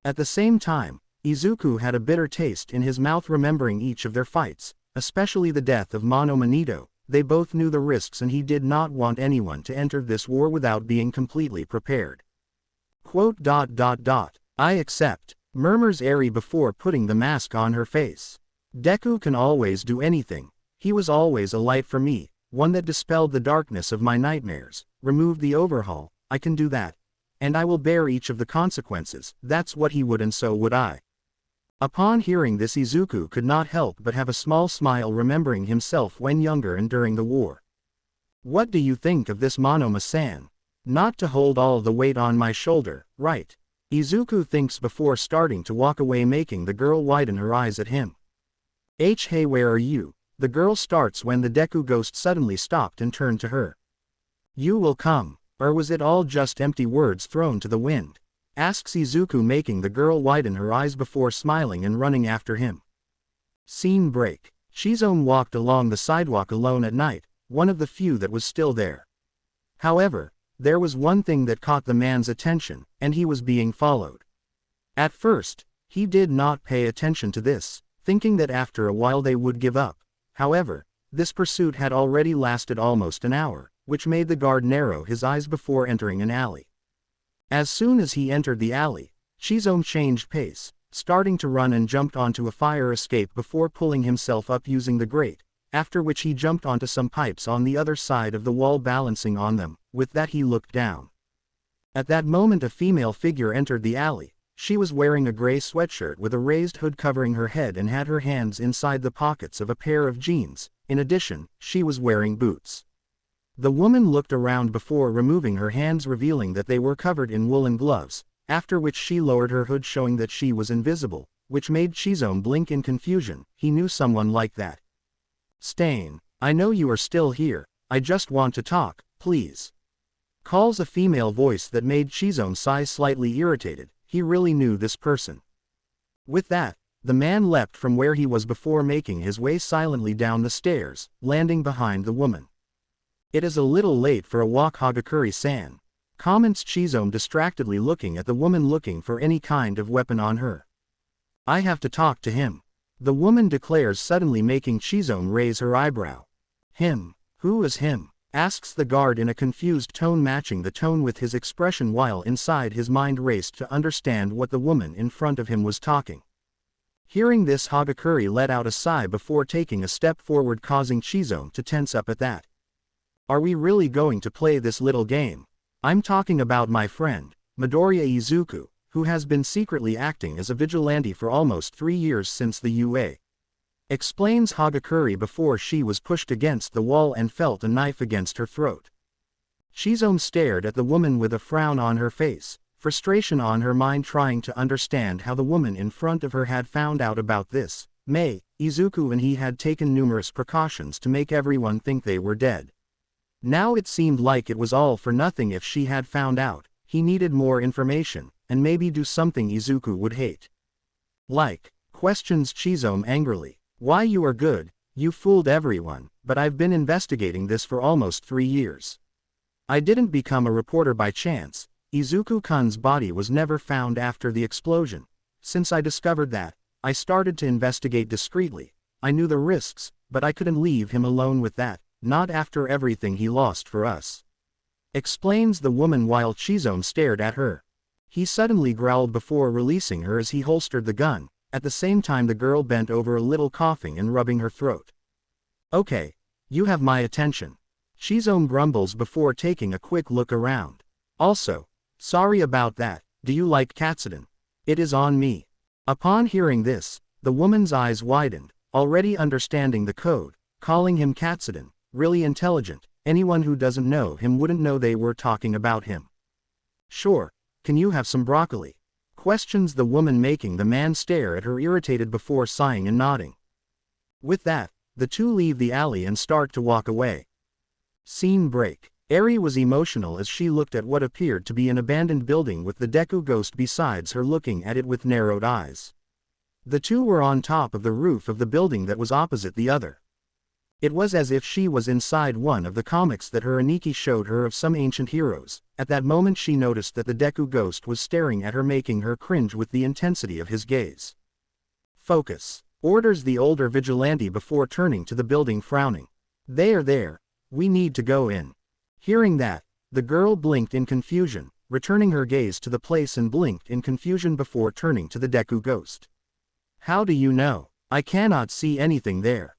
A: At the same time, Izuku had a bitter taste in his mouth remembering each of their fights, especially the death of Monoma Nito. They both knew the risks, and he did not want anyone to enter this war without being completely prepared. I accept, murmurs Eri before putting the mask on her face. Deku can always do anything. He was always a light for me, one that dispelled the darkness of my nightmares, removed the Overhaul. I can do that. and I will bear each of the consequences. That's what he would, and so would I. Upon hearing this, Izuku could not help but have a small smile, remembering himself when younger and during the war. What do you think of this, Monoma-san? Not to hold all the weight on my shoulder, right? Izuku thinks before starting to walk away, making the girl widen her eyes at him. Hey, where are you? The girl starts when the Deku-ghost suddenly stopped and turned to her. You will come, or was it all just empty words thrown to the wind? Asks Izuku, making the girl widen her eyes before smiling and running after him. Scene break. Shizome walked along the sidewalk alone at night, one of the few that was still there. However, there was one thing that caught the man's attention, and he was being followed. At first, he did not pay attention to this, thinking that after a while they would give up. However, this pursuit had already lasted almost an hour, which made the guard narrow his eyes before entering an alley. As soon as he entered the alley, Shizome changed pace, starting to run and jumped onto a fire escape before pulling himself up using the grate, after which he jumped onto some pipes on the other side of the wall, balancing on them. With that, he looked down. At that moment, a female figure entered the alley. She was wearing a gray sweatshirt with a raised hood covering her head and had her hands inside the pockets of a pair of jeans. In addition, she was wearing boots. The woman looked around before removing her hands, revealing that they were covered in woolen gloves, after which she lowered her hood, showing that she was invisible, which made Shizome blink in confusion. He knew someone like that. Stain, I know you are still here, I just want to talk, please. Calls a female voice that made Shizome sigh, slightly irritated. He really knew this person. With that, the man leapt from where he was before making his way silently down the stairs, landing behind the woman. It is a little late for a walk, Hagakure-san, comments Shizome, distractedly looking at the woman, looking for any kind of weapon on her. I have to talk to him, the woman declares, suddenly making Shizome raise her eyebrow. Him? Who is him? Asks the guard in a confused tone, matching the tone with his expression, while inside his mind raced to understand what the woman in front of him was talking. Hearing this, Hagakure let out a sigh before taking a step forward, causing Shizome to tense up at that. Are we really going to play this little game? I'm talking about my friend, Midoriya Izuku, who has been secretly acting as a vigilante for almost 3 years since the UA. Explains Hagakure before she was pushed against the wall and felt a knife against her throat. Shizome stared at the woman with a frown on her face, frustration on her mind, trying to understand how the woman in front of her had found out about this. Izuku and he had taken numerous precautions to make everyone think they were dead. Now it seemed like it was all for nothing. If she had found out, he needed more information, and maybe do something Izuku would hate. Like, questions Shizome angrily. Why, you are good, you fooled everyone, but I've been investigating this for almost 3 years. I didn't become a reporter by chance. Izuku-kun's body was never found after the explosion. Since I discovered that, I started to investigate discreetly. I knew the risks, but I couldn't leave him alone with that. Not after everything he lost for us. Explains the woman while Shizome stared at her. He suddenly growled before releasing her as he holstered the gun. At the same time, the girl bent over a little, coughing and rubbing her throat. Okay, you have my attention. Shizome grumbles before taking a quick look around. Also, sorry about that. Do you like Katsudon? It is on me. Upon hearing this, the woman's eyes widened, already understanding the code, calling him Katsudon. Really intelligent. Anyone who doesn't know him wouldn't know they were talking about him. Sure, can you have some broccoli? Questions the woman, making the man stare at her irritated before sighing and nodding. With that, the two leave the alley and start to walk away. Scene break. Eri was emotional as she looked at what appeared to be an abandoned building with the Deku-ghost besides her, looking at it with narrowed eyes. The two were on top of the roof of the building that was opposite the other. It was as if she was inside one of the comics that her Aniki showed her of some ancient heroes. At that moment she noticed that the Deku-ghost was staring at her, making her cringe with the intensity of his gaze. Focus, orders the older vigilante before turning to the building, frowning. There, we need to go in. Hearing that, the girl blinked in confusion, returning her gaze to the place and blinked in confusion before turning to the Deku-ghost. How do you know? I cannot see anything there.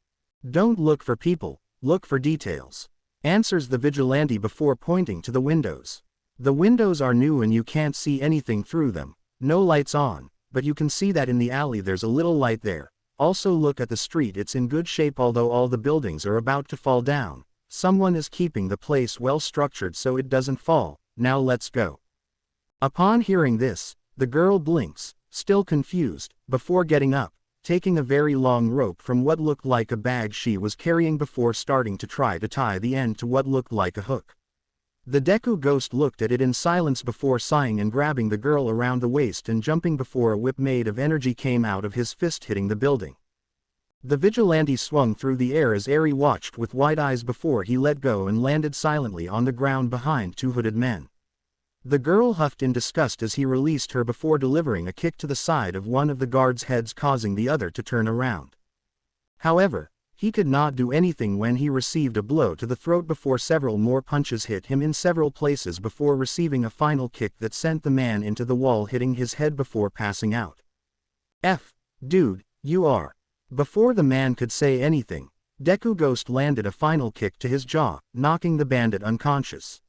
A: Don't look for people, look for details. Answers the vigilante before pointing to the windows. The windows are new and you can't see anything through them, no lights on, but you can see that in the alley there's a little light there. Also look at the street, it's in good shape although all the buildings are about to fall down. Someone is keeping the place well structured so it doesn't fall. Now let's go. Upon hearing this, the girl blinks, still confused, before getting up, taking a very long rope from what looked like a bag she was carrying before starting to try to tie the end to what looked like a hook. The Deku-ghost looked at it in silence before sighing and grabbing the girl around the waist and jumping before a whip made of energy came out of his fist hitting the building. The vigilante swung through the air as Eri watched with wide eyes before he let go and landed silently on the ground behind two hooded men. The girl huffed in disgust as he released her before delivering a kick to the side of one of the guards' heads causing the other to turn around. However, he could not do anything when he received a blow to the throat before several more punches hit him in several places before receiving a final kick that sent the man into the wall hitting his head before passing out. Dude, you are. Before the man could say anything, Deku-ghost landed a final kick to his jaw, knocking the bandit unconscious.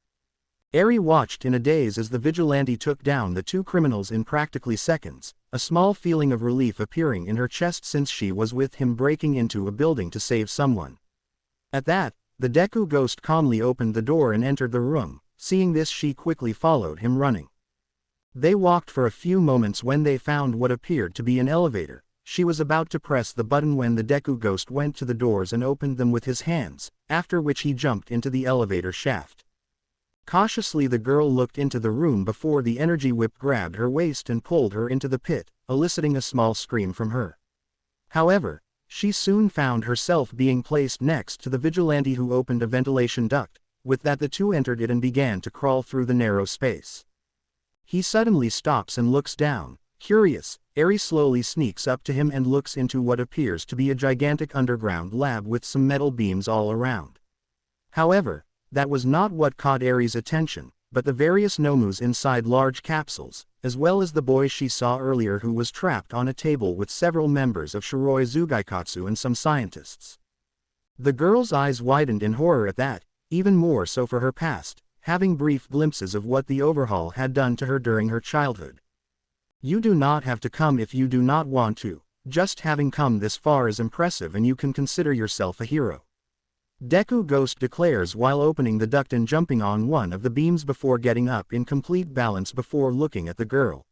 A: Eri watched in a daze as the vigilante took down the two criminals in practically seconds, a small feeling of relief appearing in her chest since she was with him breaking into a building to save someone. At that, the Deku-ghost calmly opened the door and entered the room. Seeing this, she quickly followed him running. They walked for a few moments when they found what appeared to be an elevator. She was about to press the button when the Deku-ghost went to the doors and opened them with his hands, after which he jumped into the elevator shaft. Cautiously the girl looked into the room before the energy whip grabbed her waist and pulled her into the pit, eliciting a small scream from her. However, she soon found herself being placed next to the vigilante who opened a ventilation duct. With that the two entered it and began to crawl through the narrow space. He suddenly stops and looks down. Curious, Eri slowly sneaks up to him and looks into what appears to be a gigantic underground lab with some metal beams all around. However, that was not what caught Eri's attention, but the various Nomus inside large capsules, as well as the boy she saw earlier who was trapped on a table with several members of Shiroi Zugaikatsu and some scientists. The girl's eyes widened in horror at that, even more so for her past, having brief glimpses of what the overhaul had done to her during her childhood. You do not have to come if you do not want to, just having come this far is impressive and you can consider yourself a hero. Deku-ghost declares while opening the duct and jumping on one of the beams before getting up in complete balance before looking at the girl.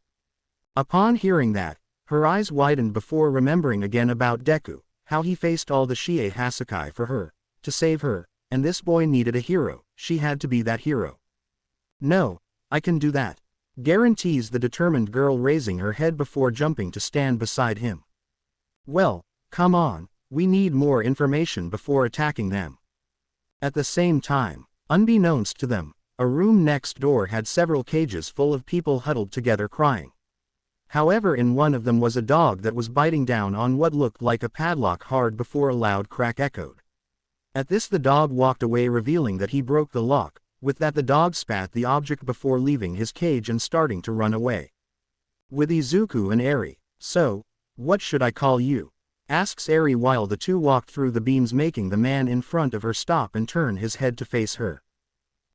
A: Upon hearing that, her eyes widened before remembering again about Deku, how he faced all the Shie Hasakai for her, to save her, and this boy needed a hero, she had to be that hero. No, I can do that. Guarantees the determined girl raising her head before jumping to stand beside him. Well, come on, we need more information before attacking them. At the same time, unbeknownst to them, a room next door had several cages full of people huddled together crying. However, in one of them was a dog that was biting down on what looked like a padlock hard before a loud crack echoed. At this the dog walked away revealing that he broke the lock. With that the dog spat the object before leaving his cage and starting to run away. With Izuku and Eri, so, what should I call you? Asks Eri while the two walked through the beams making the man in front of her stop and turn his head to face her.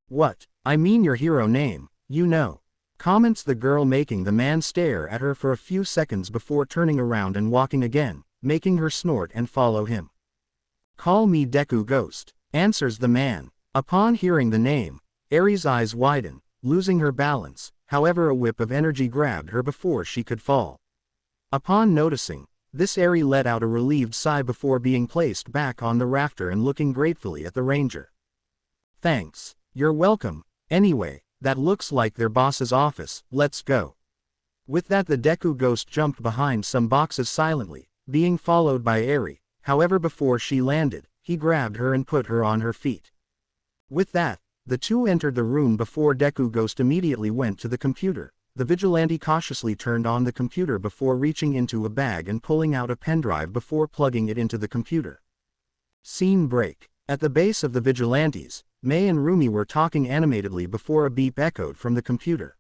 A: What, I mean your hero name, you know. Comments the girl making the man stare at her for a few seconds before turning around and walking again, making her snort and follow him. Call me Deku-ghost, answers the man. Upon hearing the name, Eri's eyes widen, losing her balance, however a whip of energy grabbed her before she could fall. Upon noticing this, Eri let out a relieved sigh before being placed back on the rafter and looking gratefully at the ranger. Thanks, you're welcome. Anyway, that looks like their boss's office, let's go. With that the Deku-ghost jumped behind some boxes silently, being followed by Eri, however before she landed, he grabbed her and put her on her feet. With that, the two entered the room before Deku-ghost immediately went to the computer. The vigilante cautiously turned on the computer before reaching into a bag and pulling out a pendrive before plugging it into the computer. Scene break. At the base of the vigilantes, Mei and Rumi were talking animatedly before a beep echoed from the computer.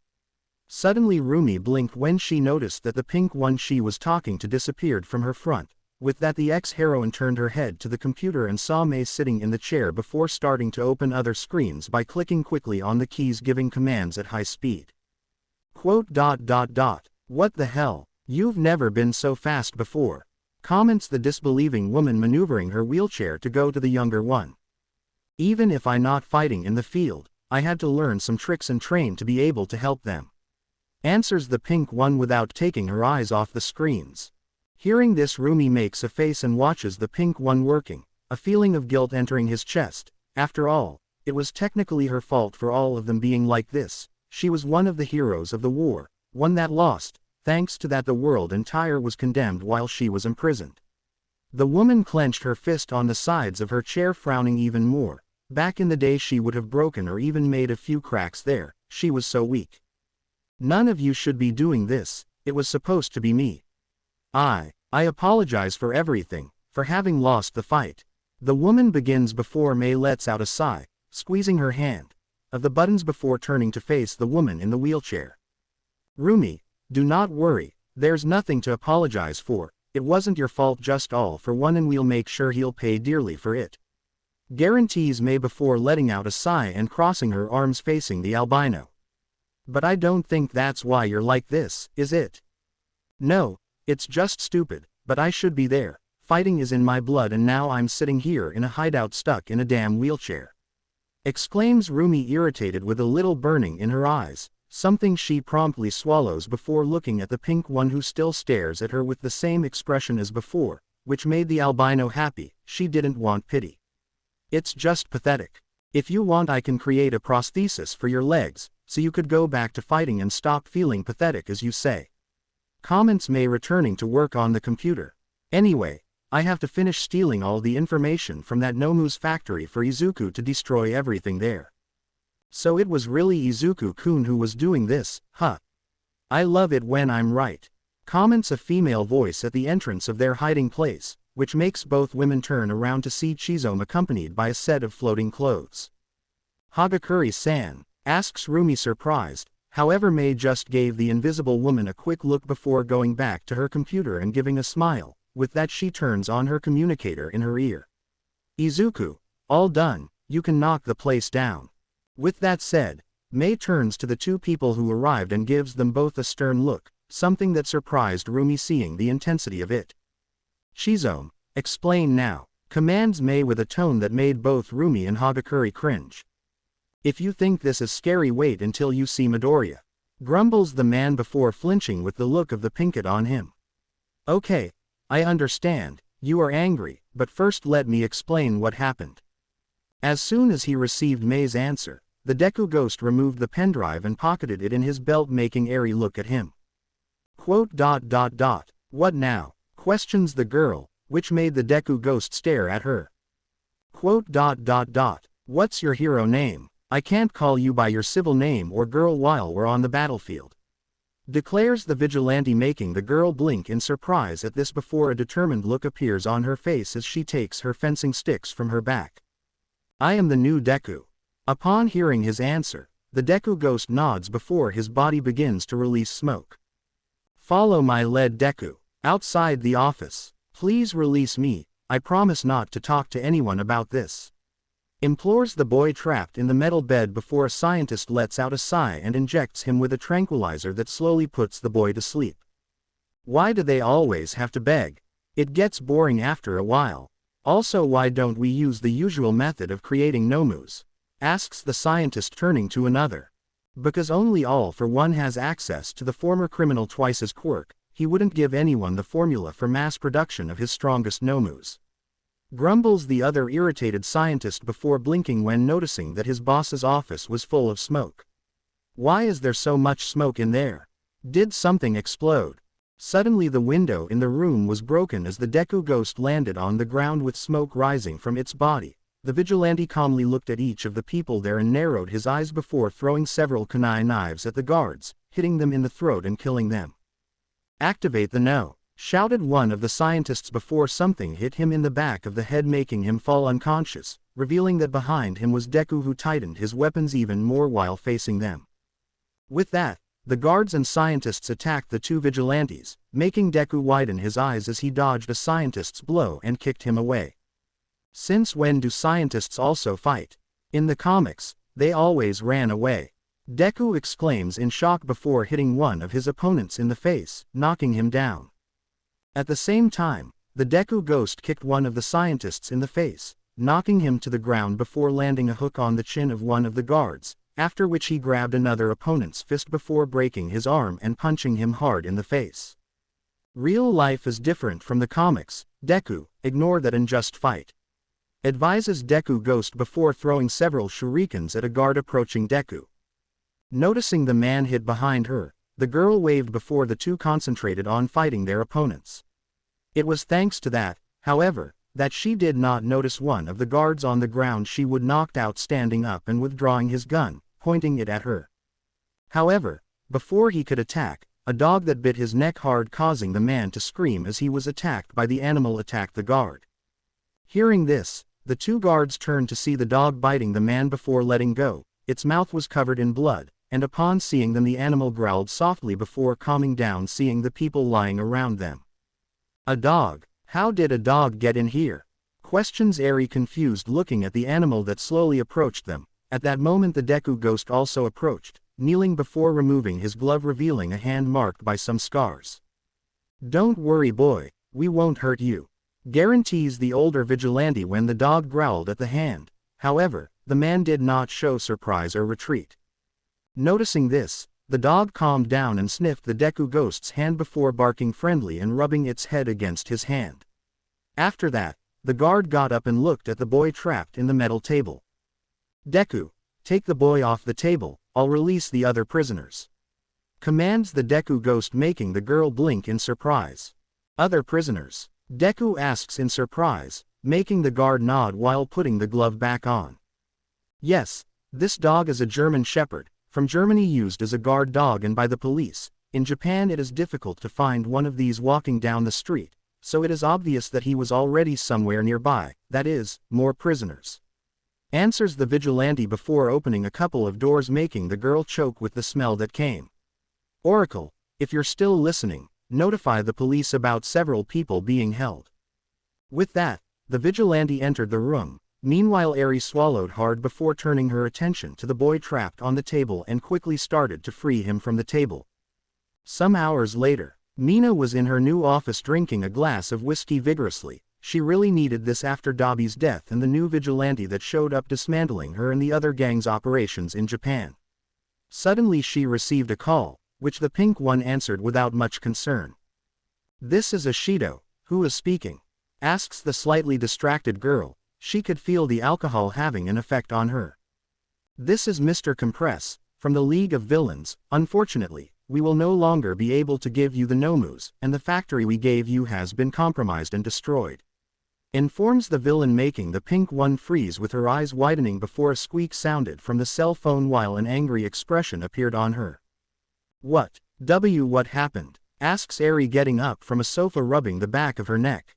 A: Suddenly Rumi blinked when she noticed that the pink one she was talking to disappeared from her front, With that, the ex-heroine turned her head to the computer and saw Mei sitting in the chair before starting to open other screens by clicking quickly on the keys, giving commands at high speed. Quote, "What the hell? You've never been so fast before," comments the disbelieving woman, maneuvering her wheelchair to go to the younger one. "Even if I'm not fighting in the field, I had to learn some tricks and train to be able to help them," answers the pink one without taking her eyes off the screens. Hearing this, Rumi makes a face and watches the pink one working, a feeling of guilt entering his chest. After all, it was technically her fault for all of them being like this. She was one of the heroes of the war, one that lost. Thanks to that, the world entire was condemned while she was imprisoned. The woman clenched her fist on the sides of her chair, frowning even more. Back in the day she would have broken or even made a few cracks there. She was so weak. "None of you should be doing this. It was supposed to be me. I apologize for everything, for having lost the fight." The woman begins before Mei lets out a sigh, squeezing her hand of the buttons before turning to face the woman in the wheelchair. "Rumi, do not worry, there's nothing to apologize for. It wasn't your fault, just all for one, and we'll make sure he'll pay dearly for it," guarantees Mei before letting out a sigh and crossing her arms facing the albino. "But I don't think that's why you're like this, is it?" "No, it's just stupid, but I should be there. Fighting is in my blood, and now I'm sitting here in a hideout stuck in a damn wheelchair," exclaims Rumi, irritated with a little burning in her eyes, something she promptly swallows before looking at the pink one, who still stares at her with the same expression as before, which made the albino happy. She didn't want pity. "It's just pathetic. If you want, I can create a prosthesis for your legs, so you could go back to fighting and stop feeling pathetic, as you say," comments Mei, returning to work on the computer. "Anyway, I have to finish stealing all the information from that Nomu's factory for Izuku to destroy everything there." "So it was really Izuku-kun who was doing this, huh? I love it when I'm right," comments a female voice at the entrance of their hiding place, which makes both women turn around to see Chizome accompanied by a set of floating clothes. "Hagakuri-san?" asks Rumi, surprised. However, Mei just gave the invisible woman a quick look before going back to her computer and giving a smile. With that, she turns on her communicator in her ear. "Izuku, all done, you can knock the place down." With that said, Mei turns to the two people who arrived and gives them both a stern look, something that surprised Rumi, seeing the intensity of it. "Chizome, explain now," commands Mei with a tone that made both Rumi and Hagakuri cringe. "If you think this is scary, wait until you see Midoriya," grumbles the man before flinching with the look of the pinkett on him. "Okay, I understand, you are angry, but first let me explain what happened." As soon as he received Mei's answer, the Deku-ghost removed the pendrive and pocketed it in his belt, making airy look at him. Quote, "What now?" questions the girl, which made the Deku-ghost stare at her. Quote, "What's your hero name? I can't call you by your civil name or girl while we're on the battlefield," declares the vigilante, making the girl blink in surprise at this before a determined look appears on her face as she takes her fencing sticks from her back. "I am the new Deku." Upon hearing his answer, the Deku-ghost nods before his body begins to release smoke. "Follow my lead, Deku. Outside the office. Please release me, I promise not to talk to anyone about this," implores the boy trapped in the metal bed before a scientist lets out a sigh and injects him with a tranquilizer that slowly puts the boy to sleep. "Why do they always have to beg? It gets boring after a while. Also, why don't we use the usual method of creating Nomus?" asks the scientist, turning to another. "Because only All for One has access to the former criminal Twice's quirk, he wouldn't give anyone the formula for mass production of his strongest Nomus," grumbles the other irritated scientist before blinking when noticing that his boss's office was full of smoke. "Why is there so much smoke in there? Did something explode?" Suddenly the window in the room was broken as the Deku-ghost landed on the ground with smoke rising from its body. The vigilante calmly looked at each of the people there and narrowed his eyes before throwing several kunai knives at the guards, hitting them in the throat and killing them. "Activate the No!" shouted one of the scientists before something hit him in the back of the head, making him fall unconscious, revealing that behind him was Deku, who tightened his weapons even more while facing them. With that, the guards and scientists attacked the two vigilantes, making Deku widen his eyes as he dodged a scientist's blow and kicked him away. Since when do scientists also fight? In the comics, they always ran away. Deku exclaims in shock before hitting one of his opponents in the face, knocking him down. At the same time, the Deku-ghost kicked one of the scientists in the face, knocking him to the ground before landing a hook on the chin of one of the guards, after which he grabbed another opponent's fist before breaking his arm and punching him hard in the face. Real life is different from the comics. Deku, ignore that and just fight, advises Deku-ghost before throwing several shurikens at a guard approaching Deku. Noticing the man hid behind her, the girl waved before the two concentrated on fighting their opponents. It was thanks to that, however, that she did not notice one of the guards on the ground she would knocked out standing up and withdrawing his gun, pointing it at her. However, before he could attack, a dog that bit his neck hard causing the man to scream as he was attacked by the animal attacked the guard. Hearing this, the two guards turned to see the dog biting the man before letting go. Its mouth was covered in blood, and upon seeing them the animal growled softly before calming down seeing the people lying around them. A dog? How did a dog get in here? Questions Eri confused looking at the animal that slowly approached them. At that moment the Deku-ghost also approached, kneeling before removing his glove revealing a hand marked by some scars. Don't worry boy, we won't hurt you, guarantees the older vigilante when the dog growled at the hand. However, the man did not show surprise or retreat. Noticing this, the dog calmed down and sniffed the Deku-ghost's hand before barking friendly and rubbing its head against his hand. After that, the guard got up and looked at the boy trapped in the metal table. Deku, take the boy off the table, I'll release the other prisoners, commands the Deku-ghost making the girl blink in surprise. Other prisoners? Deku asks in surprise, making the guard nod while putting the glove back on. Yes, this dog is a German Shepherd, from Germany used as a guard dog and by the police. In Japan it is difficult to find one of these walking down the street, so it is obvious that he was already somewhere nearby, that is, more prisoners. Answers the vigilante before opening a couple of doors making the girl choke with the smell that came. Oracle, if you're still listening, notify the police about several people being held. With that, the vigilante entered the room. Meanwhile Eri swallowed hard before turning her attention to the boy trapped on the table and quickly started to free him from the table. Some hours later, Mina was in her new office drinking a glass of whiskey vigorously. She really needed this after Dabi's death and the new vigilante that showed up dismantling her and the other gang's operations in Japan. Suddenly she received a call, which the pink one answered without much concern. This is Ashido, who is speaking, asks the slightly distracted girl. She could feel the alcohol having an effect on her. This is Mr. Compress, from the League of Villains. Unfortunately, we will no longer be able to give you the Nomus, and the factory we gave you has been compromised and destroyed, informs the villain making the pink one freeze with her eyes widening before a squeak sounded from the cell phone while an angry expression appeared on her. What happened? Asks Eri getting up from a sofa rubbing the back of her neck.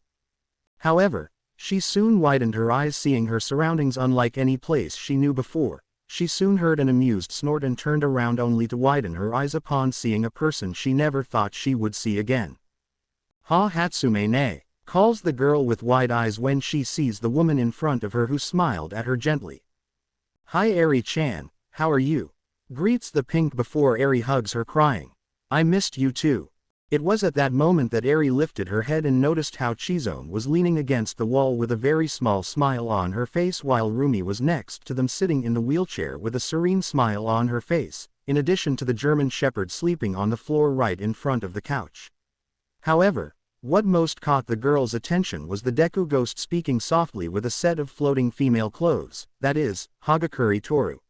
A: However, she soon widened her eyes seeing her surroundings unlike any place she knew before. She soon heard an amused snort and turned around only to widen her eyes upon seeing a person she never thought she would see again. Ha Hatsume ne, calls the girl with wide eyes when she sees the woman in front of her who smiled at her gently. Hi Eri-chan, how are you? Greets the pink before Eri hugs her crying. I missed you too. It was at that moment that Eri lifted her head and noticed how Chizone was leaning against the wall with a very small smile on her face while Rumi was next to them sitting in the wheelchair with a serene smile on her face, in addition to the German Shepherd sleeping on the floor right in front of the couch. However, what most caught the girl's attention was the Deku-ghost speaking softly with a set of floating female clothes, that is, Hagakure Toru.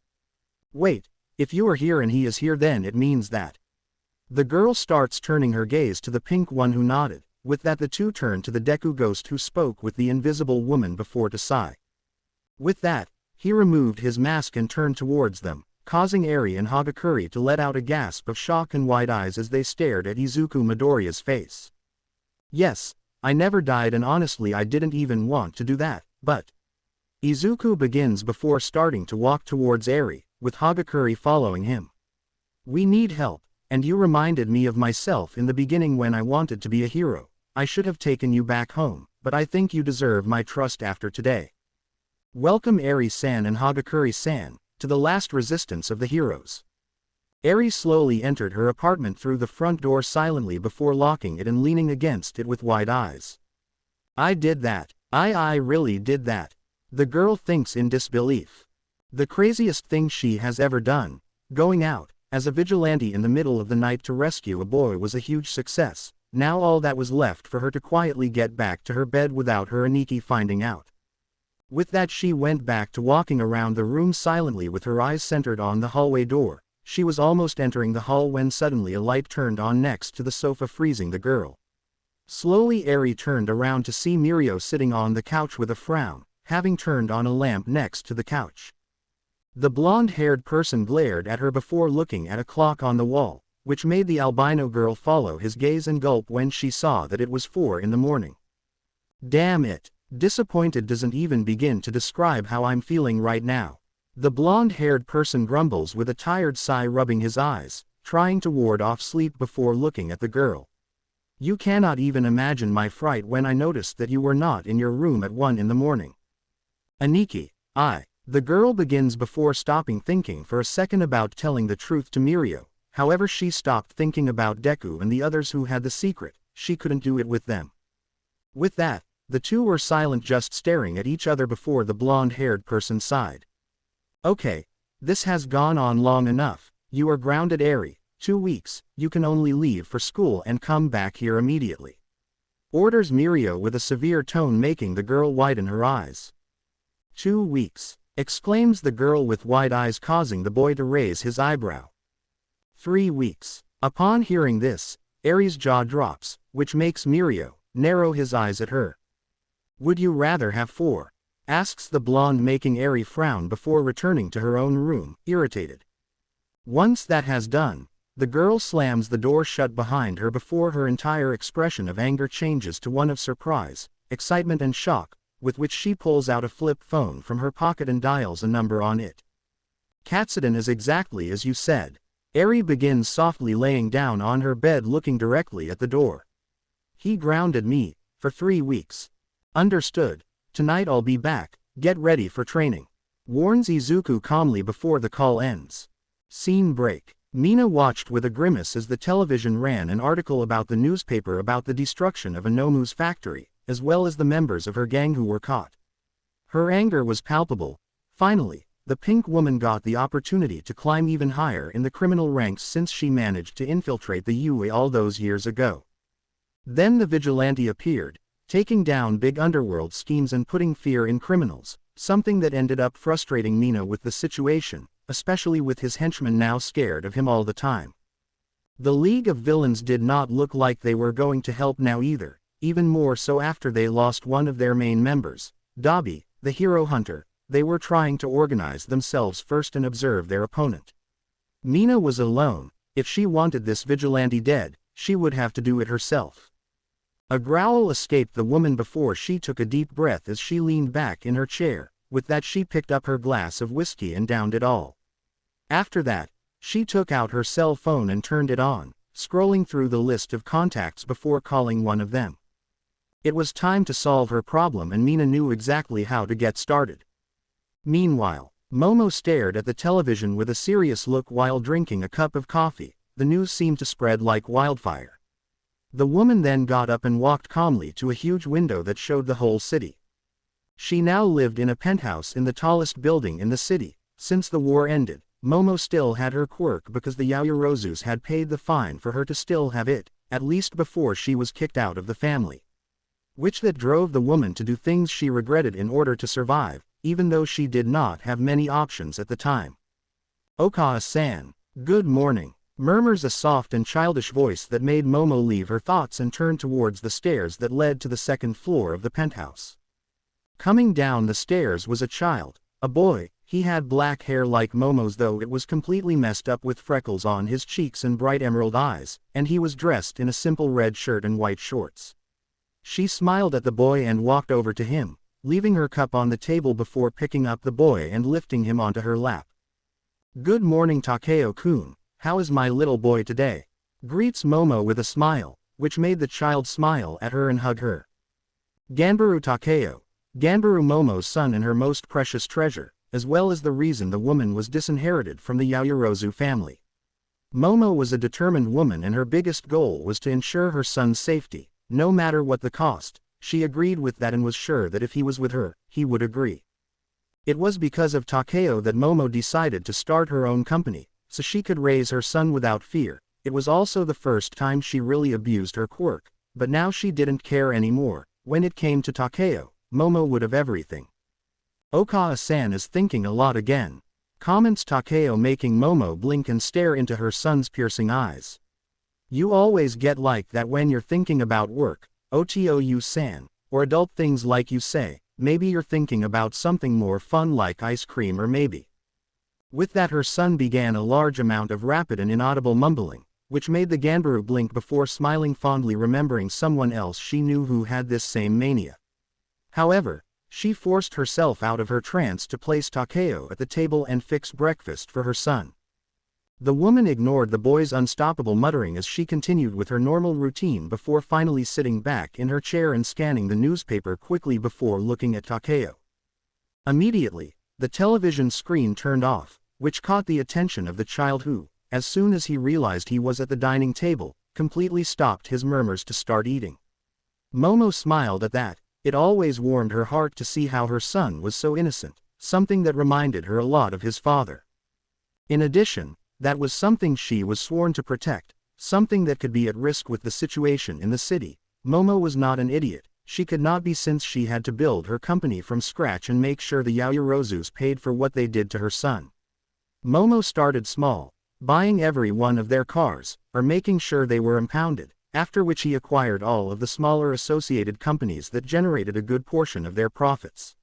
A: Wait, if you are here and he is here then it means that. The girl starts turning her gaze to the pink one who nodded. With that the two turned to the Deku-ghost who spoke with the invisible woman before to sigh. With that, he removed his mask and turned towards them, causing Eri and Hagakure to let out a gasp of shock and wide eyes as they stared at Izuku Midoriya's face. Yes, I never died and honestly I didn't even want to do that, but. Izuku begins before starting to walk towards Eri, with Hagakure following him. We need help. And you reminded me of myself in the beginning when I wanted to be a hero. I should have taken you back home, but I think you deserve my trust after today. Welcome Eri-san and Hagakure-san, to the last resistance of the heroes. Eri slowly entered her apartment through the front door silently before locking it and leaning against it with wide eyes. I did that. I really did that. The girl thinks in disbelief. The craziest thing she has ever done, going out, as a vigilante in the middle of the night to rescue a boy, was a huge success. Now all that was left for her to quietly get back to her bed without her Aniki finding out. With that she went back to walking around the room silently with her eyes centered on the hallway door. She was almost entering the hall when suddenly a light turned on next to the sofa, freezing the girl. Slowly Eri turned around to see Mirio sitting on the couch with a frown, having turned on a lamp next to the couch. The blonde-haired person glared at her before looking at a clock on the wall, which made the albino girl follow his gaze and gulp when she saw that it was 4 in the morning. Damn it. Disappointed doesn't even begin to describe how I'm feeling right now. The blonde-haired person grumbles with a tired sigh, rubbing his eyes, trying to ward off sleep before looking at the girl. You cannot even imagine my fright when I noticed that you were not in your room at 1 in the morning. Aniki, the girl begins before stopping, thinking for a second about telling the truth to Mirio. However, she stopped thinking about Deku and the others who had the secret. She couldn't do it with them. With that, the two were silent, just staring at each other before the blonde-haired person sighed. Okay, this has gone on long enough. You are grounded, Eri. 2 weeks, you can only leave for school and come back here immediately. Orders Mirio with a severe tone, making the girl widen her eyes. 2 weeks, exclaims the girl with wide eyes, causing the boy to raise his eyebrow. 3 weeks. Upon hearing this, Eri's jaw drops, which makes Mirio narrow his eyes at her. Would you rather have 4? Asks the blonde, making Eri frown before returning to her own room, irritated. Once that has done, the girl slams the door shut behind her before her entire expression of anger changes to one of surprise, excitement and shock, with which she pulls out a flip phone from her pocket and dials a number on it. Katsuden is exactly as you said. Eri begins softly, laying down on her bed looking directly at the door. He grounded me for 3 weeks. Understood. Tonight I'll be back. Get ready for training. Warns Izuku calmly before the call ends. Scene break. Mina watched with a grimace as the television ran an article about the newspaper about the destruction of a Nomu's factory, as well as the members of her gang who were caught. Her anger was palpable. Finally, the pink woman got the opportunity to climb even higher in the criminal ranks since she managed to infiltrate the UA all those years ago. Then the vigilante appeared, taking down big underworld schemes and putting fear in criminals, something that ended up frustrating Mina with the situation, especially with his henchmen now scared of him all the time. The League of Villains did not look like they were going to help now either, even more so after they lost one of their main members, Dabi, the hero hunter. They were trying to organize themselves first and observe their opponent. Mina was alone. If she wanted this vigilante dead, she would have to do it herself. A growl escaped the woman before she took a deep breath as she leaned back in her chair. With that she picked up her glass of whiskey and downed it all. After that, she took out her cell phone and turned it on, scrolling through the list of contacts before calling one of them. It was time to solve her problem, and Mina knew exactly how to get started. Meanwhile, Momo stared at the television with a serious look while drinking a cup of coffee. The news seemed to spread like wildfire. The woman then got up and walked calmly to a huge window that showed the whole city. She now lived in a penthouse in the tallest building in the city. Since the war ended, Momo still had her quirk because the Yaoyorozus had paid the fine for her to still have it, at least before she was kicked out of the family. Which that drove the woman to do things she regretted in order to survive, even though she did not have many options at the time. Okawa-san, good morning, murmurs a soft and childish voice that made Momo leave her thoughts and turn towards the stairs that led to the second floor of the penthouse. Coming down the stairs was a child, a boy. He had black hair like Momo's, though it was completely messed up with freckles on his cheeks and bright emerald eyes, and he was dressed in a simple red shirt and white shorts. She smiled at the boy and walked over to him, leaving her cup on the table before picking up the boy and lifting him onto her lap. Good morning, Takeo-kun, how is my little boy today? Greets Momo with a smile, which made the child smile at her and hug her. Ganbaru Takeo. Ganbaru Momo's son and her most precious treasure, as well as the reason the woman was disinherited from the Yaoyorozu family. Momo was a determined woman and her biggest goal was to ensure her son's safety, no matter what the cost. She agreed with that and was sure that if he was with her, he would agree. It was because of Takeo that Momo decided to start her own company, so she could raise her son without fear. It was also the first time she really abused her quirk, but now she didn't care anymore. When it came to Takeo, Momo would have everything. Okawa-san is thinking a lot again, comments Takeo, making Momo blink and stare into her son's piercing eyes. You always get like that when you're thinking about work, Otou-san, or adult things like you say. Maybe you're thinking about something more fun like ice cream, or maybe. With that, her son began a large amount of rapid and inaudible mumbling, which made the Ganbaru blink before smiling fondly, remembering someone else she knew who had this same mania. However, she forced herself out of her trance to place Takeo at the table and fix breakfast for her son. The woman ignored the boy's unstoppable muttering as she continued with her normal routine before finally sitting back in her chair and scanning the newspaper quickly before looking at Takeo. Immediately, the television screen turned off, which caught the attention of the child who, as soon as he realized he was at the dining table, completely stopped his murmurs to start eating. Momo smiled at that. It always warmed her heart to see how her son was so innocent, something that reminded her a lot of his father. In addition, that was something she was sworn to protect, something that could be at risk with the situation in the city. Momo was not an idiot, she could not be, since she had to build her company from scratch and make sure the Yaoyorozus paid for what they did to her son. Momo started small, buying every one of their cars, or making sure they were impounded, after which he acquired all of the smaller associated companies that generated a good portion of their profits.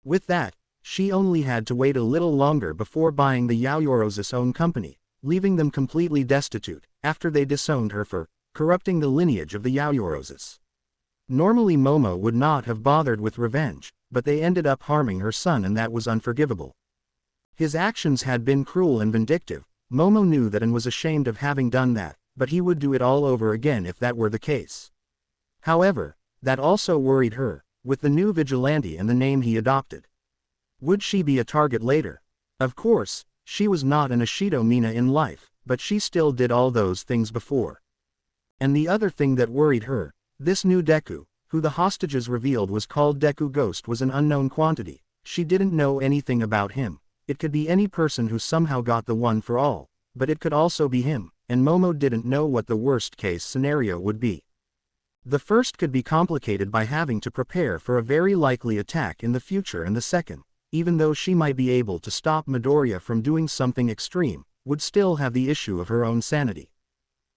A: With that, she only had to wait a little longer before buying the Yaoyorozus' own company, leaving them completely destitute, after they disowned her for corrupting the lineage of the Yaoyorozus. Normally Momo would not have bothered with revenge, but they ended up harming her son, and that was unforgivable. His actions had been cruel and vindictive. Momo knew that and was ashamed of having done that, but he would do it all over again if that were the case. However, that also worried her, with the new vigilante and the name he adopted. Would she be a target later? Of course, she was not an Ashido Mina in life, but she still did all those things before. And the other thing that worried her, this new Deku, who the hostages revealed was called Deku-ghost, was an unknown quantity. She didn't know anything about him. It could be any person who somehow got the one for all, but it could also be him, and Momo didn't know what the worst case scenario would be. The first could be complicated by having to prepare for a very likely attack in the future, and the second, even though she might be able to stop Midoriya from doing something extreme, would still have the issue of her own sanity.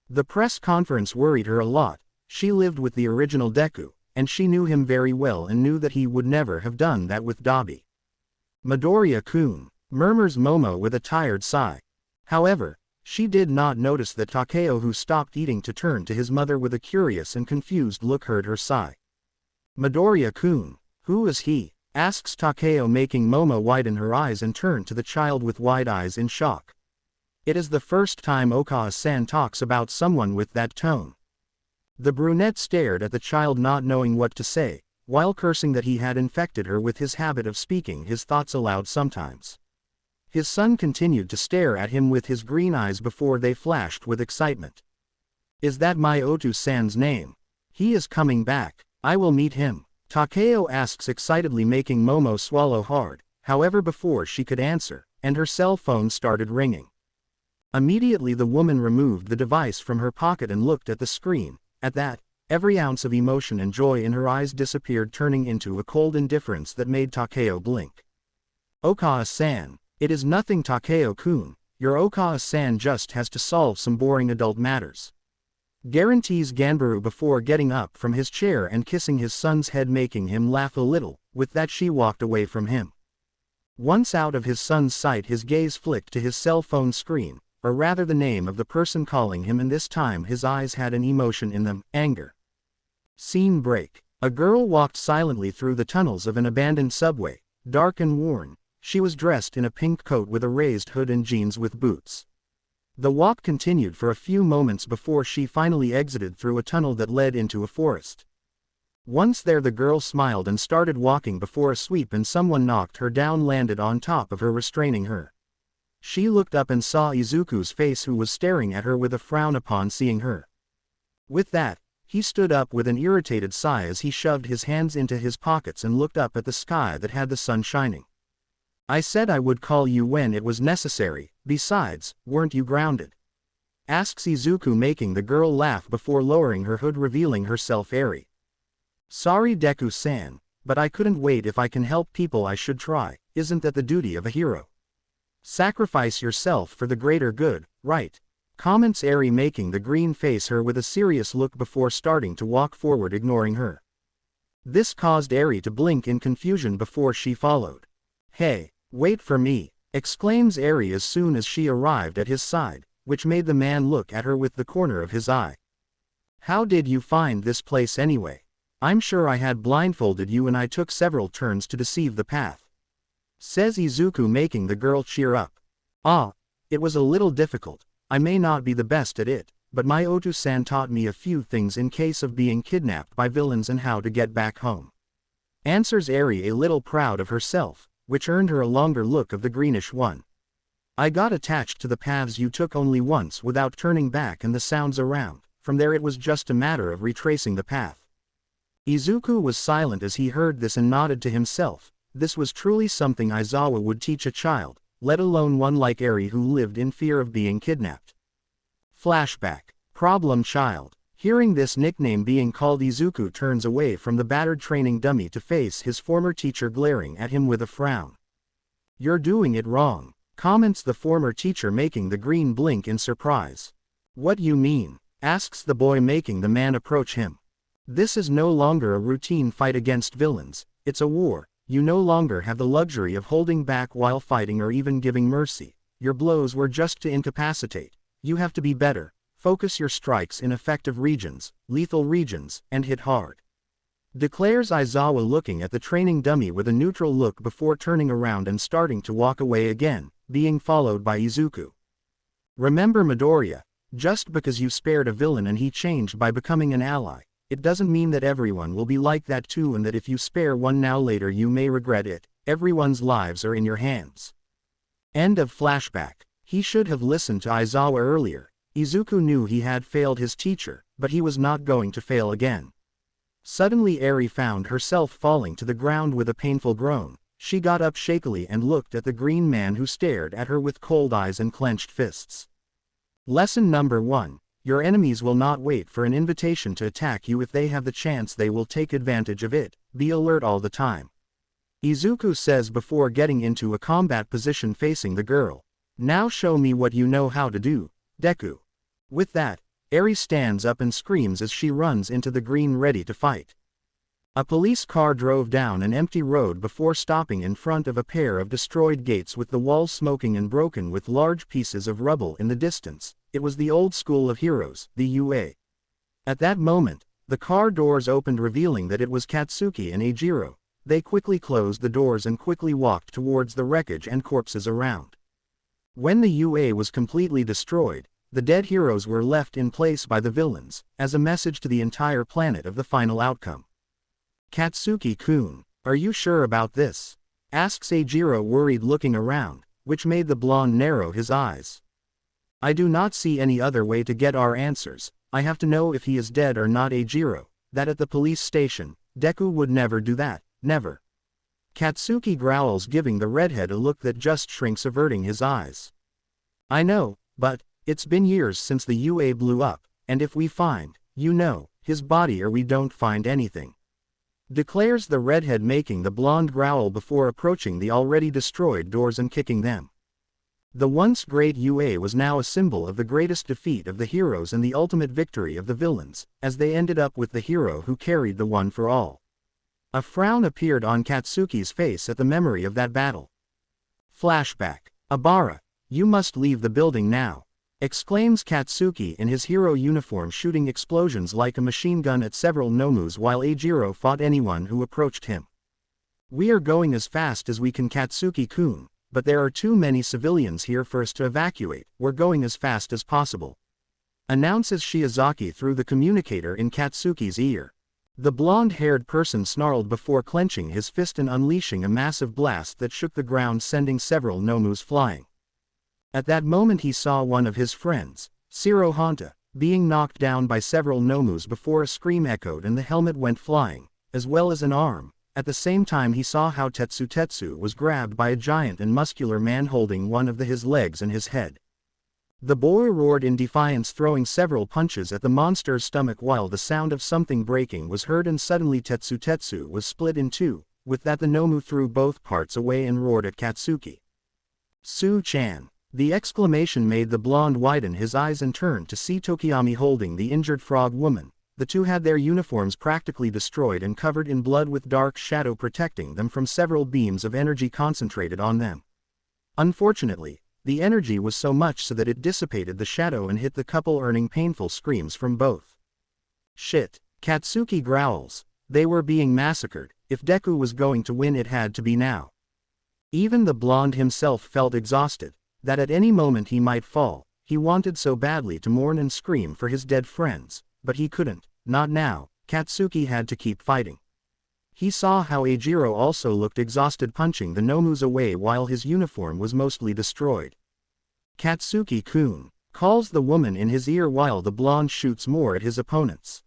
A: The press conference worried her a lot. She lived with the original Deku, and she knew him very well and knew that he would never have done that with Dabi. Midoriya-kun, murmurs Momo with a tired sigh. However, she did not notice that Takeo, who stopped eating to turn to his mother with a curious and confused look, heard her sigh. Midoriya-kun, who is he? Asks Takeo, making Momo widen her eyes and turn to the child with wide eyes in shock. It is the first time Okawa-san talks about someone with that tone. The brunette stared at the child, not knowing what to say, while cursing that he had infected her with his habit of speaking his thoughts aloud sometimes. His son continued to stare at him with his green eyes before they flashed with excitement. Is that my Otu-san's name? He is coming back. I will meet him. Takeo asks excitedly, making Momo swallow hard. However, before she could answer, and her cell phone started ringing. Immediately the woman removed the device from her pocket and looked at the screen. At that, every ounce of emotion and joy in her eyes disappeared, turning into a cold indifference that made Takeo blink. Okawa-san, it is nothing, Takeo-kun. Your Okawa-san just has to solve some boring adult matters. Guarantees Ganbaru before getting up from his chair and kissing his son's head, making him laugh a little. With that she walked away from him. Once out of his son's sight, his gaze flicked to his cell phone screen, or rather the name of the person calling him, and this time his eyes had an emotion in them: anger. Scene break. A girl walked silently through the tunnels of an abandoned subway, dark and worn. She was dressed in a pink coat with a raised hood and jeans with boots. The walk continued for a few moments before she finally exited through a tunnel that led into a forest. Once there, the girl smiled and started walking before a sweep and someone knocked her down, landed on top of her, restraining her. She looked up and saw Izuku's face, who was staring at her with a frown upon seeing her. With that, he stood up with an irritated sigh as he shoved his hands into his pockets and looked up at the sky that had the sun shining. "I said I would call you when it was necessary, besides, weren't you grounded?" asks Izuku, making the girl laugh before lowering her hood, revealing herself Eri. "Sorry Deku-san, but I couldn't wait. If I can help people I should try. Isn't that the duty of a hero? Sacrifice yourself for the greater good, right?" comments Eri, making the green face her with a serious look before starting to walk forward, ignoring her. This caused Eri to blink in confusion before she followed. "Hey, wait for me," exclaims Eri as soon as she arrived at his side, which made the man look at her with the corner of his eye. "How did you find this place anyway? I'm sure I had blindfolded you and I took several turns to deceive the path," says Izuku, making the girl cheer up. "Ah, it was a little difficult. I may not be the best at it, but my Otu-san taught me a few things in case of being kidnapped by villains and how to get back home," answers Eri, a little proud of herself, which earned her a longer look of the greenish one. "I got attached to the paths you took only once without turning back and the sounds around. From there it was just a matter of retracing the path." Izuku was silent as he heard this and nodded to himself. This was truly something Aizawa would teach a child, let alone one like Eri who lived in fear of being kidnapped. Flashback. Problem child. Hearing this nickname being called, Izuku turns away from the battered training dummy to face his former teacher, glaring at him with a frown. "You're doing it wrong," comments the former teacher, making the green blink in surprise. "What you mean?" asks the boy, making the man approach him. "This is no longer a routine fight against villains, it's a war. You no longer have the luxury of holding back while fighting or even giving mercy. Your blows were just to incapacitate. You have to be better. Focus your strikes in effective regions, lethal regions, and hit hard," declares Aizawa, looking at the training dummy with a neutral look before turning around and starting to walk away again, being followed by Izuku. "Remember Midoriya, just because you spared a villain and he changed by becoming an ally, it doesn't mean that everyone will be like that too, and that if you spare one now, later you may regret it. Everyone's lives are in your hands." End of flashback. He should have listened to Aizawa earlier. Izuku knew he had failed his teacher, but he was not going to fail again. Suddenly Eri found herself falling to the ground with a painful groan. She got up shakily and looked at the green man, who stared at her with cold eyes and clenched fists. Lesson number 1. Your enemies will not wait for an invitation to attack you. If they have the chance, they will take advantage of it. Be alert all the time, Izuku says before getting into a combat position facing the girl. "Now show me what you know how to do, Deku." With that, Eri stands up and screams as she runs into the green, ready to fight. A police car drove down an empty road before stopping in front of a pair of destroyed gates with the walls smoking and broken with large pieces of rubble in the distance. It was the old school of heroes, the UA. At that moment, the car doors opened, revealing that it was Katsuki and Eijiro. They quickly closed the doors and quickly walked towards the wreckage and corpses around. When the UA was completely destroyed, the dead heroes were left in place by the villains, as a message to the entire planet of the final outcome. "Katsuki-kun, are you sure about this?" asks Eijiro, worried, looking around, which made the blonde narrow his eyes. "I do not see any other way to get our answers. I have to know if he is dead or not, Eijiro. That at the police station, Deku would never do that, never." Katsuki growls, giving the redhead a look that just shrinks, averting his eyes. "I know, but it's been years since the UA blew up, and if we find, his body, or we don't find anything," declares the redhead, making the blonde growl before approaching the already destroyed doors and kicking them. The once great UA was now a symbol of the greatest defeat of the heroes and the ultimate victory of the villains, as they ended up with the hero who carried the one for all. A frown appeared on Katsuki's face at the memory of that battle. Flashback. "Abara, you must leave the building now," exclaims Katsuki in his hero uniform, shooting explosions like a machine gun at several Nomus while Eijiro fought anyone who approached him. "We are going as fast as we can, Katsuki-kun. but there are too many civilians here for us to evacuate. We're going as fast as possible," announces Shiozaki through the communicator in Katsuki's ear. The blonde-haired person snarled before clenching his fist and unleashing a massive blast that shook the ground, sending several Nomus flying. At that moment he saw one of his friends, Shiro Honta, being knocked down by several Nomus before a scream echoed and the helmet went flying, as well as an arm. At the same time he saw how Tetsu was grabbed by a giant and muscular man holding one of his legs and his head. The boy roared in defiance, throwing several punches at the monster's stomach while the sound of something breaking was heard, and suddenly Tetsu was split in two. With that the Nomu threw both parts away and roared at Katsuki. "Su-chan!" The exclamation made the blonde widen his eyes and turn to see Tokiyami holding the injured frog woman. The two had their uniforms practically destroyed and covered in blood, with dark shadow protecting them from several beams of energy concentrated on them. Unfortunately, the energy was so much so that it dissipated the shadow and hit the couple, earning painful screams from both. "Shit," Katsuki growls. They were being massacred. If Deku was going to win, it had to be now. Even the blonde himself felt exhausted, that at any moment he might fall. He wanted so badly to mourn and scream for his dead friends, but he couldn't, not now. Katsuki had to keep fighting. He saw how Eijiro also looked exhausted, punching the Nomus away while his uniform was mostly destroyed. "Katsuki-kun," calls the woman in his ear while the blonde shoots more at his opponents.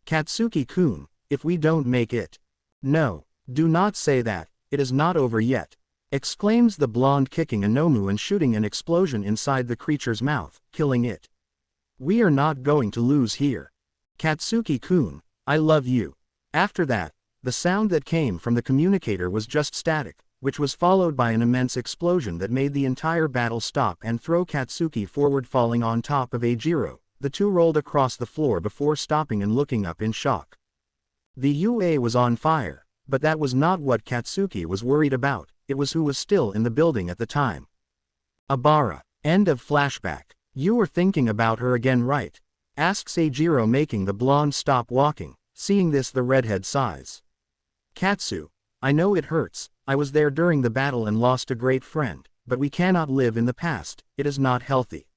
A: "Katsuki-kun, if we don't make it." "No, do not say that, it is not over yet," exclaims the blonde, kicking a Nomu and shooting an explosion inside the creature's mouth, killing it. "We are not going to lose here. Katsuki-kun, I love you." After that, the sound that came from the communicator was just static, which was followed by an immense explosion that made the entire battle stop and throw Katsuki forward, falling on top of Eijiro. The two rolled across the floor before stopping and looking up in shock. The UA was on fire, but that was not what Katsuki was worried about. It was who was still in the building at the time. "Abara." End of flashback. "You were thinking about her again, right?" asks Eijiro, making the blonde stop walking. Seeing this, the redhead sighs. "Katsu, I know it hurts. I was there during the battle and lost a great friend, but we cannot live in the past. It is not healthy."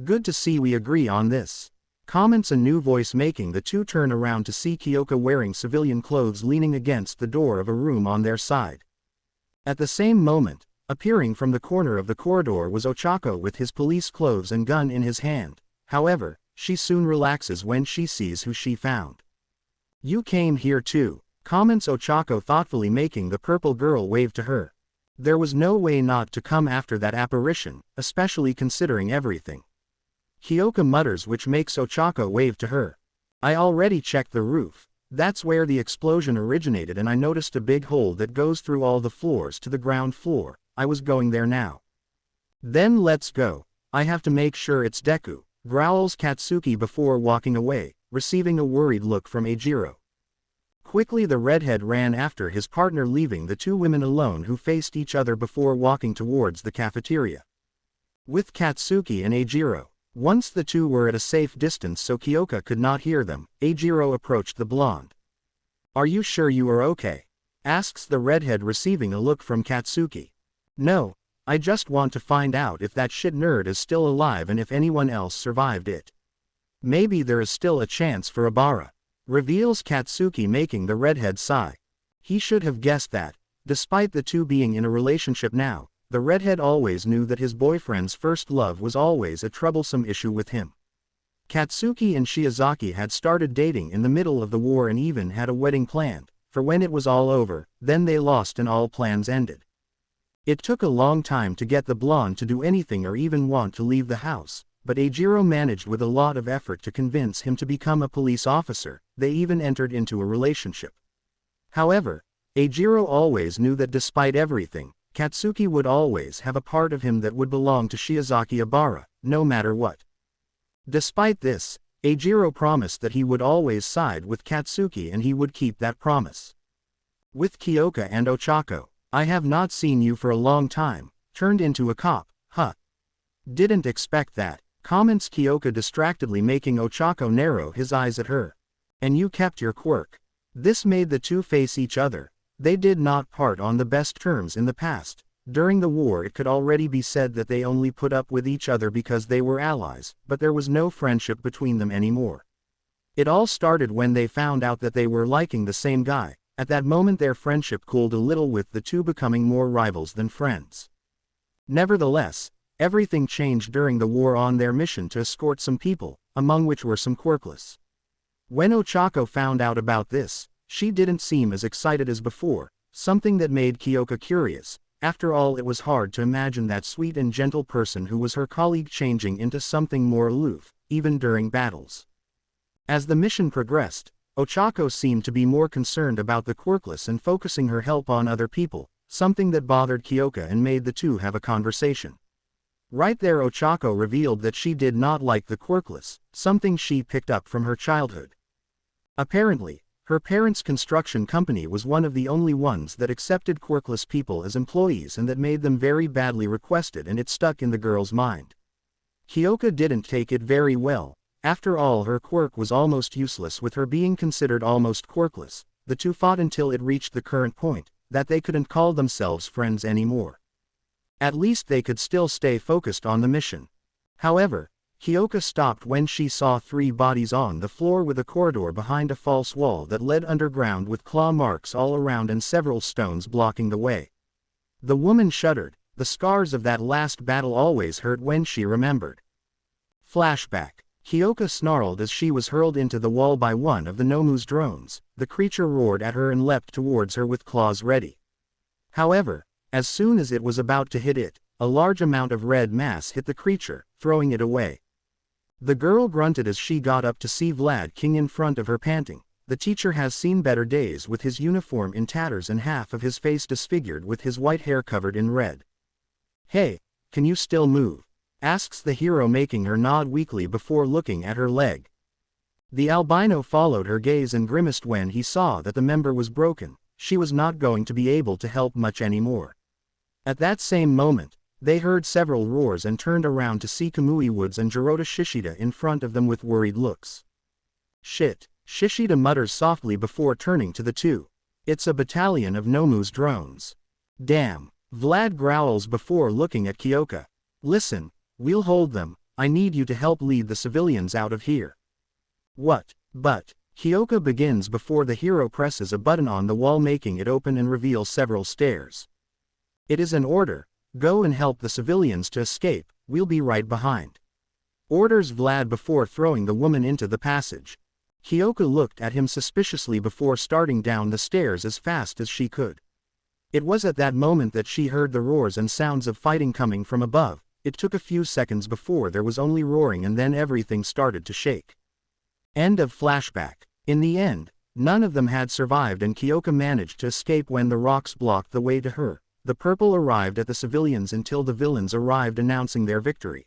A: "Good to see we agree on this," comments a new voice, making the two turn around to see Kyoka wearing civilian clothes leaning against the door of a room on their side. At the same moment, appearing from the corner of the corridor was Ochako with his police clothes and gun in his hand. However, she soon relaxes when she sees who she found. "You came here too," comments Ochako thoughtfully, making the purple girl wave to her. There was no way not to come after that apparition, especially considering everything. Kyoka mutters, which makes Ochako wave to her. "I already checked the roof. That's where the explosion originated, and I noticed a big hole that goes through all the floors to the ground floor. I was going there now." "Then let's go. I have to make sure it's Deku," growls Katsuki before walking away, receiving a worried look from Eijiro. Quickly the redhead ran after his partner, leaving the two women alone who faced each other before walking towards the cafeteria. With Katsuki and Eijiro. Once the two were at a safe distance so Kyoka could not hear them, Eijiro approached the blonde. "Are you sure you are okay?" asks the redhead, receiving a look from Katsuki. "No, I just want to find out if that shit nerd is still alive and if anyone else survived it. Maybe there is still a chance for Abara," reveals Katsuki, making the redhead sigh. He should have guessed that. Despite the two being in a relationship now, the redhead always knew that his boyfriend's first love was always a troublesome issue with him. Katsuki and Shiozaki had started dating in the middle of the war and even had a wedding planned, for when it was all over, then they lost and all plans ended. It took a long time to get the blonde to do anything or even want to leave the house, but Eijiro managed with a lot of effort to convince him to become a police officer. They even entered into a relationship. However, Eijiro always knew that despite everything, Katsuki would always have a part of him that would belong to Shiozaki Abara, no matter what. Despite this, Eijiro promised that he would always side with Katsuki and he would keep that promise. With Kyoka and Ochako, "I have not seen you for a long time, turned into a cop, huh? Didn't expect that," comments Kyoka distractedly, making Ochako narrow his eyes at her. "And you kept your quirk." This made the two face each other. They did not part on the best terms in the past, During the war it could already be said that they only put up with each other because they were allies, but there was no friendship between them anymore. It all started when they found out that they were liking the same guy. At that moment their friendship cooled a little, with the two becoming more rivals than friends. Nevertheless, everything changed during the war on their mission to escort some people, among which were some quirkless. When Ochako found out about this, she didn't seem as excited as before, something that made Kyoka curious. After all, it was hard to imagine that sweet and gentle person who was her colleague changing into something more aloof, even during battles. As the mission progressed, Ochako seemed to be more concerned about the quirkless and focusing her help on other people, something that bothered Kyoka and made the two have a conversation. Right there Ochako revealed that she did not like the quirkless, something she picked up from her childhood. Apparently, her parents' construction company was one of the only ones that accepted quirkless people as employees, and that made them very badly requested, and it stuck in the girl's mind. Kyoka didn't take it very well. After all, her quirk was almost useless with her being considered almost quirkless. The two fought until it reached the current point that they couldn't call themselves friends anymore. At least they could still stay focused on the mission. However, Kyoka stopped when she saw 3 bodies on the floor with a corridor behind a false wall that led underground with claw marks all around and several stones blocking the way. The woman shuddered. The scars of that last battle always hurt when she remembered. Flashback. Kyoka snarled as she was hurled into the wall by one of the Nomu's drones. The creature roared at her and leapt towards her with claws ready. However, as soon as it was about to hit it, a large amount of red mass hit the creature, throwing it away. The girl grunted as she got up to see Vlad King in front of her, panting. The teacher has seen better days, with his uniform in tatters and half of his face disfigured with his white hair covered in red. "Hey, can you still move?" asks the hero, making her nod weakly before looking at her leg. The albino followed her gaze and grimaced when he saw that the member was broken. She was not going to be able to help much anymore. At that same moment, they heard several roars and turned around to see Kamui Woods and Jirota Shishida in front of them with worried looks. "Shit," Shishida mutters softly before turning to the two. "It's a battalion of Nomu's drones." "Damn," Vlad growls before looking at Kyoka. "Listen, we'll hold them. I need you to help lead the civilians out of here." "What? But," Kyoka begins before the hero presses a button on the wall, making it open and reveal several stairs. "It is an order. Go and help the civilians to escape. We'll be right behind," orders Vlad before throwing the woman into the passage. Kyoka looked at him suspiciously before starting down the stairs as fast as she could. It was at that moment that she heard the roars and sounds of fighting coming from above. It took a few seconds before there was only roaring, and then everything started to shake. End of flashback. In the end, none of them had survived, and Kyoka managed to escape when the rocks blocked the way to her. The purple arrived at the civilians until the villains arrived announcing their victory.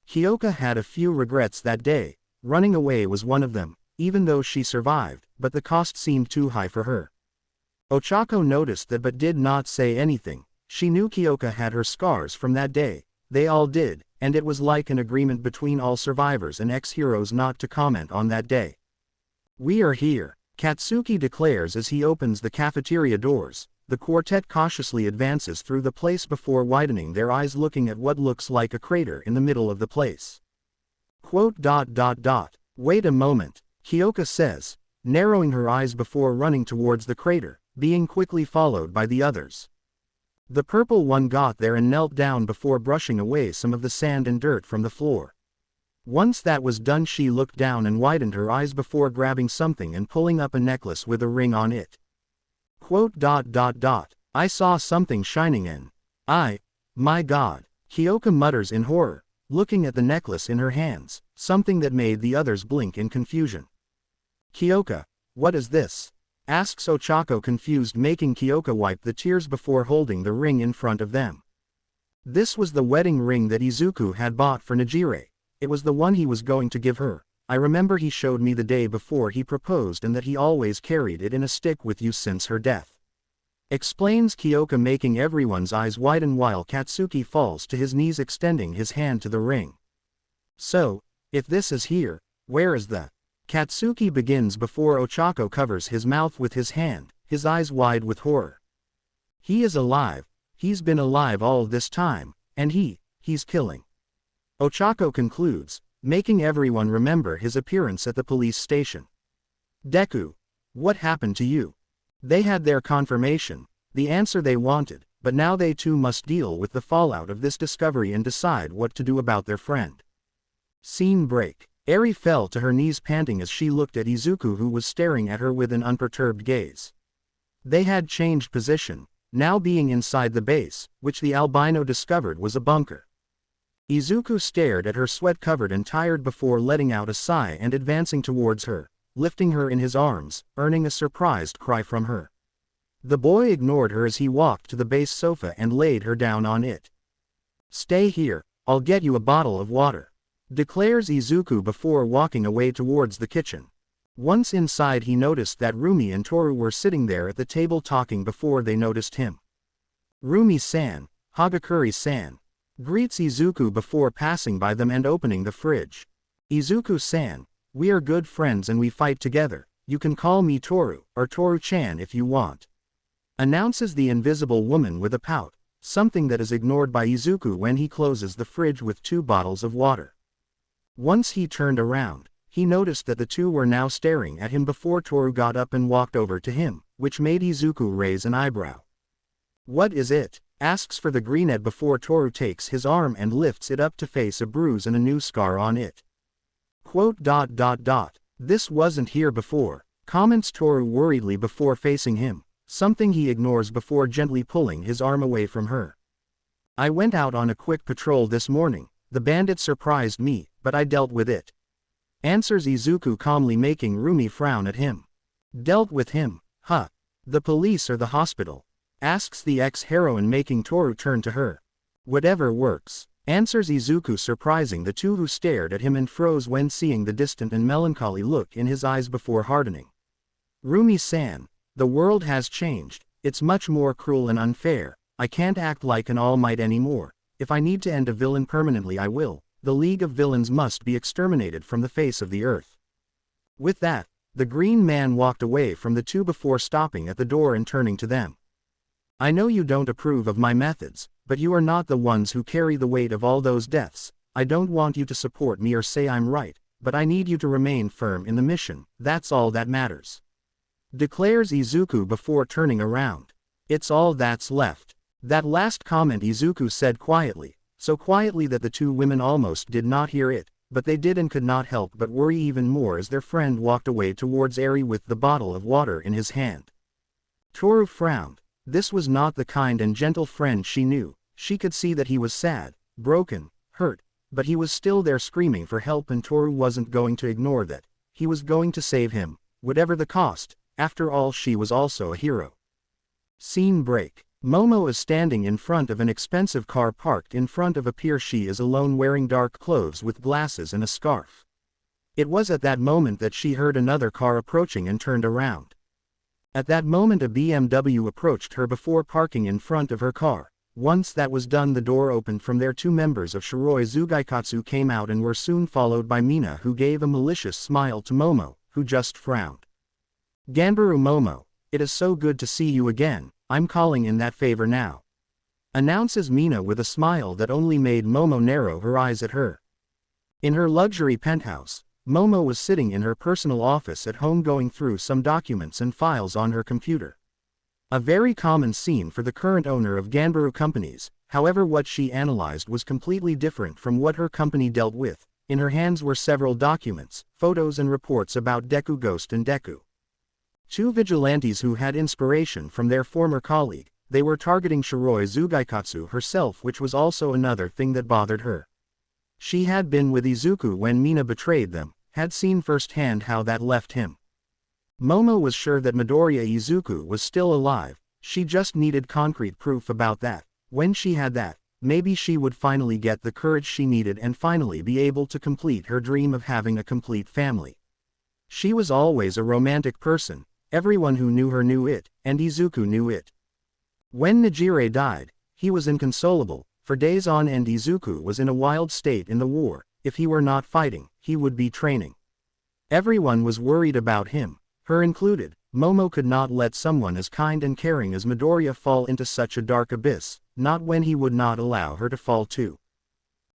A: Kyoka had a few regrets that day. Running away was one of them, even though she survived, but the cost seemed too high for her. Ochako noticed that but did not say anything. She knew Kyoka had her scars from that day. They all did, and it was like an agreement between all survivors and ex-heroes not to comment on that day. "We are here," Katsuki declares as he opens the cafeteria doors. The quartet cautiously advances through the place before widening their eyes, looking at what looks like a crater in the middle of the place. "Wait a moment," Kyoka says, narrowing her eyes before running towards the crater, being quickly followed by the others. The purple one got there and knelt down before brushing away some of the sand and dirt from the floor. Once that was done, she looked down and widened her eyes before grabbing something and pulling up a necklace with a ring on it. "I saw something shining in. My God," Kyoka mutters in horror, looking at the necklace in her hands, something that made the others blink in confusion. "Kyoka, what is this?" asks Ochako, confused, making Kyoka wipe the tears before holding the ring in front of them. This was the wedding ring that Izuku had bought for Najire. It was the one he was going to give her. I remember he showed me the day before he proposed, and that he always carried it in a stick with you since her death. Explains Kyoka, making everyone's eyes widen while Katsuki falls to his knees, extending his hand to the ring. "So, if this is here, where is the—" Katsuki begins before Ochako covers his mouth with his hand, his eyes wide with horror. "He is alive," He's been alive all this time, and he's killing. Ochako concludes, making everyone remember his appearance at the police station. Deku, what happened to you? They had their confirmation, the answer they wanted, but now they too must deal with the fallout of this discovery and decide what to do about their friend. Scene break. Eri fell to her knees panting as she looked at Izuku, who was staring at her with an unperturbed gaze. They had changed position, now being inside the base, which the albino discovered was a bunker. Izuku stared at her sweat-covered and tired before letting out a sigh and advancing towards her, lifting her in his arms, earning a surprised cry from her. The boy ignored her as he walked to the base sofa and laid her down on it. "Stay here, I'll get you a bottle of water," declares Izuku before walking away towards the kitchen. Once inside, he noticed that Rumi and Toru were sitting there at the table talking before they noticed him. Rumi-san, Hagakure-san, greets Izuku before passing by them and opening the fridge. "Izuku-san, we are good friends and we fight together, you can call me Toru, or Toru-chan if you want," announces the invisible woman with a pout, something that is ignored by Izuku when he closes the fridge with 2 bottles of water. Once he turned around, he noticed that the two were now staring at him before Toru got up and walked over to him, which made Izuku raise an eyebrow. "What is it?" asks for the grenade before Toru takes his arm and lifts it up to face a bruise and a new scar on it. "This wasn't here before," comments Toru worriedly before facing him, something he ignores before gently pulling his arm away from her. "I went out on a quick patrol this morning, the bandit surprised me, but I dealt with it," answers Izuku calmly, making Rumi frown at him. "Dealt with him, huh? The police or the hospital?" asks the ex-heroine, making Toru turn to her. "Whatever works," answers Izuku, surprising the two, who stared at him and froze when seeing the distant and melancholy look in his eyes before hardening. "Rumi-san, the world has changed, it's much more cruel and unfair, I can't act like an All Might anymore, if I need to end a villain permanently I will, the League of Villains must be exterminated from the face of the earth." With that, the green man walked away from the two before stopping at the door and turning to them. "I know you don't approve of my methods, but you are not the ones who carry the weight of all those deaths. I don't want you to support me or say I'm right, but I need you to remain firm in the mission, that's all that matters," declares Izuku before turning around. "It's all that's left." That last comment Izuku said quietly, so quietly that the two women almost did not hear it, but they did and could not help but worry even more as their friend walked away towards Eri with the bottle of water in his hand. Toru frowned. This was not the kind and gentle friend she knew. She could see that he was sad, broken, hurt, but he was still there screaming for help, and Toru wasn't going to ignore that. He was going to save him, whatever the cost. After all, she was also a hero. Scene break. Momo is standing in front of an expensive car parked in front of a pier. She is alone, wearing dark clothes with glasses and a scarf. It was at that moment that she heard another car approaching and turned around. At that moment a BMW approached her before parking in front of her car. Once that was done, the door opened from there. 2 members of Shiroi Zugaikatsu came out and were soon followed by Mina, who gave a malicious smile to Momo, who just frowned. "Ganbaru Momo, it is so good to see you again, I'm calling in that favor now," announces Mina with a smile that only made Momo narrow her eyes at her. In her luxury penthouse, Momo was sitting in her personal office at home going through some documents and files on her computer. A very common scene for the current owner of Ganbaru Companies. However, what she analyzed was completely different from what her company dealt with. In her hands were several documents, photos and reports about Deku-ghost and Deku, 2 vigilantes who had inspiration from their former colleague. They were targeting Shiroi Zugaikatsu herself, which was also another thing that bothered her. She had been with Izuku when Mina betrayed them, had seen firsthand how that left him. Momo was sure that Midoriya Izuku was still alive. She just needed concrete proof about that. When she had that, maybe she would finally get the courage she needed and finally be able to complete her dream of having a complete family. She was always a romantic person. Everyone who knew her knew it, and Izuku knew it. When Nijire died, he was inconsolable. For days on end Izuku was in a wild state in the war. If he were not fighting, he would be training. Everyone was worried about him, her included. Momo could not let someone as kind and caring as Midoriya fall into such a dark abyss, not when he would not allow her to fall too.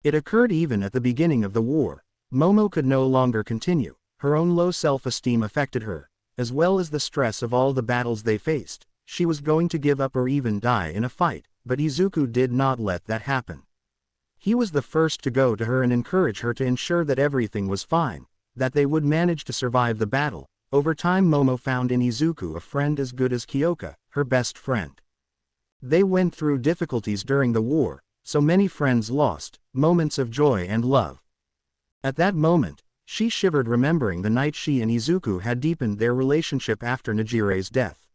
A: It occurred even at the beginning of the war. Momo could no longer continue, her own low self-esteem affected her, as well as the stress of all the battles they faced. She was going to give up or even die in a fight, but Izuku did not let that happen. He was the first to go to her and encourage her to ensure that everything was fine, that they would manage to survive the battle. Over time Momo found in Izuku a friend as good as Kyoka, her best friend. They went through difficulties during the war, so many friends lost, moments of joy and love. At that moment, she shivered remembering the night she and Izuku had deepened their relationship after Nijire's death.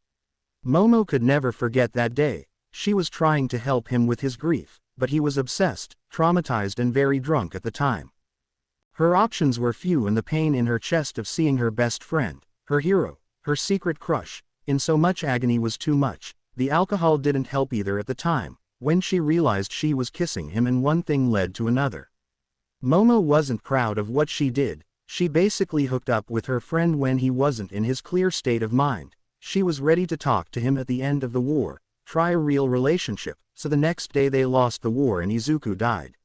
A: Momo could never forget that day. She was trying to help him with his grief, but he was obsessed, traumatized and very drunk at the time. Her options were few and the pain in her chest of seeing her best friend, her hero, her secret crush, in so much agony was too much. The alcohol didn't help either at the time, when she realized she was kissing him and one thing led to another. Momo wasn't proud of what she did. She basically hooked up with her friend when he wasn't in his clear state of mind. She was ready to talk to him at the end of the war, try a real relationship, so the next day they lost the war and Izuku died.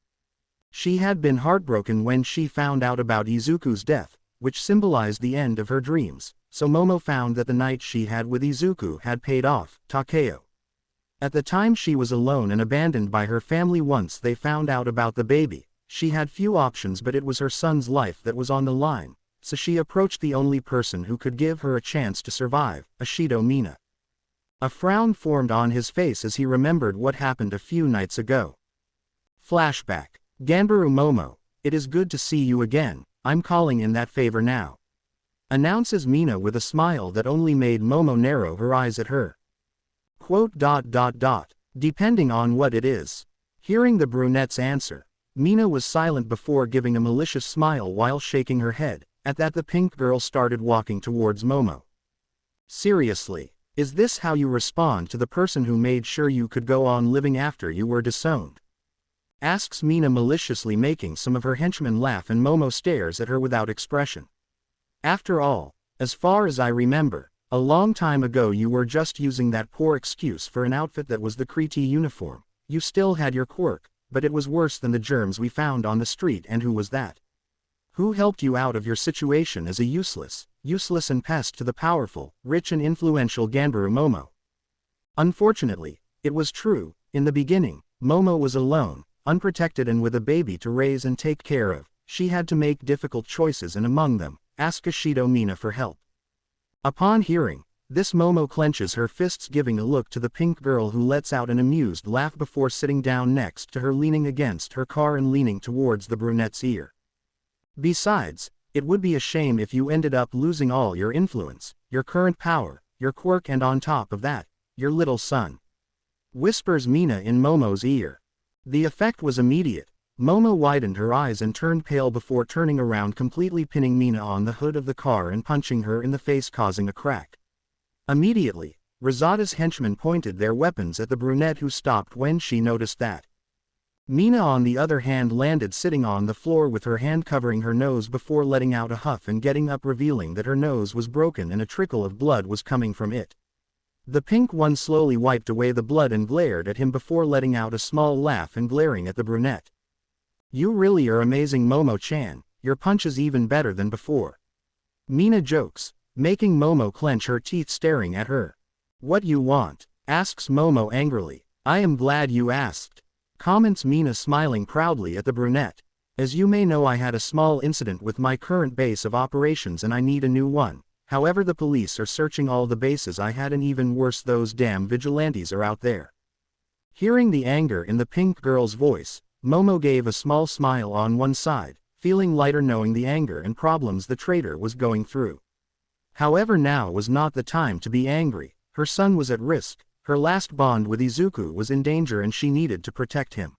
A: She had been heartbroken when she found out about Izuku's death, which symbolized the end of her dreams, so Momo found that the night she had with Izuku had paid off. Takeo. At the time she was alone and abandoned by her family. Once they found out about the baby, she had few options, but it was her son's life that was on the line, so she approached the only person who could give her a chance to survive, Ashido Mina. A frown formed on his face as he remembered what happened a few nights ago. Flashback. Ganbaru Momo, it is good to see you again, I'm calling in that favor now. Announces Mina with a smile that only made Momo narrow her eyes at her. Quote. Depending on what it is. Hearing the brunette's answer, Mina was silent before giving a malicious smile while shaking her head. At that the pink girl started walking towards Momo. Seriously, is this how you respond to the person who made sure you could go on living after you were disowned? Asks Mina maliciously, making some of her henchmen laugh, and Momo stares at her without expression. After all, as far as I remember, a long time ago you were just using that poor excuse for an outfit that was the Kree uniform. You still had your quirk, but it was worse than the germs we found on the street. And who was that? Who helped you out of your situation as a useless and pest to the powerful, rich and influential Ganbaru Momo? Unfortunately, it was true. In the beginning, Momo was alone, unprotected and with a baby to raise and take care of. She had to make difficult choices, and among them, ask Ashido Mina for help. Upon hearing this, Momo clenches her fists, giving a look to the pink girl, who lets out an amused laugh before sitting down next to her, leaning against her car and leaning towards the brunette's ear. Besides, it would be a shame if you ended up losing all your influence, your current power, your quirk, and on top of that, your little son. Whispers Mina in Momo's ear. The effect was immediate. Momo widened her eyes and turned pale before turning around, completely pinning Mina on the hood of the car and punching her in the face, causing a crack. Immediately, Rosada's henchmen pointed their weapons at the brunette, who stopped when she noticed that. Mina, on the other hand, landed sitting on the floor with her hand covering her nose before letting out a huff and getting up, revealing that her nose was broken and a trickle of blood was coming from it. The pink one slowly wiped away the blood and glared at him before letting out a small laugh and glaring at the brunette. You really are amazing, Momo-chan, your punch is even better than before. Mina jokes, making Momo clench her teeth, staring at her. What you want? Asks Momo angrily. I am glad you asked. Comments Mina, smiling proudly at the brunette. As you may know, I had a small incident with my current base of operations and I need a new one. However, the police are searching all the bases I had, and even worse, those damn vigilantes are out there. Hearing the anger in the pink girl's voice, Momo gave a small smile on one side, feeling lighter knowing the anger and problems the traitor was going through. However, now was not the time to be angry. Her son was at risk, her last bond with Izuku was in danger, and she needed to protect him.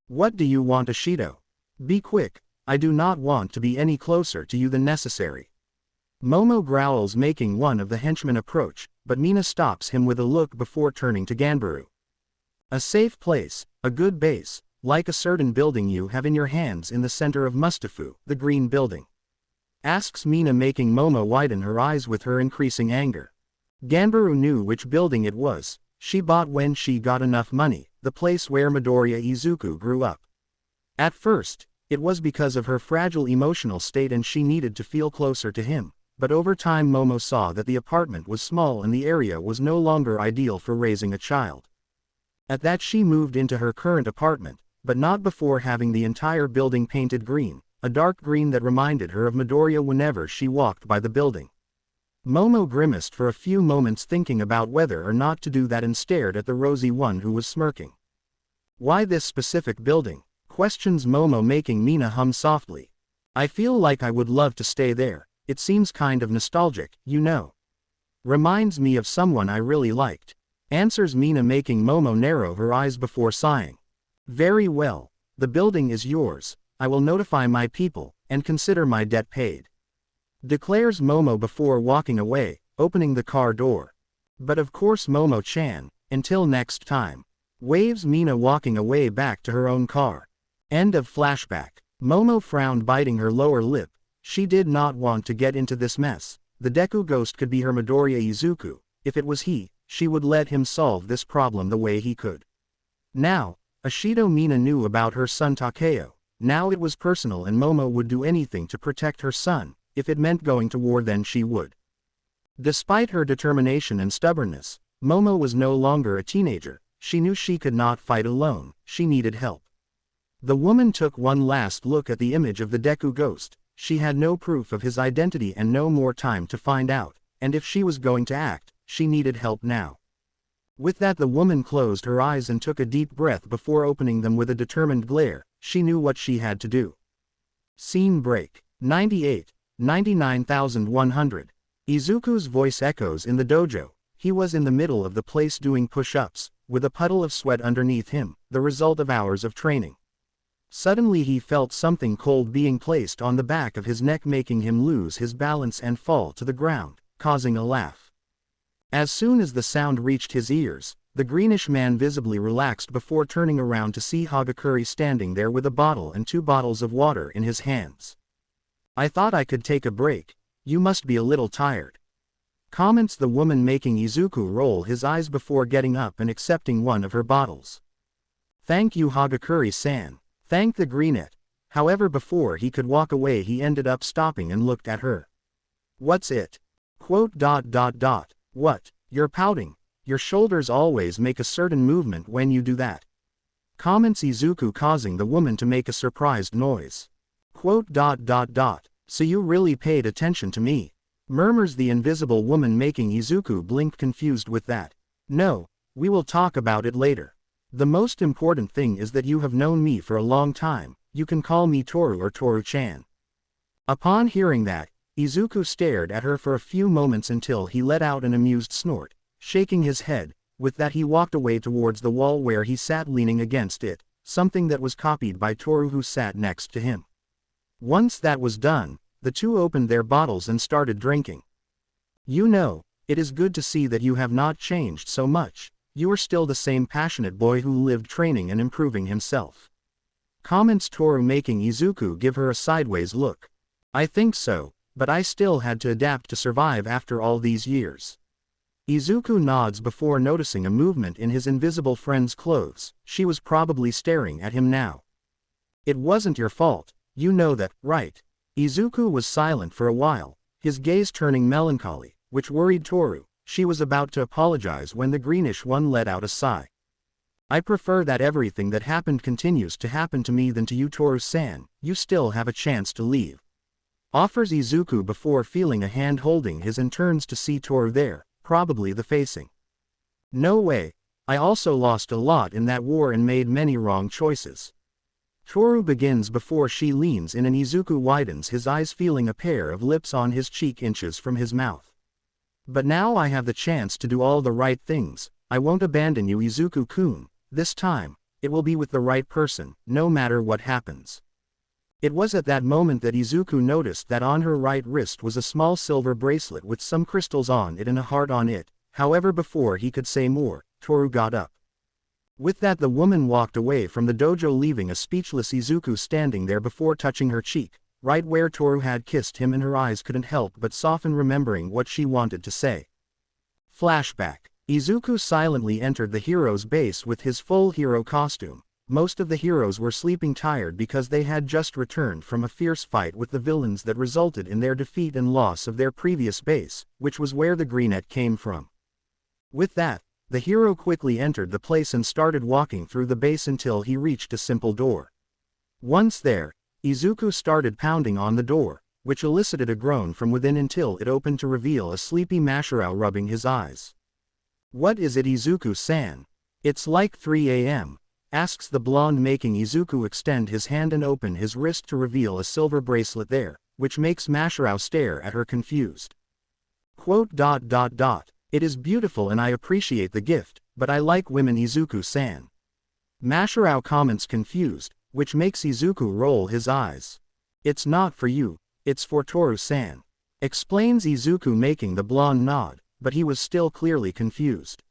A: What do you want, Ashido? Be quick, I do not want to be any closer to you than necessary. Momo growls, making one of the henchmen approach, but Mina stops him with a look before turning to Ganbaru. A safe place, a good base, like a certain building you have in your hands in the center of Mustafu, the green building. Asks Mina, making Momo widen her eyes with her increasing anger. Ganbaru knew which building it was. She bought when she got enough money, the place where Midoriya Izuku grew up. At first, it was because of her fragile emotional state and she needed to feel closer to him, but over time Momo saw that the apartment was small and the area was no longer ideal for raising a child. At that she moved into her current apartment, but not before having the entire building painted green, a dark green that reminded her of Midoriya whenever she walked by the building. Momo grimaced for a few moments thinking about whether or not to do that and stared at the rosy one who was smirking. Why this specific building? Questions Momo, making Mina hum softly. I feel like I would love to stay there, it seems kind of nostalgic, you know. Reminds me of someone I really liked. Answers Mina, making Momo narrow her eyes before sighing. Very well, the building is yours, I will notify my people, and consider my debt paid. Declares Momo before walking away, opening the car door. But of course Momo-chan, until next time. Waves Mina, walking away back to her own car. End of flashback. Momo frowned, biting her lower lip. She did not want to get into this mess. The Deku-ghost could be her Midoriya Izuku. If it was he, she would let him solve this problem the way he could. Now, Ashido Mina knew about her son Takeo. Now it was personal and Momo would do anything to protect her son. If it meant going to war, then she would. Despite her determination and stubbornness, Momo was no longer a teenager. She knew she could not fight alone, she needed help. The woman took one last look at the image of the Deku-ghost. She had no proof of his identity and no more time to find out, and if she was going to act, she needed help now. With that, the woman closed her eyes and took a deep breath before opening them with a determined glare. She knew what she had to do. Scene break. 98. 99,100. Izuku's voice echoes in the dojo. He was in the middle of the place doing push-ups, with a puddle of sweat underneath him, the result of hours of training. Suddenly he felt something cold being placed on the back of his neck, making him lose his balance and fall to the ground, causing a laugh. As soon as the sound reached his ears, the greenish man visibly relaxed before turning around to see Hagakure standing there with a bottle and 2 bottles of water in his hands. I thought I could take a break. You must be a little tired. Comments the woman, making Izuku roll his eyes before getting up and accepting one of her bottles. Thank you, Hagakure-san. Thanked the greenette. However, before he could walk away, he ended up stopping and looked at her. What's it? Quote. What? You're pouting. Your shoulders always make a certain movement when you do that. Comments Izuku, causing the woman to make a surprised noise. Quote. So you really paid attention to me? Murmurs the invisible woman, making Izuku blink, confused with that. No, we will talk about it later. The most important thing is that you have known me for a long time. You can call me Toru or Toru-chan. Upon hearing that, Izuku stared at her for a few moments until he let out an amused snort, shaking his head. With that, he walked away towards the wall where he sat leaning against it, something that was copied by Toru, who sat next to him. Once that was done, the two opened their bottles and started drinking. You know, it is good to see that you have not changed so much. You are still the same passionate boy who lived training and improving himself. Comments Toru, making Izuku give her a sideways look. I think so, but I still had to adapt to survive after all these years. Izuku nods before noticing a movement in his invisible friend's clothes. She was probably staring at him now. It wasn't your fault, you know that, right? Izuku was silent for a while, his gaze turning melancholy, which worried Toru. She was about to apologize when the greenish one let out a sigh. I prefer that everything that happened continues to happen to me than to you, Toru-san. You still have a chance to leave. Offers Izuku before feeling a hand holding his and turns to see Toru there, probably the facing. No way, I also lost a lot in that war and made many wrong choices. Toru begins before she leans in and Izuku widens his eyes, feeling a pair of lips on his cheek inches from his mouth. But now I have the chance to do all the right things. I won't abandon you, Izuku-kun. This time, it will be with the right person, no matter what happens. It was at that moment that Izuku noticed that on her right wrist was a small silver bracelet with some crystals on it and a heart on it. However, before he could say more, Toru got up. With that, the woman walked away from the dojo, leaving a speechless Izuku standing there before touching her cheek, right where Toru had kissed him, and her eyes couldn't help but soften, remembering what she wanted to say. Flashback. Izuku silently entered the hero's base with his full hero costume. Most of the heroes were sleeping tired because they had just returned from a fierce fight with the villains that resulted in their defeat and loss of their previous base, which was where the Greenette came from. With that, the hero quickly entered the place and started walking through the base until he reached a simple door. Once there, Izuku started pounding on the door, which elicited a groan from within until it opened to reveal a sleepy Masharao rubbing his eyes. "What is it, Izuku-san? It's like 3 a.m. asks the blonde, making Izuku extend his hand and open his wrist to reveal a silver bracelet there, which makes Masharao stare at her confused. "It is beautiful and I appreciate the gift, but I like women, Izuku-san." Masharao comments confused, which makes Izuku roll his eyes. "It's not for you, it's for Toru-san," explains Izuku, making the blonde nod, but he was still clearly confused.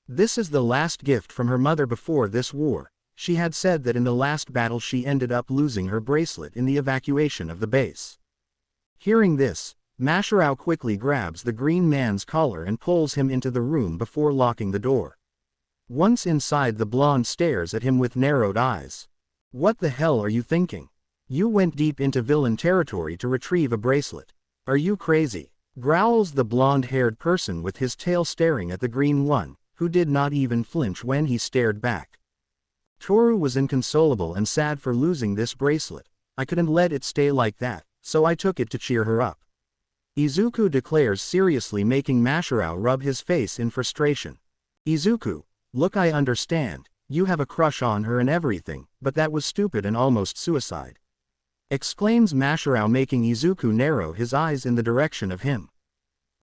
A: This is the last gift from her mother before this war. She had said that in the last battle she ended up losing her bracelet in the evacuation of the base. Hearing this, Masharao quickly grabs the green man's collar and pulls him into the room before locking the door. Once inside, the blonde stares at him with narrowed eyes. "What the hell are you thinking? You went deep into villain territory to retrieve a bracelet. Are you crazy?" growls the blonde-haired person with his tail, staring at the green one, who did not even flinch when he stared back. "Toru was inconsolable and sad for losing this bracelet. I couldn't let it stay like that, so I took it to cheer her up," Izuku declares seriously, making Masharao rub his face in frustration. "Izuku, look, I understand, you have a crush on her and everything, but that was stupid and almost suicide," exclaims Masharao, making Izuku narrow his eyes in the direction of him.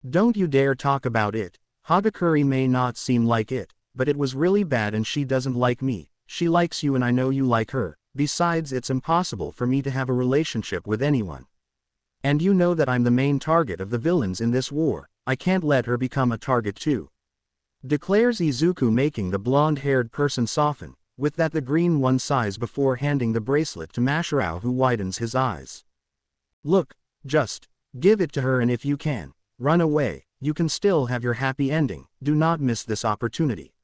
A: "Don't you dare talk about it. Hagakure may not seem like it, but it was really bad and she doesn't like me. She likes you and I know you like her. Besides, it's impossible for me to have a relationship with anyone. And you know that I'm the main target of the villains in this war. I can't let her become a target too," declares Izuku, making the blonde-haired person soften. With that, the green one sighs before handing the bracelet to Masharao, who widens his eyes. "Look, just give it to her, and if you can run away, you can still have your happy ending. Do not miss this opportunity."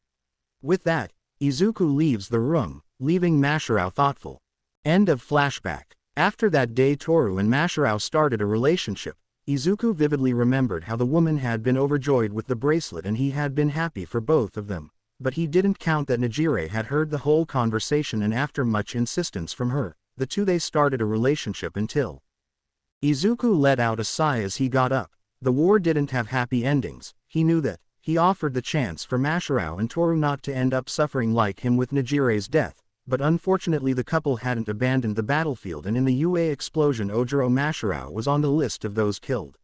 A: With that, Izuku leaves the room, leaving Masharao thoughtful. End of flashback. After that day, Toru and Masharao started a relationship. Izuku vividly remembered how the woman had been overjoyed with the bracelet and he had been happy for both of them. But he didn't count that Nejire had heard the whole conversation, and after much insistence from her, the two they started a relationship until Izuku let out a sigh as he got up. The war didn't have happy endings. He knew that. He offered the chance for Masharao and Toru not to end up suffering like him with Nejire's death, but unfortunately the couple hadn't abandoned the battlefield, and in the UA explosion Ojiro Masharao was on the list of those killed.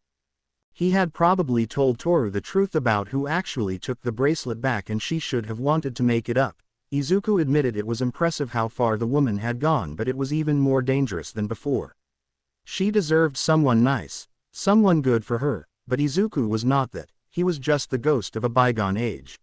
A: He had probably told Toru the truth about who actually took the bracelet back, and she should have wanted to make it up. Izuku admitted it was impressive how far the woman had gone, but it was even more dangerous than before. She deserved someone nice, someone good for her, but Izuku was not that. He was just the ghost of a bygone age.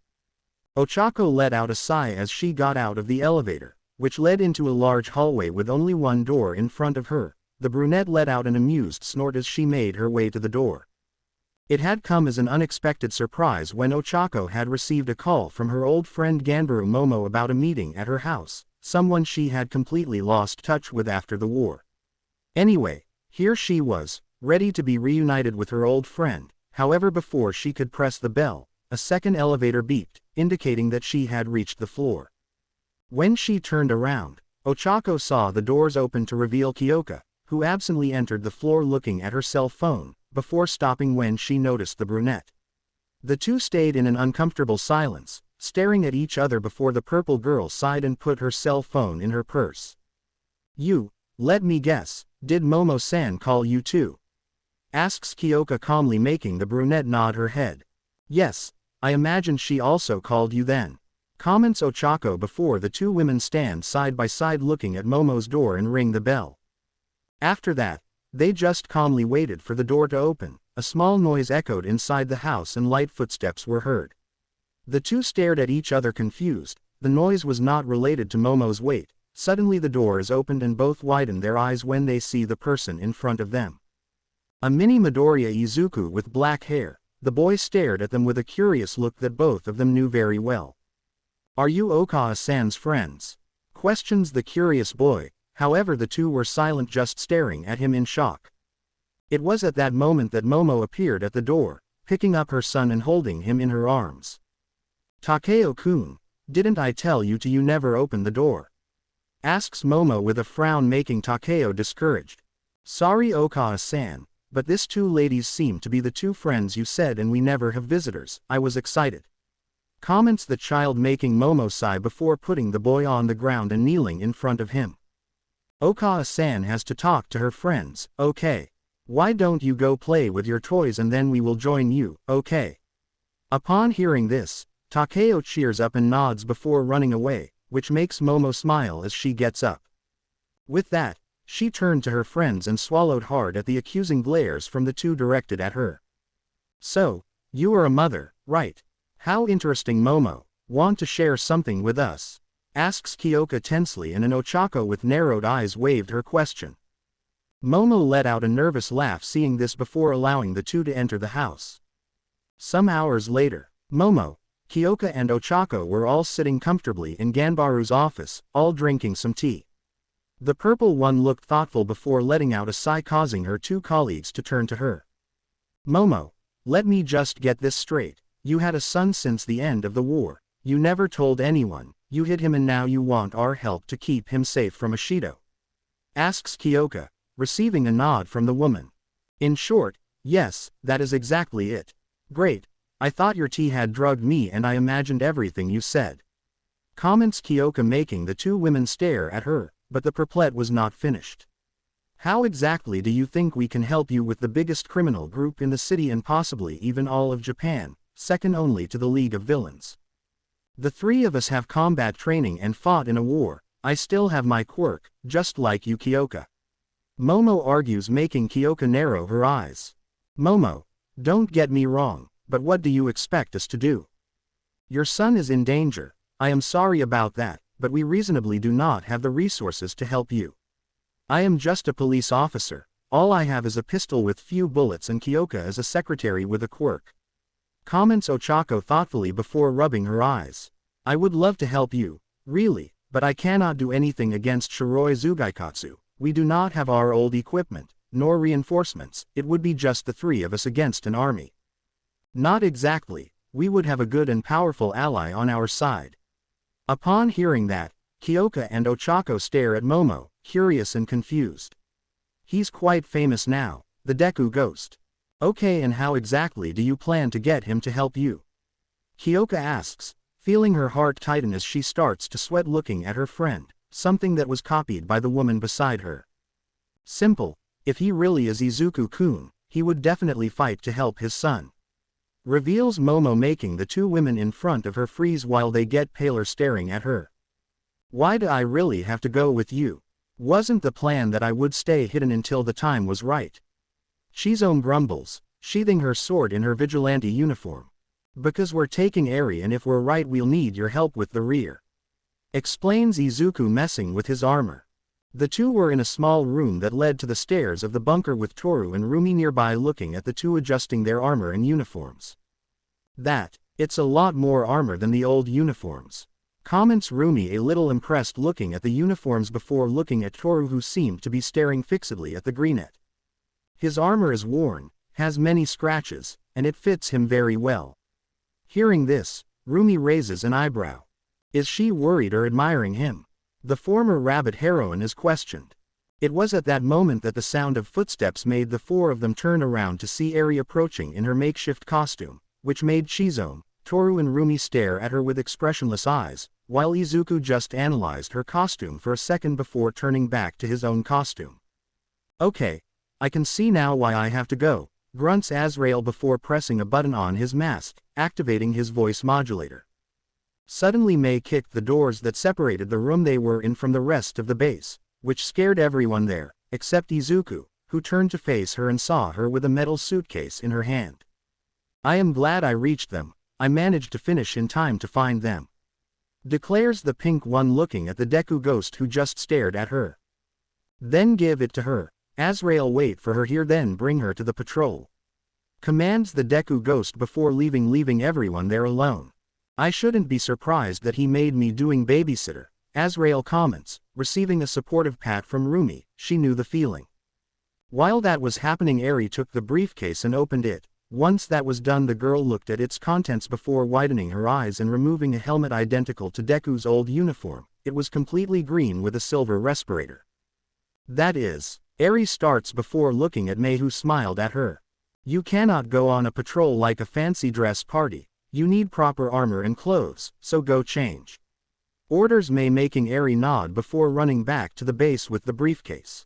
A: Ochako let out a sigh as she got out of the elevator, which led into a large hallway with only one door in front of her. The brunette let out an amused snort as she made her way to the door. It had come as an unexpected surprise when Ochako had received a call from her old friend Ganbaru Momo about a meeting at her house, someone she had completely lost touch with after the war. Anyway, here she was, ready to be reunited with her old friend. However, before she could press the bell, a second elevator beeped, indicating that she had reached the floor. When she turned around, Ochako saw the doors open to reveal Kyoka, who absently entered the floor looking at her cell phone, before stopping when she noticed the brunette. The two stayed in an uncomfortable silence, staring at each other before the purple girl sighed and put her cell phone in her purse. Let me guess, did Momo-san call you too?" asks Kyoka calmly, making the brunette nod her head. "Yes, I imagine she also called you then," comments Ochako before the two women stand side by side looking at Momo's door and ring the bell. After that, they just calmly waited for the door to open. A small noise echoed inside the house and light footsteps were heard. The two stared at each other confused. The noise was not related to Momo's weight. Suddenly the door is opened and both widen their eyes when they see the person in front of them. A mini Midoriya Izuku with black hair, The boy stared at them with a curious look that both of them knew very well. "Are you Okawa-san's friends?" questions the curious boy. However, the two were silent, just staring at him in shock. It was at that moment that Momo appeared at the door, picking up her son and holding him in her arms. "Takeo-kun, didn't I tell you to never open the door?" asks Momo with a frown, making Takeo discouraged. "Sorry Okawa-san, but this two ladies seem to be the two friends you said, and we never have visitors. I was excited," comments the child, making Momo sigh before putting the boy on the ground and kneeling in front of him. "Okawa-san has to talk to her friends, okay? Why don't you go play with your toys and then we will join you, okay?" Upon hearing this, Takeo cheers up and nods before running away, which makes Momo smile as she gets up. With that, she turned to her friends and swallowed hard at the accusing glares from the two directed at her. "So, you are a mother, right? How interesting, Momo. Want to share something with us?" asks Kyoka tensely, and an Ochako with narrowed eyes waved her question. Momo let out a nervous laugh seeing this before allowing the two to enter the house. Some hours later, Momo, Kyoka and Ochako were all sitting comfortably in Ganbaru's office, all drinking some tea. The purple one looked thoughtful before letting out a sigh, causing her two colleagues to turn to her. "Momo, let me just get this straight. You had a son since the end of the war. You never told anyone. You hid him and now you want our help to keep him safe from Ashido?" asks Kyoka, receiving a nod from the woman. "In short, yes, that is exactly it." "Great. I thought your tea had drugged me and I imagined everything you said," comments Kyoka, making the two women stare at her, but the perplet was not finished. "How exactly do you think we can help you with the biggest criminal group in the city and possibly even all of Japan, second only to the League of Villains? The three of us have combat training and fought in a war. I still have my quirk, just like you, Kyoka," Momo argues, making Kyoka narrow her eyes. "Momo, don't get me wrong, but what do you expect us to do? Your son is in danger. I am sorry about that, but we reasonably do not have the resources to help you. I am just a police officer. All I have is a pistol with few bullets, and Kyoka is a secretary with a quirk," comments Ochako thoughtfully before rubbing her eyes. "I would love to help you, really, but I cannot do anything against Shiroi Zugaikatsu. We do not have our old equipment, nor reinforcements. It would be just the three of us against an army." "Not exactly. We would have a good and powerful ally on our side." Upon hearing that, Kyoka and Ochako stare at Momo, curious and confused. "He's quite famous now, the Deku-ghost. Okay, and how exactly do you plan to get him to help you?" Kyoka asks, feeling her heart tighten as she starts to sweat looking at her friend, something that was copied by the woman beside her. "Simple. If he really is Izuku-kun, he would definitely fight to help his son," reveals Momo, making the two women in front of her freeze while they get paler, staring at her. "Why do I really have to go with you? Wasn't the plan that I would stay hidden until the time was right?" Shizome grumbles, sheathing her sword in her vigilante uniform. "Because we're taking Eri, and if we're right we'll need your help with the rear," explains Izuku, messing with his armor. The two were in a small room that led to the stairs of the bunker, with Toru and Rumi nearby looking at the two adjusting their armor and uniforms. It's a lot more armor than the old uniforms," comments Rumi, a little impressed looking at the uniforms before looking at Toru, who seemed to be staring fixedly at the greenette. "His armor is worn, has many scratches, and it fits him very well." Hearing this, Rumi raises an eyebrow. Is she worried or admiring him? The former rabbit heroine is questioned. It was at that moment that the sound of footsteps made the four of them turn around to see Eri approaching in her makeshift costume, which made Shizome, Toru and Rumi stare at her with expressionless eyes, while Izuku just analyzed her costume for a second before turning back to his own costume. "Okay, I can see now why I have to go," grunts Azrael before pressing a button on his mask, activating his voice modulator. Suddenly Mei kicked the doors that separated the room they were in from the rest of the base, which scared everyone there, except Izuku, who turned to face her and saw her with a metal suitcase in her hand. "I am glad I reached them. I managed to finish in time to find them," declares the pink one, looking at the Deku-ghost who just stared at her. "Then give it to her. Azrael, wait for her here, then bring her to the patrol." Commands the Deku-ghost before leaving everyone there alone. I shouldn't be surprised that he made me doing babysitter, Azrael comments, receiving a supportive pat from Rumi. She knew the feeling. While that was happening, Eri took the briefcase and opened it. Once that was done, the girl looked at its contents before widening her eyes and removing a helmet identical to Deku's old uniform. It was completely green with a silver respirator. That is, Eri starts before looking at Mei, who smiled at her. You cannot go on a patrol like a fancy dress party. You need proper armor and clothes, so go change. Orders Mei, making Eri nod before running back to the base with the briefcase.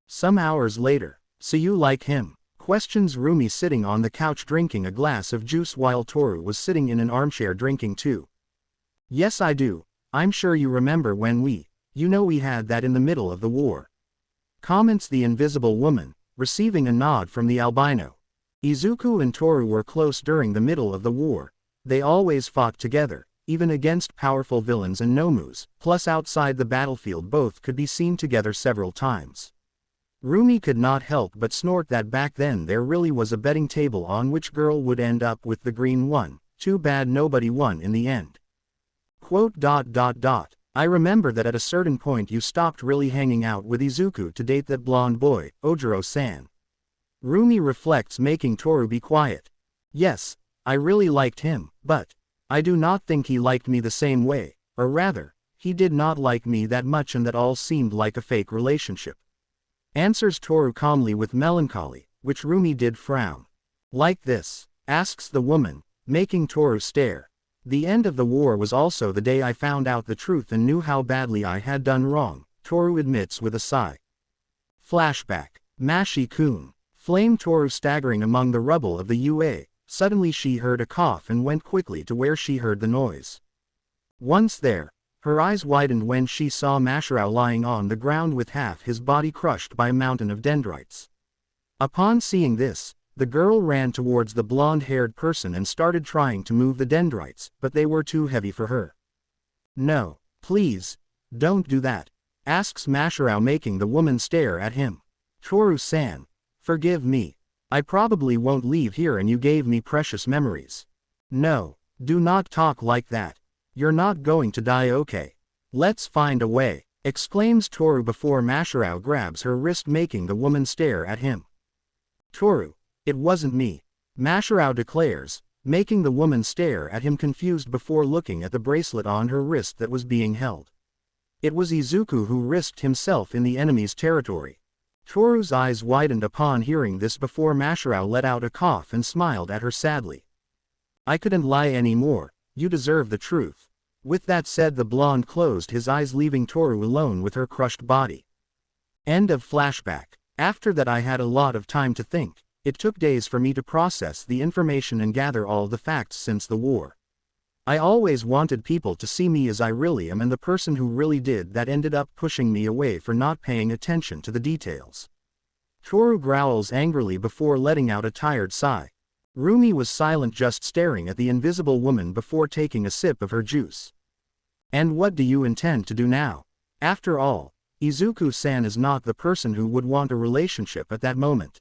A: Some hours later. So you like him? Questions Rumi, sitting on the couch drinking a glass of juice while Toru was sitting in an armchair drinking too. Yes, I do. I'm sure you remember when we had that in the middle of the war. Comments the invisible woman, receiving a nod from the albino. Izuku and Toru were close during the middle of the war. They always fought together, even against powerful villains and Nomus, plus outside the battlefield both could be seen together several times. Rumi could not help but snort that back then there really was a betting table on which girl would end up with the green one. Too bad nobody won in the end. Quote, I remember that at a certain point you stopped really hanging out with Izuku to date that blonde boy, Ojiro-san. Rumi reflects, making Toru be quiet. Yes, I really liked him, but I do not think he liked me the same way, or rather, he did not like me that much, and that all seemed like a fake relationship. Answers Toru calmly with melancholy, which Rumi did frown. Like this? Asks the woman, making Toru stare. The end of the war was also the day I found out the truth and knew how badly I had done wrong, Toru admits with a sigh. Flashback. Mashi-kun. Flame Toru staggering among the rubble of the UA. Suddenly she heard a cough and went quickly to where she heard the noise. Once there, her eyes widened when she saw Mashirao lying on the ground with half his body crushed by a mountain of dendrites. Upon seeing this, the girl ran towards the blonde-haired person and started trying to move the dendrites, but they were too heavy for her. No, please, don't do that, asks Mashirao, making the woman stare at him. Toru-san, forgive me. I probably won't leave here, and you gave me precious memories. No, do not talk like that. You're not going to die, okay? Let's find a way, exclaims Toru before Mashirao grabs her wrist, making the woman stare at him. Toru, it wasn't me, Mashirao declares, making the woman stare at him confused before looking at the bracelet on her wrist that was being held. It was Izuku who risked himself in the enemy's territory. Toru's eyes widened upon hearing this before Mashirao let out a cough and smiled at her sadly. I couldn't lie anymore, you deserve the truth. With that said, the blonde closed his eyes, leaving Toru alone with her crushed body. End of flashback. After that I had a lot of time to think. It took days for me to process the information and gather all the facts since the war. I always wanted people to see me as I really am, and the person who really did that ended up pushing me away for not paying attention to the details. Toru growls angrily before letting out a tired sigh. Rumi was silent, just staring at the invisible woman before taking a sip of her juice. And what do you intend to do now? After all, Izuku-san is not the person who would want a relationship at that moment.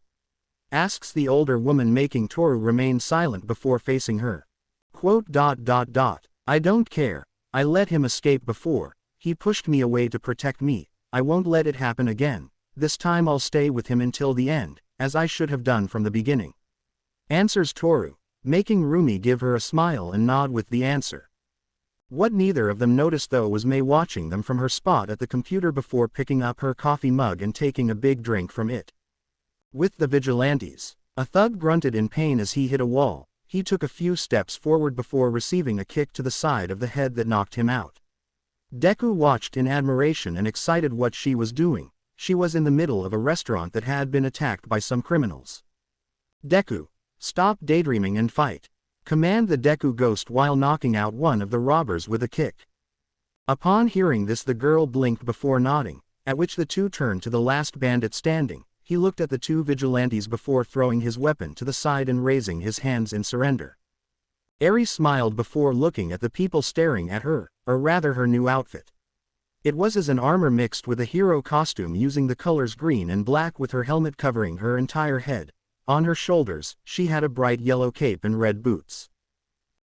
A: Asks the older woman, making Toru remain silent before facing her. Quote, I don't care. I let him escape before. He pushed me away to protect me. I won't let it happen again. This time I'll stay with him until the end, as I should have done from the beginning. Answers Toru, making Rumi give her a smile and nod with the answer. What neither of them noticed though was Mei watching them from her spot at the computer before picking up her coffee mug and taking a big drink from it. With the vigilantes, a thug grunted in pain as he hit a wall. He took a few steps forward before receiving a kick to the side of the head that knocked him out. Deku watched in admiration and excited what she was doing. She was in the middle of a restaurant that had been attacked by some criminals. Deku, stop daydreaming and fight. Command the Deku-ghost while knocking out one of the robbers with a kick. Upon hearing this, the girl blinked before nodding, at which the two turned to the last bandit standing. He looked at the two vigilantes before throwing his weapon to the side and raising his hands in surrender. Eri smiled before looking at the people staring at her, or rather her new outfit. It was as an armor mixed with a hero costume using the colors green and black, with her helmet covering her entire head. On her shoulders, she had a bright yellow cape and red boots.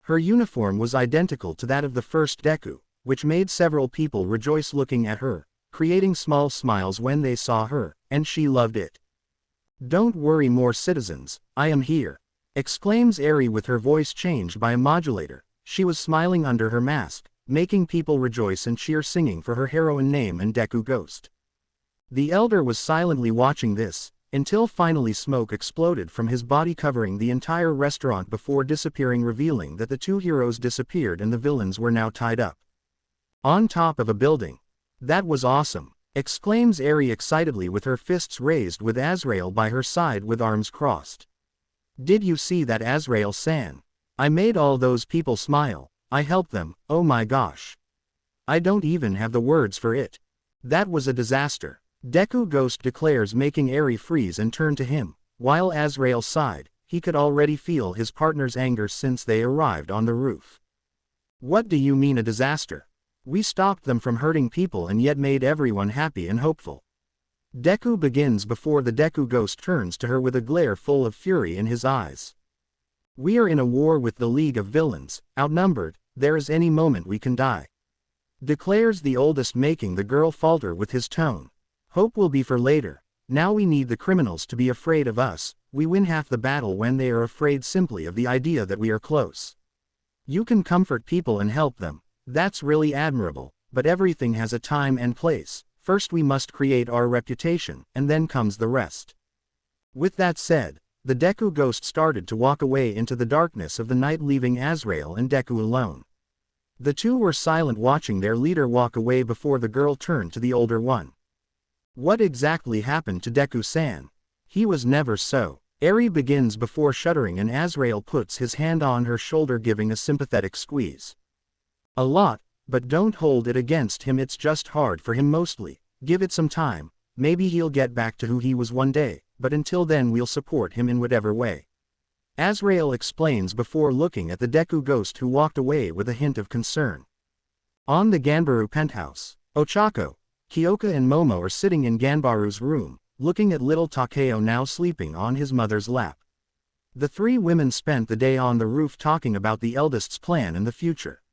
A: Her uniform was identical to that of the first Deku, which made several people rejoice looking at her, creating small smiles when they saw her, and she loved it. "Don't worry more citizens, I am here," exclaims Eri with her voice changed by a modulator. She was smiling under her mask, making people rejoice and cheer, singing for her heroine name and Deku-ghost. The elder was silently watching this, until finally smoke exploded from his body covering the entire restaurant before disappearing, revealing that the two heroes disappeared and the villains were now tied up on top of a building. "That was awesome," exclaims Eri excitedly with her fists raised with Azrael by her side with arms crossed. "Did you see that, Azrael-san? I made all those people smile, I helped them, oh my gosh. I don't even have the words for it. That was a disaster," Deku-ghost declares, making Eri freeze and turn to him. While Azrael sighed, he could already feel his partner's anger since they arrived on the roof. "What do you mean a disaster? We stopped them from hurting people and yet made everyone happy and hopeful." Deku begins before the Deku-ghost turns to her with a glare full of fury in his eyes. "We are in a war with the League of Villains, outnumbered, there is any moment we can die," declares the oldest, making the girl falter with his tone. "Hope will be for later, now we need the criminals to be afraid of us, we win half the battle when they are afraid simply of the idea that we are close. You can comfort people and help them, that's really admirable, but everything has a time and place. First we must create our reputation, and then comes the rest." With that said, the Deku-ghost started to walk away into the darkness of the night, leaving Azrael and Deku alone. The two were silent, watching their leader walk away before the girl turned to the older one. "What exactly happened to Deku-san? He was never so." Eri begins before shuddering, and Azrael puts his hand on her shoulder, giving a sympathetic squeeze. "A lot, but don't hold it against him, it's just hard for him mostly. Give it some time, maybe he'll get back to who he was one day, but until then we'll support him in whatever way," Azrael explains before looking at the Deku-ghost, who walked away with a hint of concern. On the Ganbaru penthouse, Ochako, Kyoka and Momo are sitting in Ganbaru's room, looking at little Takeo now sleeping on his mother's lap. The three women spent the day on the roof talking about the eldest's plan and the future.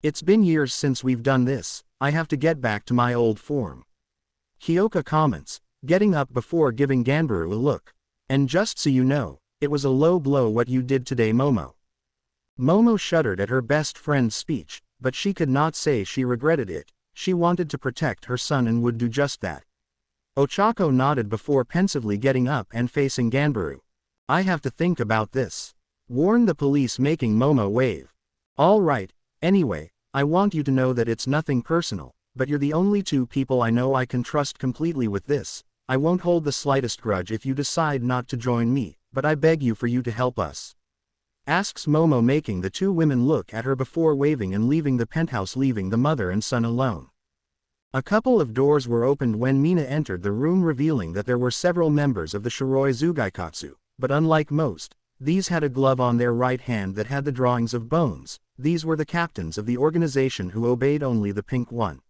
A: "It's been years since we've done this, I have to get back to my old form," Kyoka comments, getting up before giving Ganbaru a look. "And just so you know, it was a low blow what you did today, Momo." Momo shuddered at her best friend's speech, but she could not say she regretted it. She wanted to protect her son and would do just that. Ochako nodded before pensively getting up and facing Ganbaru. "I have to think about this. Warn the police," making Momo wave. "All right, anyway, I want you to know that it's nothing personal, but you're the only two people I know I can trust completely with this. I won't hold the slightest grudge if you decide not to join me, but I beg you for you to help us," asks Momo, making the two women look at her before waving and leaving the penthouse, leaving the mother and son alone. A couple of doors were opened when Mina entered the room, revealing that there were several members of the Shiroi Zugaikatsu, but unlike most, these had a glove on their right hand that had the drawings of bones. These were the captains of the organization who obeyed only the pink one.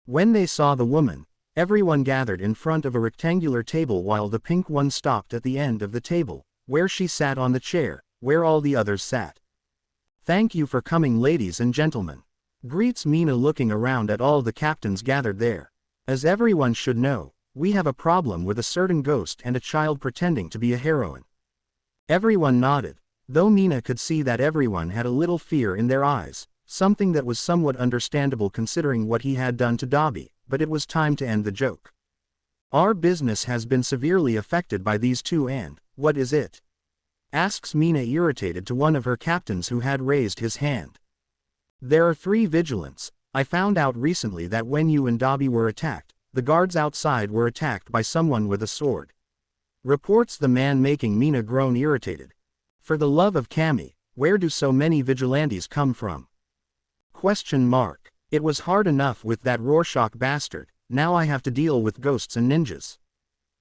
A: When they saw the woman, everyone gathered in front of a rectangular table while the pink one stopped at the end of the table, where she sat on the chair, where all the others sat. "Thank you for coming, ladies and gentlemen," greets Mina, looking around at all the captains gathered there. "As everyone should know, we have a problem with a certain ghost and a child pretending to be a heroine." Everyone nodded, though Mina could see that everyone had a little fear in their eyes, something that was somewhat understandable considering what he had done to Dabi, but it was time to end the joke. "Our business has been severely affected by these two, and what is it?" asks Mina, irritated, to one of her captains who had raised his hand. "There are 3 vigilants. I found out recently that when you and Dabi were attacked, the guards outside were attacked by someone with a sword," reports the man, making Mina groan, irritated. "For the love of Kami, where do so many vigilantes come from? It was hard enough with that Rorschach bastard, now I have to deal with ghosts and ninjas."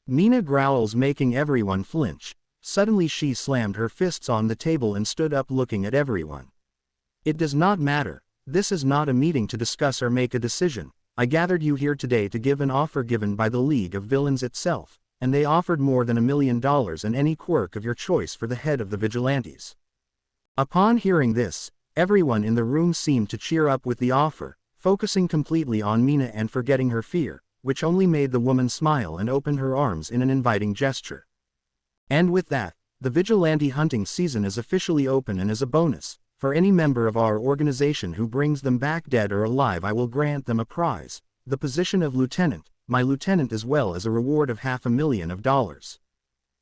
A: Mina growls, making everyone flinch. Suddenly she slammed her fists on the table and stood up, looking at everyone. "It does not matter, this is not a meeting to discuss or make a decision. I gathered you here today to give an offer given by the League of Villains itself. and they offered more than $1 million and any quirk of your choice for the head of the vigilantes. Upon hearing this, everyone in the room seemed to cheer up with the offer, focusing completely on Mina and forgetting her fear, which only made the woman smile and open her arms in an inviting gesture. And with that, the vigilante hunting season is officially open, and as a bonus, for any member of our organization who brings them back dead or alive, I will grant them a prize, the position of lieutenant, my lieutenant, as well as a reward of $500,000.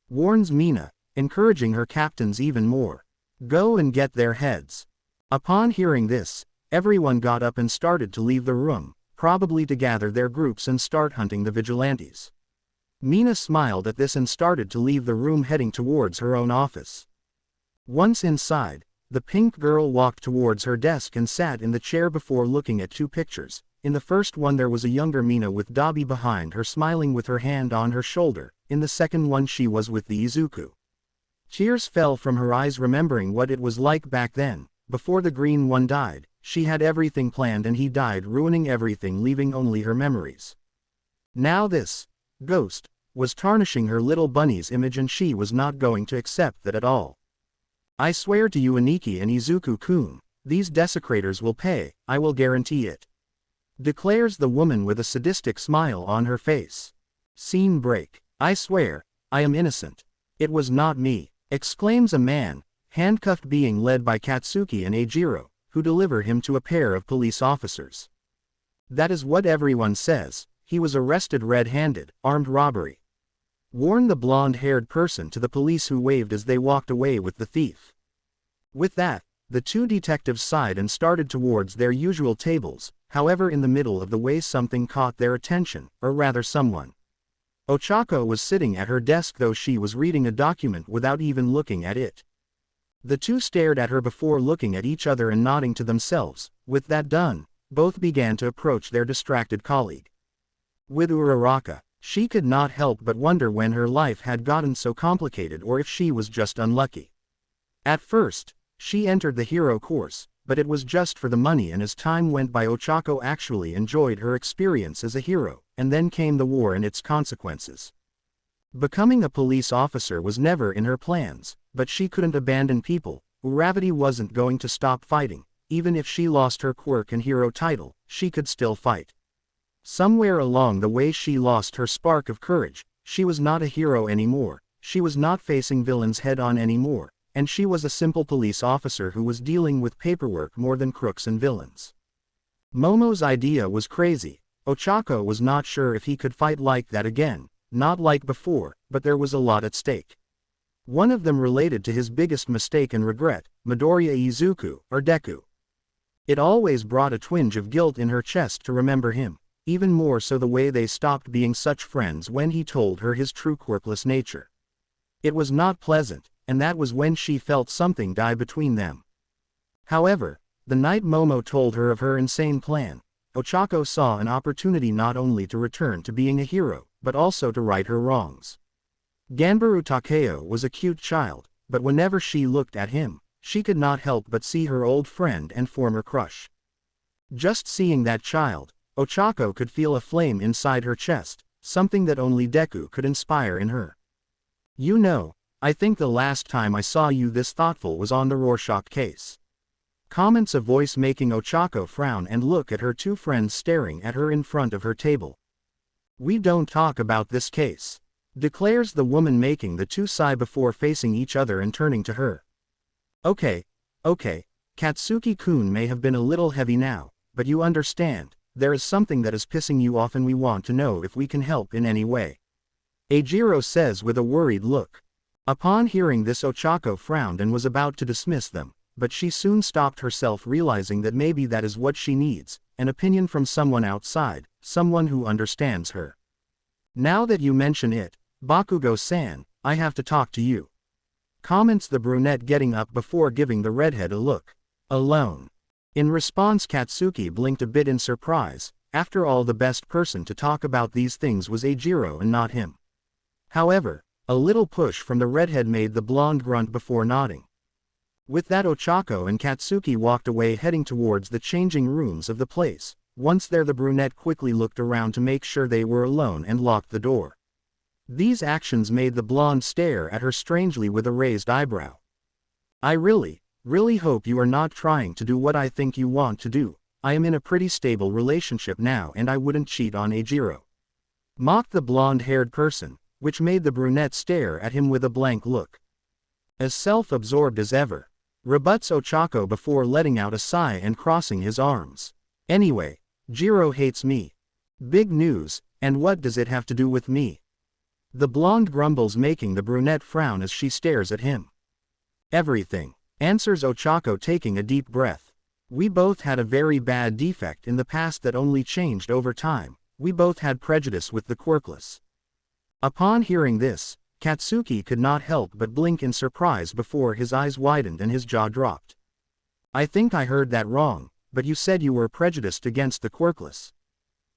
A: Warns Mina, encouraging her captains even more. Go and get their heads. Upon hearing this, everyone got up and started to leave the room, probably to gather their groups and start hunting the vigilantes. Mina smiled at this and started to leave the room, heading towards her own office. Once inside, the pink girl walked towards her desk and sat in the chair before looking at two pictures. In the first one there was a younger Mina with Dabi behind her smiling with her hand on her shoulder, in the second one she was with the Izuku. Tears fell from her eyes remembering what it was like back then, before the green one died. She had everything planned and he died, ruining everything, leaving only her memories. Now this ghost was tarnishing her little bunny's image, and she was not going to accept that at all. I swear to you, Aniki and Izuku-kun, these desecrators will pay, I will guarantee it. Declares the woman with a sadistic smile on her face. Scene break. I swear, I am innocent. It was not me, exclaims a man, handcuffed, being led by Katsuki and Eijiro, who deliver him to a pair of police officers. That is what everyone says. He was arrested red-handed, armed robbery. Warned the blonde-haired person to the police, who waved as they walked away with the thief. With that, the two detectives sighed and started towards their usual tables. However, in the middle of the way something caught their attention, or rather someone. Ochako was sitting at her desk, though she was reading a document without even looking at it. The two stared at her before looking at each other and nodding to themselves. With that done, both began to approach their distracted colleague. With Uraraka, she could not help but wonder when her life had gotten so complicated, or if she was just unlucky. At first, she entered the hero course, but it was just for the money, and as time went by Ochako actually enjoyed her experience as a hero, and then came the war and its consequences. Becoming a police officer was never in her plans, but she couldn't abandon people. Uravati wasn't going to stop fighting. Even if she lost her quirk and hero title, she could still fight. Somewhere along the way she lost her spark of courage. She was not a hero anymore, she was not facing villains head-on anymore, and she was a simple police officer who was dealing with paperwork more than crooks and villains. Momo's idea was crazy. Ochako was not sure if he could fight like that again, not like before, but there was a lot at stake. One of them related to his biggest mistake and regret, Midoriya Izuku, or Deku. It always brought a twinge of guilt in her chest to remember him. Even more so the way they stopped being such friends when he told her his true quirkless nature. It was not pleasant, and that was when she felt something die between them. However, the night Momo told her of her insane plan, Ochako saw an opportunity not only to return to being a hero, but also to right her wrongs. Ganbaru Takeo was a cute child, but whenever she looked at him, she could not help but see her old friend and former crush. Just seeing that child, Ochako could feel a flame inside her chest, something that only Deku could inspire in her. You know, I think the last time I saw you this thoughtful was on the Rorschach case. Comments a voice, making Ochako frown and look at her two friends staring at her in front of her table. We don't talk about this case, declares the woman, making the two sigh before facing each other and turning to her. Okay, Katsuki-kun may have been a little heavy now, but you understand. There is something that is pissing you off and we want to know if we can help in any way. Eijiro says with a worried look. Upon hearing this, Ochako frowned and was about to dismiss them, but she soon stopped herself, realizing that maybe that is what she needs, an opinion from someone outside, someone who understands her. Now that you mention it, Bakugo-san, I have to talk to you. Comments the brunette, getting up before giving the redhead a look. Alone. In response, Katsuki blinked a bit in surprise. After all, the best person to talk about these things was Eijiro and not him. However, a little push from the redhead made the blonde grunt before nodding. With that, Ochako and Katsuki walked away, heading towards the changing rooms of the place. Once there, the brunette quickly looked around to make sure they were alone and locked the door. These actions made the blonde stare at her strangely with a raised eyebrow. I really hope you are not trying to do what I think you want to do. I am in a pretty stable relationship now and I wouldn't cheat on Eijiro. Mocked the blonde-haired person, which made the brunette stare at him with a blank look. As self-absorbed as ever, rebuts Ochako before letting out a sigh and crossing his arms. Anyway, Jiro hates me. Big news, and what does it have to do with me? The blonde grumbles, making the brunette frown as she stares at him. Everything, answers Ochako, taking a deep breath. We both had a very bad defect in the past that only changed over time. We both had prejudice with the quirkless. Upon hearing this, Katsuki could not help but blink in surprise before his eyes widened and his jaw dropped. I think I heard that wrong, but you said you were prejudiced against the quirkless?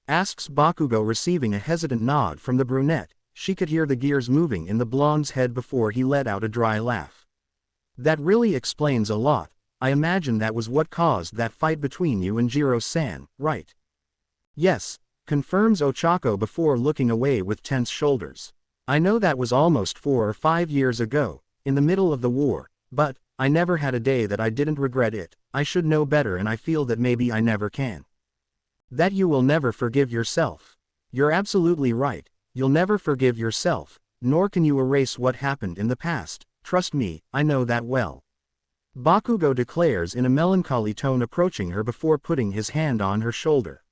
A: Asks Bakugo, receiving a hesitant nod from the brunette. She could hear the gears moving in the blonde's head before he let out a dry laugh. That really explains a lot. I imagine that was what caused that fight between you and Jiro-san, right? Yes, confirms Ochako before looking away with tense shoulders. I know that was almost 4 or 5 years ago, in the middle of the war, but I never had a day that I didn't regret it. I should know better and I feel that maybe I never can. That you will never forgive yourself. You're absolutely right, you'll never forgive yourself, nor can you erase what happened in the past. Trust me, I know that well. Bakugo declares in a melancholy tone, approaching her before putting his hand on her shoulder.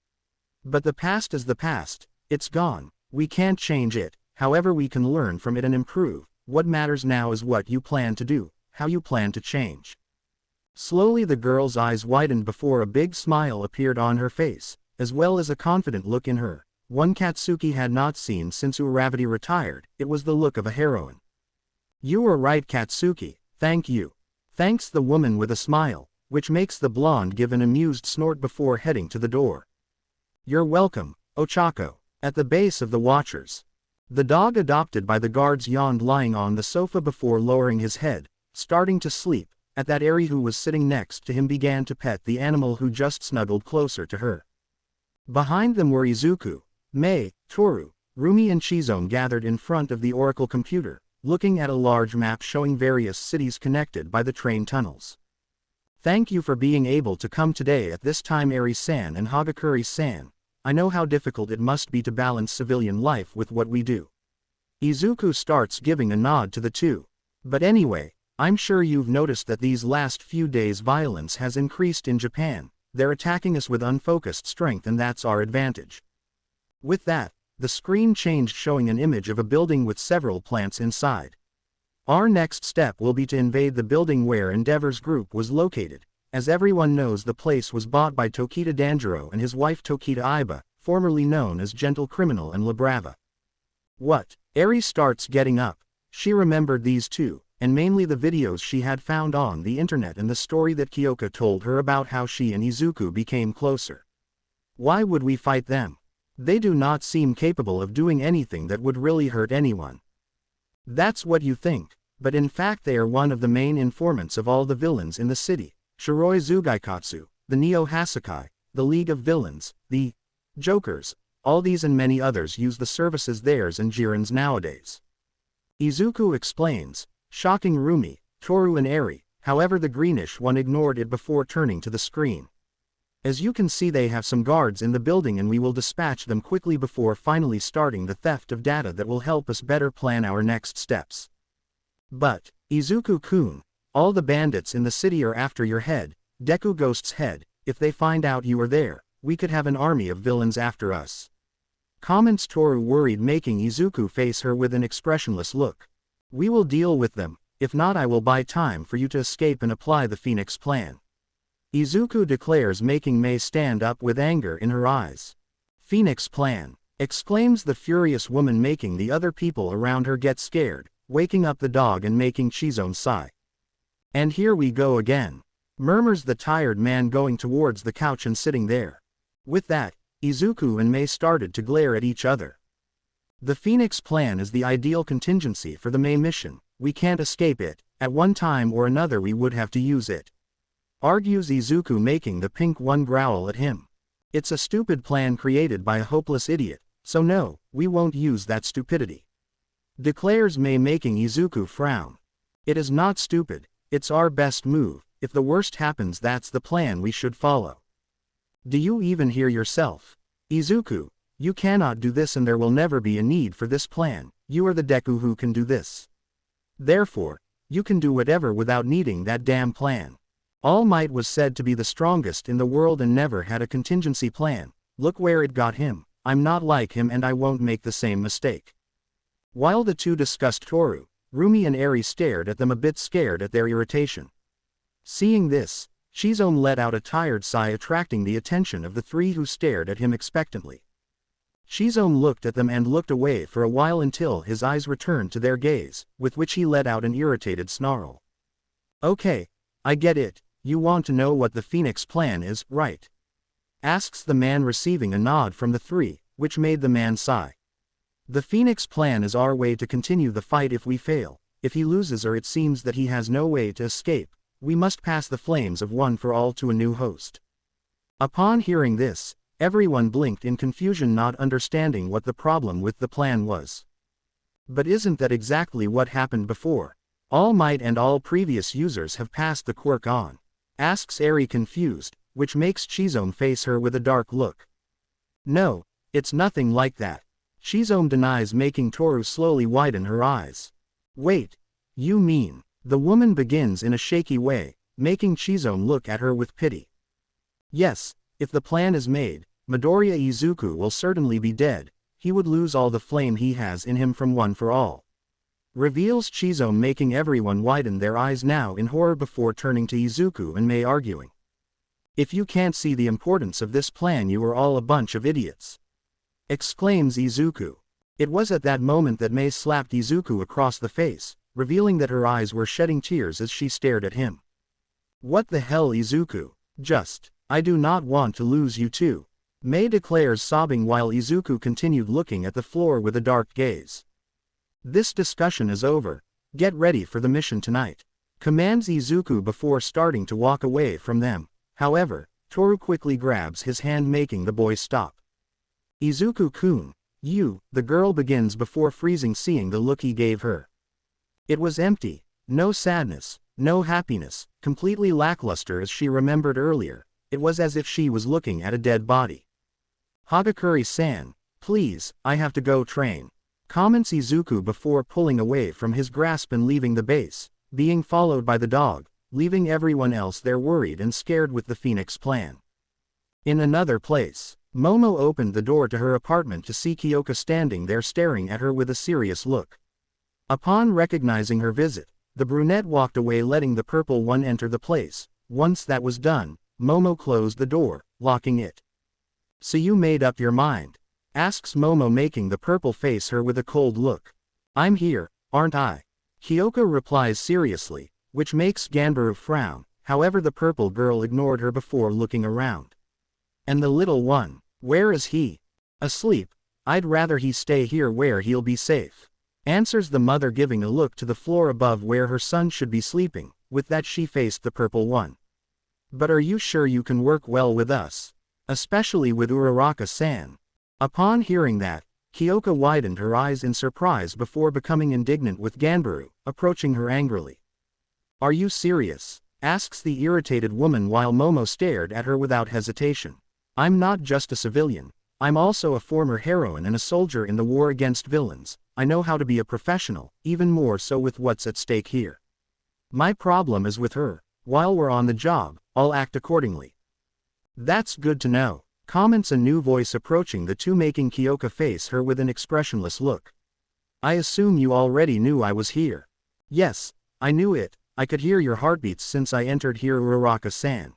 A: But the past is the past, it's gone, we can't change it, however we can learn from it and improve. What matters now is what you plan to do, how you plan to change. Slowly the girl's eyes widened before a big smile appeared on her face, as well as a confident look in her, one Katsuki had not seen since Uravati retired. It was the look of a heroine. You were right, Katsuki, thank you. Thanks the woman with a smile, which makes the blonde give an amused snort before heading to the door. You're welcome, Ochako. At the base of the watchers, the dog adopted by the guards yawned, lying on the sofa before lowering his head, starting to sleep. At that, Eri, who was sitting next to him, began to pet the animal, who just snuggled closer to her. Behind them were Izuku, Mei, Toru, Rumi and Chizone gathered in front of the Oracle computer, looking at a large map showing various cities connected by the train tunnels. Thank you for being able to come today at this time, Eri-san and Hagakure-san. I know how difficult it must be to balance civilian life with what we do. Izuku starts giving a nod to the two. But anyway, I'm sure you've noticed that these last few days violence has increased in Japan. They're attacking us with unfocused strength, and that's our advantage. With that, the screen changed, showing an image of a building with several plants inside. Our next step will be to invade the building where Endeavor's group was located. As everyone knows, the place was bought by Tokita Danjiro and his wife Tokita Aiba, formerly known as Gentle Criminal and La Brava. What? Eri starts getting up. She remembered these two, and mainly the videos she had found on the internet and the story that Kyoka told her about how she and Izuku became closer. Why would we fight them? They do not seem capable of doing anything that would really hurt anyone. That's what you think, but in fact they are one of the main informants of all the villains in the city. Shiroi Zugaikatsu, the Neo Hasakai, the League of Villains, the Jokers, all these and many others use the services theirs and Jiren's nowadays. Izuku explains, shocking Rumi, Toru and Eri. However, the greenish one ignored it before turning to the screen. As you can see, they have some guards in the building and we will dispatch them quickly before finally starting the theft of data that will help us better plan our next steps. But, Izuku-kun, all the bandits in the city are after your head, Deku-ghost's head. If they find out you are there, we could have an army of villains after us. Comments Toru, worried, making Izuku face her with an expressionless look. We will deal with them, if not I will buy time for you to escape and apply the Phoenix plan. Izuku declares, making Mei stand up with anger in her eyes. Phoenix plan, exclaims the furious woman, making the other people around her get scared, waking up the dog and making Chizone sigh. And here we go again, murmurs the tired man, going towards the couch and sitting there. With that, Izuku and Mei started to glare at each other. The Phoenix plan is the ideal contingency for the Mei mission. We can't escape it. At one time or another we would have to use it, argues Izuku, making the pink one growl at him. It's a stupid plan created by a hopeless idiot, so no, we won't use that stupidity. declares Mei, making Izuku frown. It is not stupid, it's our best move. If the worst happens, that's the plan we should follow. Do you even hear yourself? Izuku, you cannot do this and there will never be a need for this plan. You are the Deku who can do this. Therefore, you can do whatever without needing that damn plan. All Might was said to be the strongest in the world and never had a contingency plan. Look where it got him. I'm not like him and I won't make the same mistake. While the two discussed Toru, Rumi and Eri stared at them, a bit scared at their irritation. Seeing this, Shizome let out a tired sigh, attracting the attention of the three who stared at him expectantly. Shizome looked at them and looked away for a while until his eyes returned to their gaze, with which he let out an irritated snarl. Okay, I get it, you want to know what the Phoenix plan is, right? Asks the man, receiving a nod from the three, which made the man sigh. The Phoenix plan is our way to continue the fight if we fail. If he loses or it seems that he has no way to escape, we must pass the flames of one for all to a new host. Upon hearing this, everyone blinked in confusion, not understanding what the problem with the plan was. But isn't that exactly what happened before? All Might and all previous users have passed the quirk on. Asks Eri, confused, which makes Shizome face her with a dark look. No, it's nothing like that. Shizome denies, making Toru slowly widen her eyes. Wait, you mean? The woman begins in a shaky way, making Shizome look at her with pity. Yes, if the plan is made, Midoriya Izuku will certainly be dead. He would lose all the flame he has in him from one for all. Reveals Shizome, making everyone widen their eyes now in horror before turning to Izuku and Mei, arguing. If you can't see the importance of this plan, you are all a bunch of idiots. Exclaims Izuku. It was at that moment that Mei slapped Izuku across the face, revealing that her eyes were shedding tears as she stared at him. What the hell, Izuku? I do not want to lose you too. Mei declares, sobbing, while Izuku continued looking at the floor with a dark gaze. This discussion is over. Get ready for the mission tonight. Commands Izuku before starting to walk away from them. However, Toru quickly grabs his hand, making the boy stop. Izuku-kun, the girl begins before freezing, seeing the look he gave her. It was empty, no sadness, no happiness, completely lackluster as she remembered earlier. It was as if she was looking at a dead body. Hagakure-san, please, I have to go train. Comments Izuku before pulling away from his grasp and leaving the base, being followed by the dog, leaving everyone else there worried and scared with the Phoenix plan. In another place, Momo opened the door to her apartment to see Kyoka standing there staring at her with a serious look. Upon recognizing her visit, the brunette walked away, letting the purple one enter the place. Once that was done, Momo closed the door, locking it. So you made up your mind? Asks Momo, making the purple face her with a cold look. I'm here, aren't I? Kyoka replies seriously, which makes Ganbaru frown. However, the purple girl ignored her before looking around. And the little one, where is he? Asleep. I'd rather he stay here where he'll be safe. Answers the mother, giving a look to the floor above where her son should be sleeping. With that, she faced the purple one. But are you sure you can work well with us? Especially with Uraraka-san? Upon hearing that, Kyoka widened her eyes in surprise before becoming indignant with Ganbaru, approaching her angrily. Are you serious? Asks the irritated woman while Momo stared at her without hesitation. I'm not just a civilian. I'm also a former heroine and a soldier in the war against villains. I know how to be a professional, even more so with what's at stake here. My problem is with her. While we're on the job, I'll act accordingly. That's good to know. Comments a new voice approaching the two, making Kyoka face her with an expressionless look. I assume you already knew I was here. Yes, I knew it. I could hear your heartbeats since I entered here, Uraraka-san.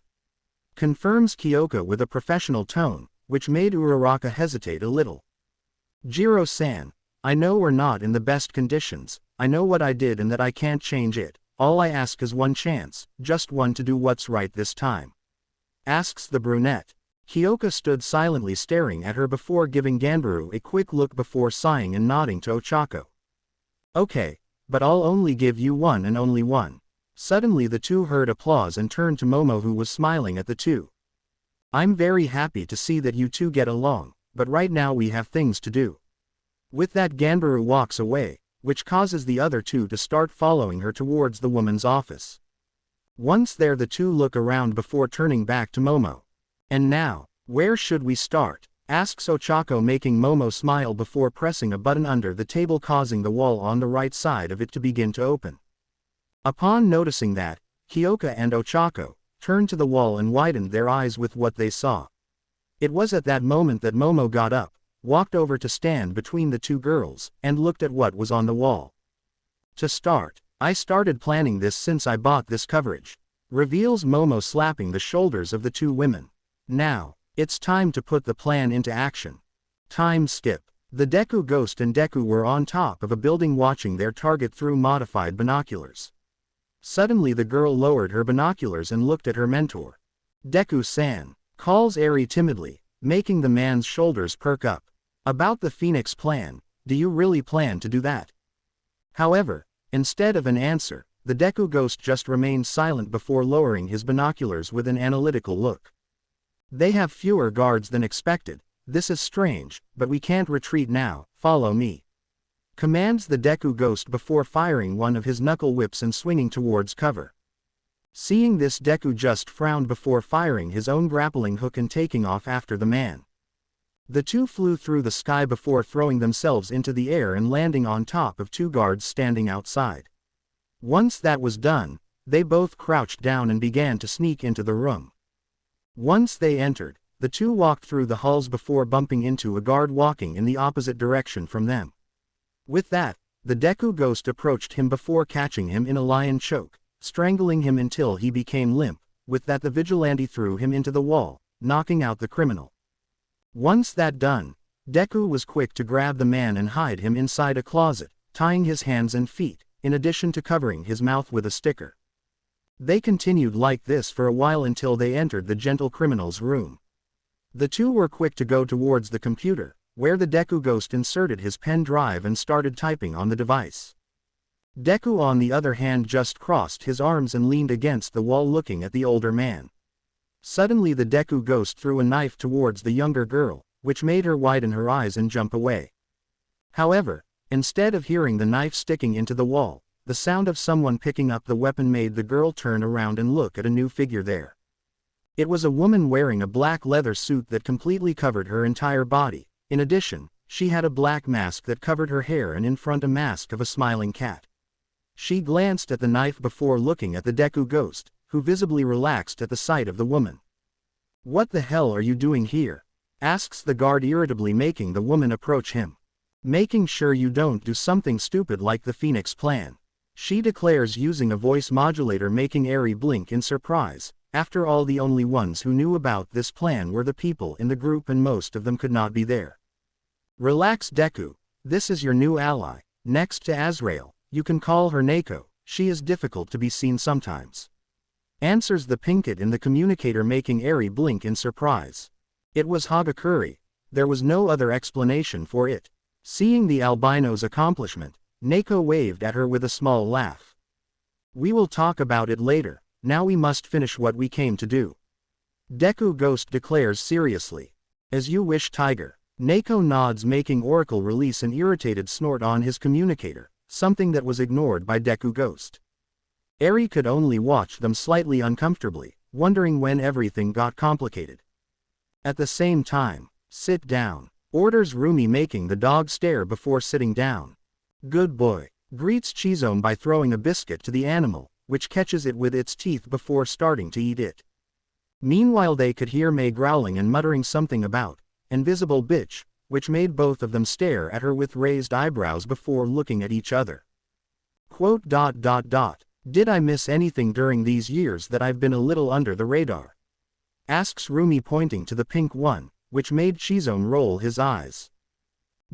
A: Confirms Kyoka with a professional tone, which made Uraraka hesitate a little. Jiro-san, I know we're not in the best conditions. I know what I did and that I can't change it. All I ask is one chance, just one, to do what's right this time. Asks the brunette. Kyoka stood silently staring at her before giving Ganbaru a quick look before sighing and nodding to Ochako. Okay, but I'll only give you one and only one. Suddenly the two heard applause and turned to Momo, who was smiling at the two. I'm very happy to see that you two get along, but right now we have things to do. With that, Ganbaru walks away, which causes the other two to start following her towards the woman's office. Once there, the two look around before turning back to Momo. "And now, where should we start?" asks Ochako, making Momo smile before pressing a button under the table, causing the wall on the right side of it to begin to open. Upon noticing that, Kyoka and Ochako turned to the wall and widened their eyes with what they saw. It was at that moment that Momo got up, walked over to stand between the two girls, and looked at what was on the wall. "To start, I started planning this since I bought this coverage," reveals Momo, slapping the shoulders of the two women. "Now, it's time to put the plan into action." Time skip. The Deku-ghost and Deku were on top of a building watching their target through modified binoculars. Suddenly the girl lowered her binoculars and looked at her mentor. "Deku-san," calls Eri timidly, making the man's shoulders perk up. "About the Phoenix plan, do you really plan to do that?" However, instead of an answer, the Deku-ghost just remained silent before lowering his binoculars with an analytical look. "They have fewer guards than expected. This is strange, but we can't retreat now. Follow me," commands the Deku-ghost before firing one of his knuckle whips and swinging towards cover. Seeing this, Deku just frowned before firing his own grappling hook and taking off after the man. The two flew through the sky before throwing themselves into the air and landing on top of two guards standing outside. Once that was done, they both crouched down and began to sneak into the room. Once they entered, the two walked through the halls before bumping into a guard walking in the opposite direction from them. With that, the Deku-ghost approached him before catching him in a lion choke, strangling him until he became limp. With that, the vigilante threw him into the wall, knocking out the criminal. Once that done, Deku was quick to grab the man and hide him inside a closet, tying his hands and feet, in addition to covering his mouth with a sticker. They continued like this for a while until they entered the gentle criminal's room. The two were quick to go towards the computer, where the Deku-ghost inserted his pen drive and started typing on the device. Deku, on the other hand, just crossed his arms and leaned against the wall looking at the older man. Suddenly the Deku-ghost threw a knife towards the younger girl, which made her widen her eyes and jump away. However, instead of hearing the knife sticking into the wall, the sound of someone picking up the weapon made the girl turn around and look at a new figure there. It was a woman wearing a black leather suit that completely covered her entire body. In addition, she had a black mask that covered her hair and in front a mask of a smiling cat. She glanced at the knife before looking at the Deku-ghost, who visibly relaxed at the sight of the woman. "What the hell are you doing here?" asks the guard irritably, making the woman approach him. "Making sure you don't do something stupid like the Phoenix plan," she declares using a voice modulator, making Eri blink in surprise. After all, the only ones who knew about this plan were the people in the group, and most of them could not be there. "Relax, Deku. This is your new ally. Next to Azrael, you can call her Neko. She is difficult to be seen sometimes," answers the pinkett in the communicator, making Eri blink in surprise. It was Hagakure. There was no other explanation for it. Seeing the albino's accomplishment, Neko waved at her with a small laugh. "We will talk about it later. Now we must finish what we came to do," Deku-ghost declares seriously. "As you wish, Tiger." Neko nods, making Oracle release an irritated snort on his communicator, something that was ignored by Deku-ghost. Eri could only watch them slightly uncomfortably, wondering when everything got complicated. At the same time, "Sit down," orders Rumi, making the dog stare before sitting down. "Good boy," greets Chizome by throwing a biscuit to the animal, which catches it with its teeth before starting to eat it. Meanwhile, they could hear Mei growling and muttering something about "invisible bitch," which made both of them stare at her with raised eyebrows before looking at each other. "Did I miss anything during these years that I've been a little under the radar?" asks Rumi, pointing to the pink one, which made Chizome roll his eyes.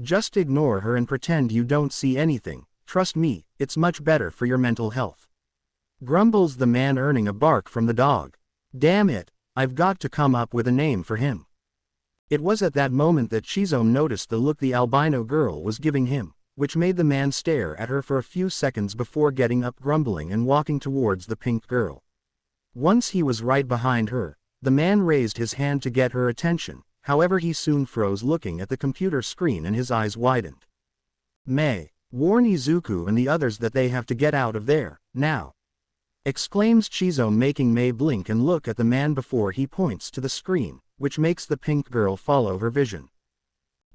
A: "Just ignore her and pretend you don't see anything. Trust me, it's much better for your mental health," grumbles the man, earning a bark from the dog. "Damn it, I've got to come up with a name for him." It was at that moment that Chizome noticed the look the albino girl was giving him, which made the man stare at her for a few seconds before getting up, grumbling, and walking towards the pink girl. Once he was right behind her, the man raised his hand to get her attention. However, he soon froze looking at the computer screen and his eyes widened. "Mei, Warn Izuku and the others that they have to get out of there, now. Exclaims Chizo, making Mei blink and look at the man before he points to the screen, which makes the pink girl follow her vision.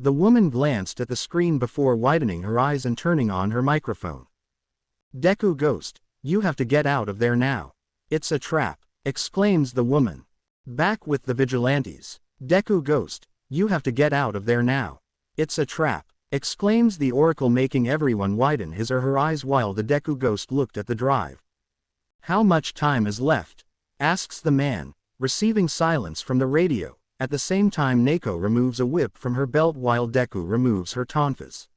A: The woman glanced at the screen before widening her eyes and turning on her microphone. Deku-ghost, you have to get out of there now. It's a trap, exclaims the woman. Back with the vigilantes. Deku-ghost, you have to get out of there now. It's a trap, exclaims the oracle, making everyone widen his or her eyes while the Deku-ghost looked at the drive. How much time is left? Asks the man, receiving silence from the radio. At the same time, Neko removes a whip from her belt while Deku removes her tonfas.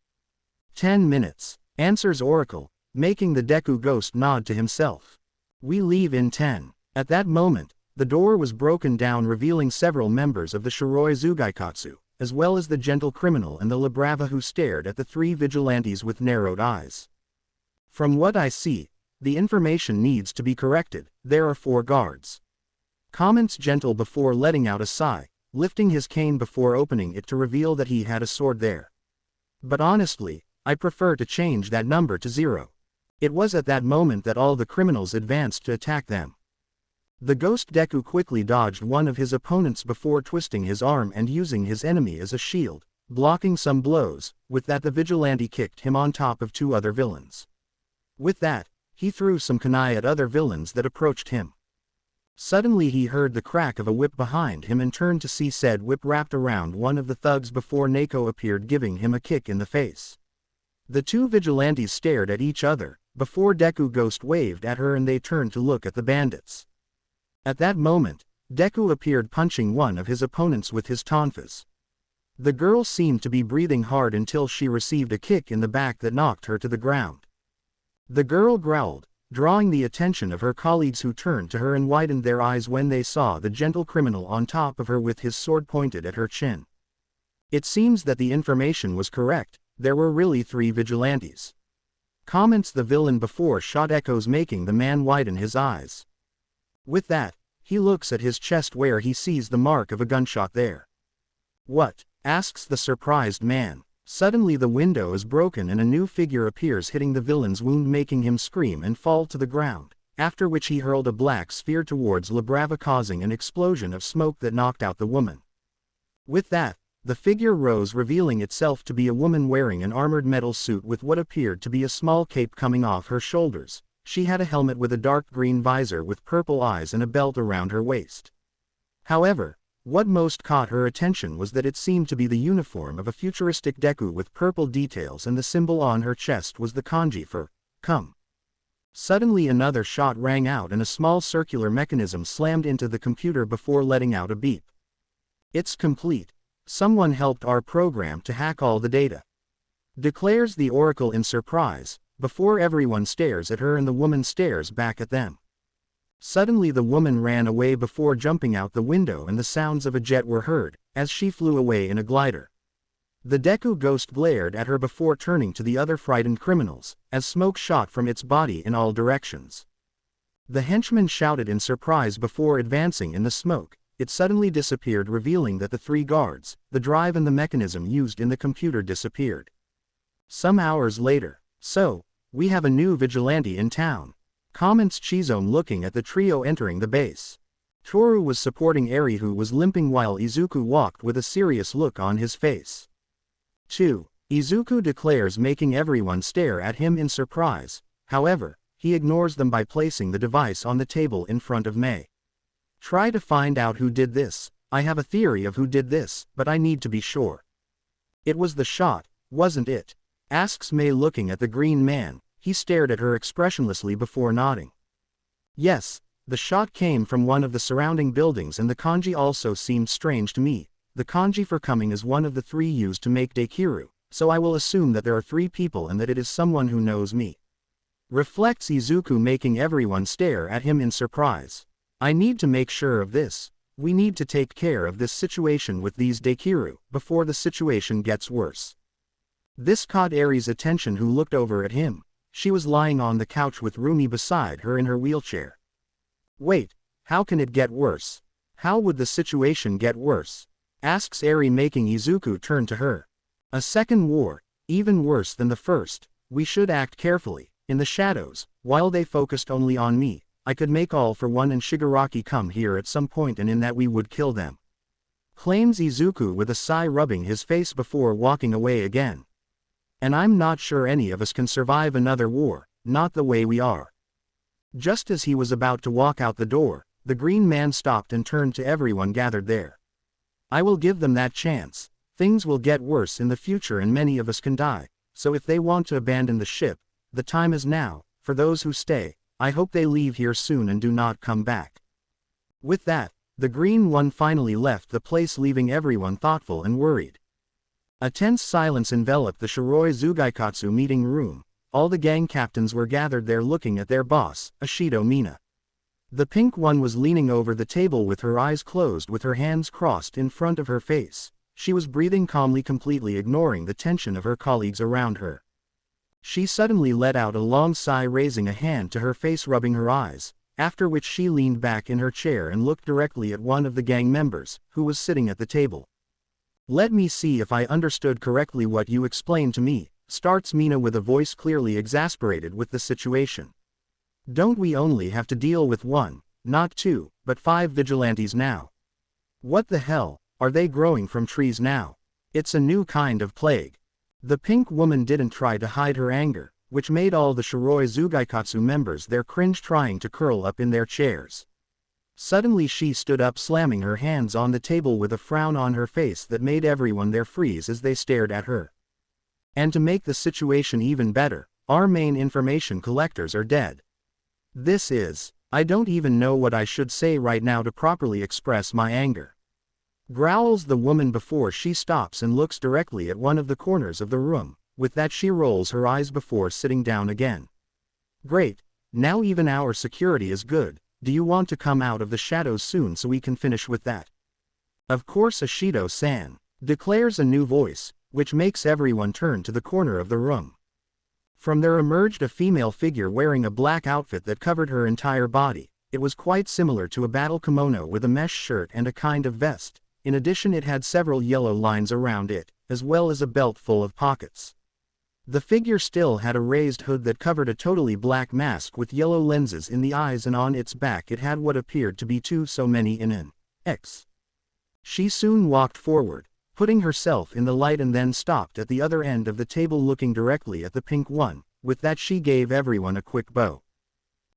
A: 10 minutes, answers Oracle, making the Deku-ghost nod to himself. We leave in 10. At that moment, the door was broken down, revealing several members of the Shiroi Zugaikatsu, as well as the gentle criminal and the Labrava, who stared at the three vigilantes with narrowed eyes. From what I see, the information needs to be corrected. There are 4 guards. Comments Gentle before letting out a sigh, lifting his cane before opening it to reveal that he had a sword there. But honestly, I prefer to change that number to 0. It was at that moment that all the criminals advanced to attack them. The ghost Deku quickly dodged one of his opponents before twisting his arm and using his enemy as a shield, blocking some blows. With that, the vigilante kicked him on top of 2 other villains. With that, he threw some kunai at other villains that approached him. Suddenly he heard the crack of a whip behind him and turned to see said whip wrapped around one of the thugs before Neko appeared, giving him a kick in the face. The 2 vigilantes stared at each other, before Deku-ghost waved at her and they turned to look at the bandits. At that moment, Deku appeared, punching one of his opponents with his tonfas. The girl seemed to be breathing hard until she received a kick in the back that knocked her to the ground. The girl growled, drawing the attention of her colleagues, who turned to her and widened their eyes when they saw the gentle criminal on top of her with his sword pointed at her chin. It seems that the information was correct, there were really 3 vigilantes. Comments the villain before shot echoes, making the man widen his eyes. With that, he looks at his chest where he sees the mark of a gunshot there. What? Asks the surprised man. Suddenly the window is broken and a new figure appears, hitting the villain's wound, making him scream and fall to the ground, after which he hurled a black sphere towards Labrava, causing an explosion of smoke that knocked out the woman. With that, the figure rose, revealing itself to be a woman wearing an armored metal suit with what appeared to be a small cape coming off her shoulders. She had a helmet with a dark green visor with purple eyes and a belt around her waist. However, what most caught her attention was that it seemed to be the uniform of a futuristic Deku with purple details, and the symbol on her chest was the kanji for come. Suddenly another shot rang out and a small circular mechanism slammed into the computer before letting out a beep. It's complete. Someone helped our program to hack all the data. Declares the oracle in surprise, before everyone stares at her and the woman stares back at them. Suddenly the woman ran away before jumping out the window, and the sounds of a jet were heard, as she flew away in a glider. The Deku-ghost glared at her before turning to the other frightened criminals, as smoke shot from its body in all directions. The henchman shouted in surprise before advancing in the smoke. It suddenly disappeared, revealing that the 3 guards, the drive and the mechanism used in the computer disappeared. Some hours later. So, we have a new vigilante in town. Comments Chizome, looking at the trio entering the base. Toru was supporting Eri, who was limping, while Izuku walked with a serious look on his face. 2. Izuku declares, making everyone stare at him in surprise. However, he ignores them by placing the device on the table in front of Mei. Try to find out who did this. I have a theory of who did this, but I need to be sure. It was the shot, wasn't it? Asks Mei, looking at the green man. He stared at her expressionlessly before nodding. Yes, the shot came from one of the surrounding buildings, and the kanji also seemed strange to me. The kanji for coming is one of the 3 used to make Deikiru, so I will assume that there are 3 people and that it is someone who knows me. Reflects Izuku, making everyone stare at him in surprise. I need to make sure of this. We need to take care of this situation with these Deikiru, before the situation gets worse. This caught Eri's attention, who looked over at him. She was lying on the couch with Rumi beside her in her wheelchair. Wait, how can it get worse? How would the situation get worse? Asks Eri, making Izuku turn to her. A second war, even worse than the first. We should act carefully. In the shadows, while they focused only on me, I could make all for one and Shigaraki come here at some point and in that we would kill them. Claims Izuku with a sigh, rubbing his face before walking away again. And I'm not sure any of us can survive another war, not the way we are. Just as he was about to walk out the door, the green man stopped and turned to everyone gathered there. I will give them that chance. Things will get worse in the future and many of us can die, so if they want to abandon the ship, the time is now. For those who stay, I hope they leave here soon and do not come back. With that, the green one finally left the place, leaving everyone thoughtful and worried. A tense silence enveloped the Shiroi Zugaikatsu meeting room. All the gang captains were gathered there looking at their boss, Ashido Mina. The pink one was leaning over the table with her eyes closed, with her hands crossed in front of her face. She was breathing calmly, completely ignoring the tension of her colleagues around her. She suddenly let out a long sigh, raising a hand to her face, rubbing her eyes, after which she leaned back in her chair and looked directly at one of the gang members, who was sitting at the table. Let me see if I understood correctly what you explained to me, starts Mina with a voice clearly exasperated with the situation. Don't we only have to deal with one, not two, but 5 vigilantes now? What the hell, are they growing from trees now? It's a new kind of plague. The pink woman didn't try to hide her anger, which made all the Shiroi Zugaikatsu members there cringe, trying to curl up in their chairs. Suddenly she stood up, slamming her hands on the table with a frown on her face that made everyone there freeze as they stared at her. And to make the situation even better, our main information collectors are dead. I don't even know what I should say right now to properly express my anger. Growls the woman before she stops and looks directly at one of the corners of the room. With that she rolls her eyes before sitting down again. Great, now even our security is good. Do you want to come out of the shadows soon so we can finish with that? Of course, Ashido-san, declares a new voice, which makes everyone turn to the corner of the room. From there emerged a female figure wearing a black outfit that covered her entire body. It was quite similar to a battle kimono with a mesh shirt and a kind of vest. In addition, it had several yellow lines around it, as well as a belt full of pockets. The figure still had a raised hood that covered a totally black mask with yellow lenses in the eyes, and on its back it had what appeared to be so many in an X. She soon walked forward, putting herself in the light, and then stopped at the other end of the table looking directly at the pink one. With that she gave everyone a quick bow.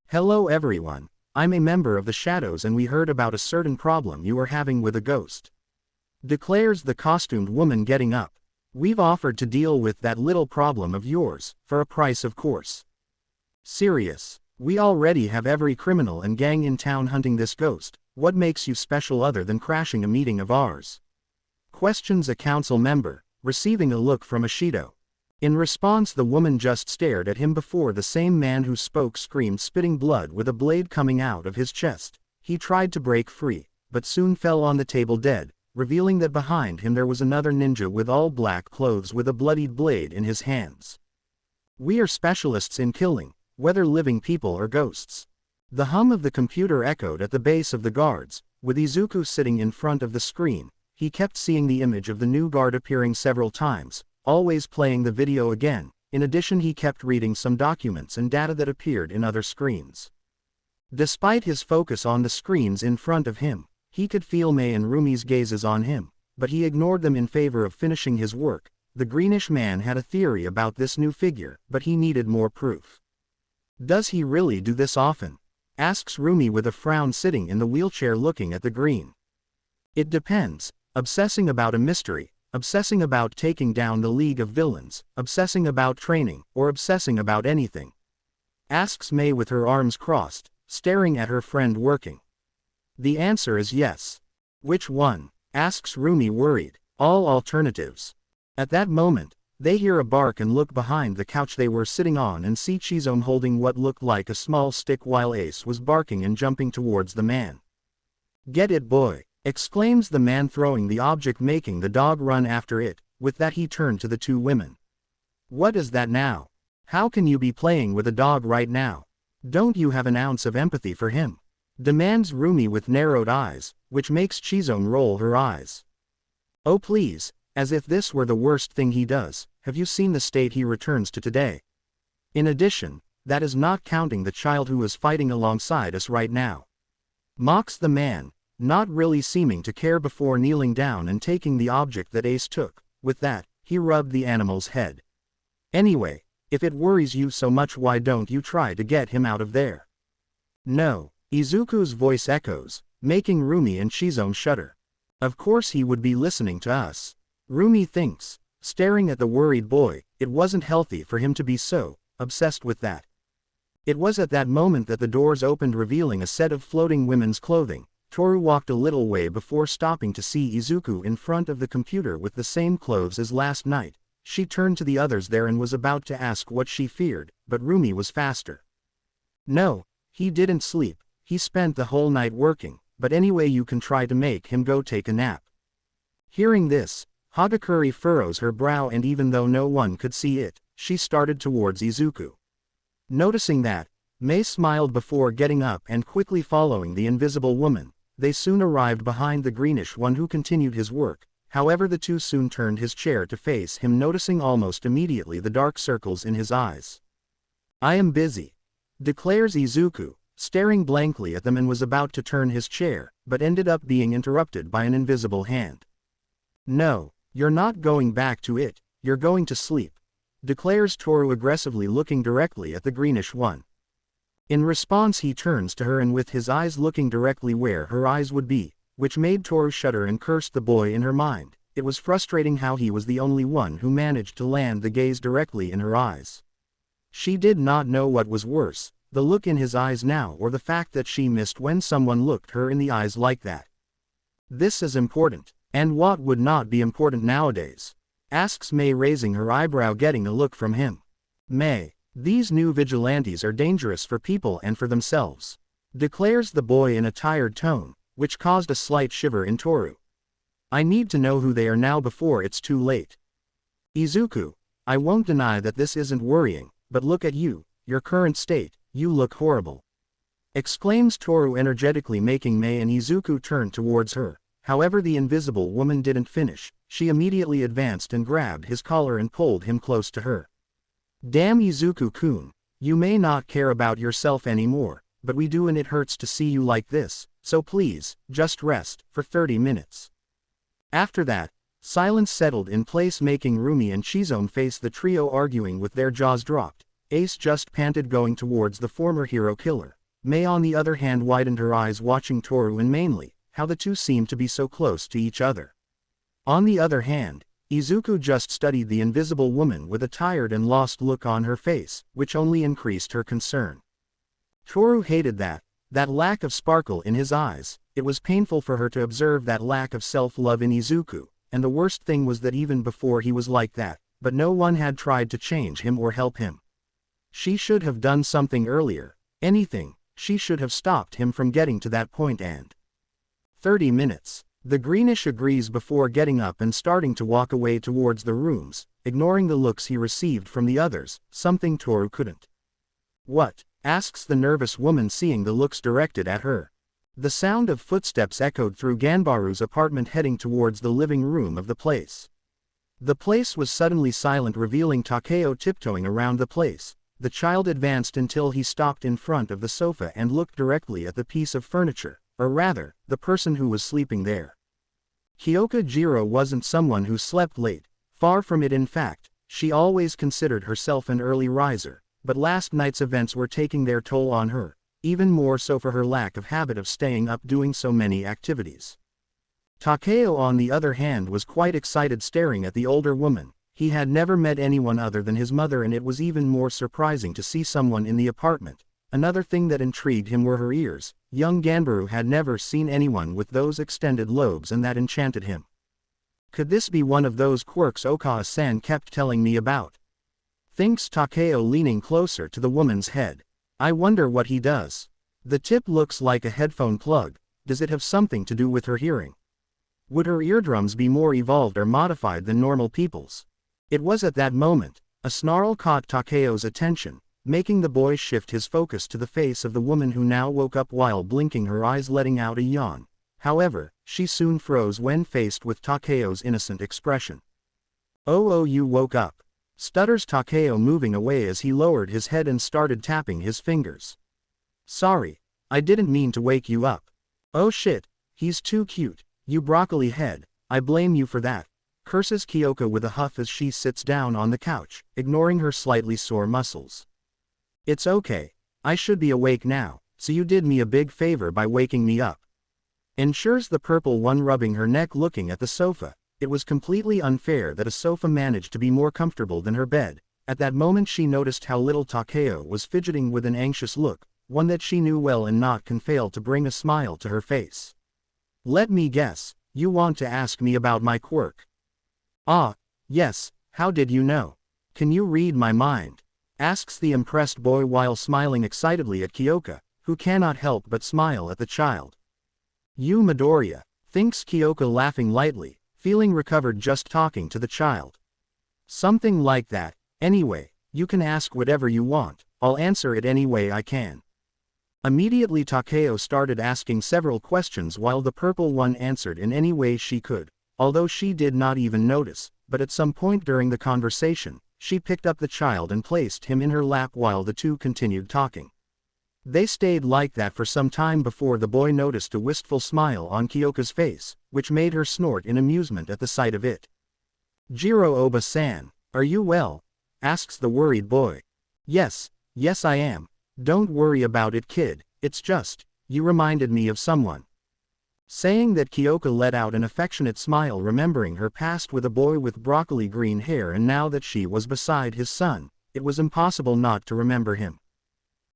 A: Hello everyone, I'm a member of the Shadows and we heard about a certain problem you are having with a ghost. Declares the costumed woman, getting up. We've offered to deal with that little problem of yours, for a price of course. Serious, we already have every criminal and gang in town hunting this ghost. What makes you special other than crashing a meeting of ours? Questions a council member, receiving a look from Ashido. In response the woman just stared at him before the same man who spoke screamed, spitting blood with a blade coming out of his chest. He tried to break free, but soon fell on the table dead, revealing that behind him there was another ninja with all black clothes with a bloodied blade in his hands. We are specialists in killing, whether living people or ghosts. The hum of the computer echoed at the base of the guards. With Izuku sitting in front of the screen, he kept seeing the image of the new guard appearing several times, always playing the video again. In addition, he kept reading some documents and data that appeared in other screens. Despite his focus on the screens in front of him, he could feel Mei and Rumi's gazes on him, but he ignored them in favor of finishing his work. The greenish man had a theory about this new figure, but he needed more proof. Does he really do this often? Asks Rumi with a frown, sitting in the wheelchair looking at the green. It depends. Obsessing about a mystery, obsessing about taking down the League of Villains, obsessing about training, or obsessing about anything? Asks Mei with her arms crossed, staring at her friend working. The answer is yes. Which one? Asks Rumi, worried. All alternatives. At that moment, they hear a bark and look behind the couch they were sitting on and see Chizome holding what looked like a small stick while Ace was barking and jumping towards the man. Get it, boy, exclaims the man, throwing the object, making the dog run after it. With that he turned to the two women. What is that now? How can you be playing with a dog right now? Don't you have an ounce of empathy for him? Demands Rumi with narrowed eyes, which makes Chizome roll her eyes. Oh please, as if this were the worst thing he does. Have you seen the state he returns to today? In addition, that is not counting the child who is fighting alongside us right now. Mocks the man, not really seeming to care before kneeling down and taking the object that Ace took. With that, he rubbed the animal's head. Anyway, if it worries you so much, why don't you try to get him out of there? No, Izuku's voice echoes, making Rumi and Shizome shudder. Of course he would be listening to us. Rumi thinks, staring at the worried boy. It wasn't healthy for him to be so obsessed with that. It was at that moment that the doors opened, revealing a set of floating women's clothing. Toru walked a little way before stopping to see Izuku in front of the computer with the same clothes as last night. She turned to the others there and was about to ask what she feared, but Rumi was faster. No, he didn't sleep. He spent the whole night working, but anyway you can try to make him go take a nap. Hearing this, Hagakure furrows her brow, and even though no one could see it, she started towards Izuku. Noticing that, Mei smiled before getting up and quickly following the invisible woman. They soon arrived behind the greenish one, who continued his work. However, the two soon turned his chair to face him, noticing almost immediately the dark circles in his eyes. I am busy, declares Izuku, staring blankly at them, and was about to turn his chair, but ended up being interrupted by an invisible hand. No, you're not going back to it, you're going to sleep, declares Toru aggressively, looking directly at the greenish one. In response he turns to her and with his eyes looking directly where her eyes would be, which made Toru shudder and cursed the boy in her mind. It was frustrating how he was the only one who managed to land the gaze directly in her eyes. She did not know what was worse, the look in his eyes now, or the fact that she missed when someone looked her in the eyes like that. This is important, and what would not be important nowadays? Asks Mei, raising her eyebrow, getting a look from him. Mei, these new vigilantes are dangerous for people and for themselves, declares the boy in a tired tone, which caused a slight shiver in Toru. I need to know who they are now before it's too late. Izuku, I won't deny that this isn't worrying, but look at you, your current state, you look horrible, exclaims Toru energetically, making Mei and Izuku turn towards her. However, the invisible woman didn't finish. She immediately advanced and grabbed his collar and pulled him close to her. Damn, Izuku-kun, you may not care about yourself anymore, but we do, and it hurts to see you like this, so please, just rest for 30 minutes. After that, silence settled in place, making Rumi and Shizome face the trio arguing with their jaws dropped. Ace just panted, going towards the former hero killer. Mei on the other hand widened her eyes, watching Toru, and mainly how the two seemed to be so close to each other. On the other hand, Izuku just studied the invisible woman with a tired and lost look on her face, which only increased her concern. Toru hated that lack of sparkle in his eyes. It was painful for her to observe that lack of self-love in Izuku, and the worst thing was that even before he was like that, but no one had tried to change him or help him. She should have done something earlier, anything. She should have stopped him from getting to that point. And 30 minutes. The greenish agrees before getting up and starting to walk away towards the rooms, ignoring the looks he received from the others, something Toru couldn't. What? Asks the nervous woman, seeing the looks directed at her. The sound of footsteps echoed through Ganbaru's apartment, heading towards the living room of the place. The place was suddenly silent, revealing Takeo tiptoeing around the place. The child advanced until he stopped in front of the sofa and looked directly at the piece of furniture, or rather, the person who was sleeping there. Kyoka Jiro wasn't someone who slept late, far from it. In fact, she always considered herself an early riser, but last night's events were taking their toll on her, even more so for her lack of habit of staying up doing so many activities. Takeo on the other hand was quite excited, staring at the older woman. He had never met anyone other than his mother, and it was even more surprising to see someone in the apartment. Another thing that intrigued him were her ears. Young Ganbaru had never seen anyone with those extended lobes, and that enchanted him. Could this be one of those quirks Okawa-san kept telling me about? Thinks Takeo, leaning closer to the woman's head. I wonder what he does. The tip looks like a headphone plug. Does it have something to do with her hearing? Would her eardrums be more evolved or modified than normal people's? It was at that moment, a snarl caught Takeo's attention, making the boy shift his focus to the face of the woman, who now woke up while blinking her eyes, letting out a yawn. However, she soon froze when faced with Takeo's innocent expression. Oh, you woke up. stutters Takeo, moving away as he lowered his head and started tapping his fingers. Sorry, I didn't mean to wake you up. Oh shit, he's too cute, you broccoli head, I blame you for that, curses Kyoko with a huff as she sits down on the couch, ignoring her slightly sore muscles. It's okay, I should be awake now, so you did me a big favor by waking me up. Ensures the purple one, rubbing her neck, looking at the sofa. It was completely unfair that a sofa managed to be more comfortable than her bed. At that moment she noticed how little Takeo was fidgeting with an anxious look, one that she knew well and not can fail to bring a smile to her face. Let me guess, you want to ask me about my quirk? Ah, yes, how did you know? Can you read my mind? Asks the impressed boy while smiling excitedly at Kyoko, who cannot help but smile at the child. You Midoriya, thinks Kyoko, laughing lightly, feeling recovered just talking to the child. Something like that. Anyway, you can ask whatever you want, I'll answer it any way I can. Immediately Takeo started asking several questions while the purple one answered in any way she could, although she did not even notice, but at some point during the conversation, she picked up the child and placed him in her lap while the two continued talking. They stayed like that for some time before the boy noticed a wistful smile on Kyoko's face, which made her snort in amusement at the sight of it. Jiro Oba-san, are you well? Asks the worried boy. Yes I am. Don't worry about it, kid, it's just, you reminded me of someone. Saying that, Kyoko let out an affectionate smile, remembering her past with a boy with broccoli green hair, and now that she was beside his son, it was impossible not to remember him.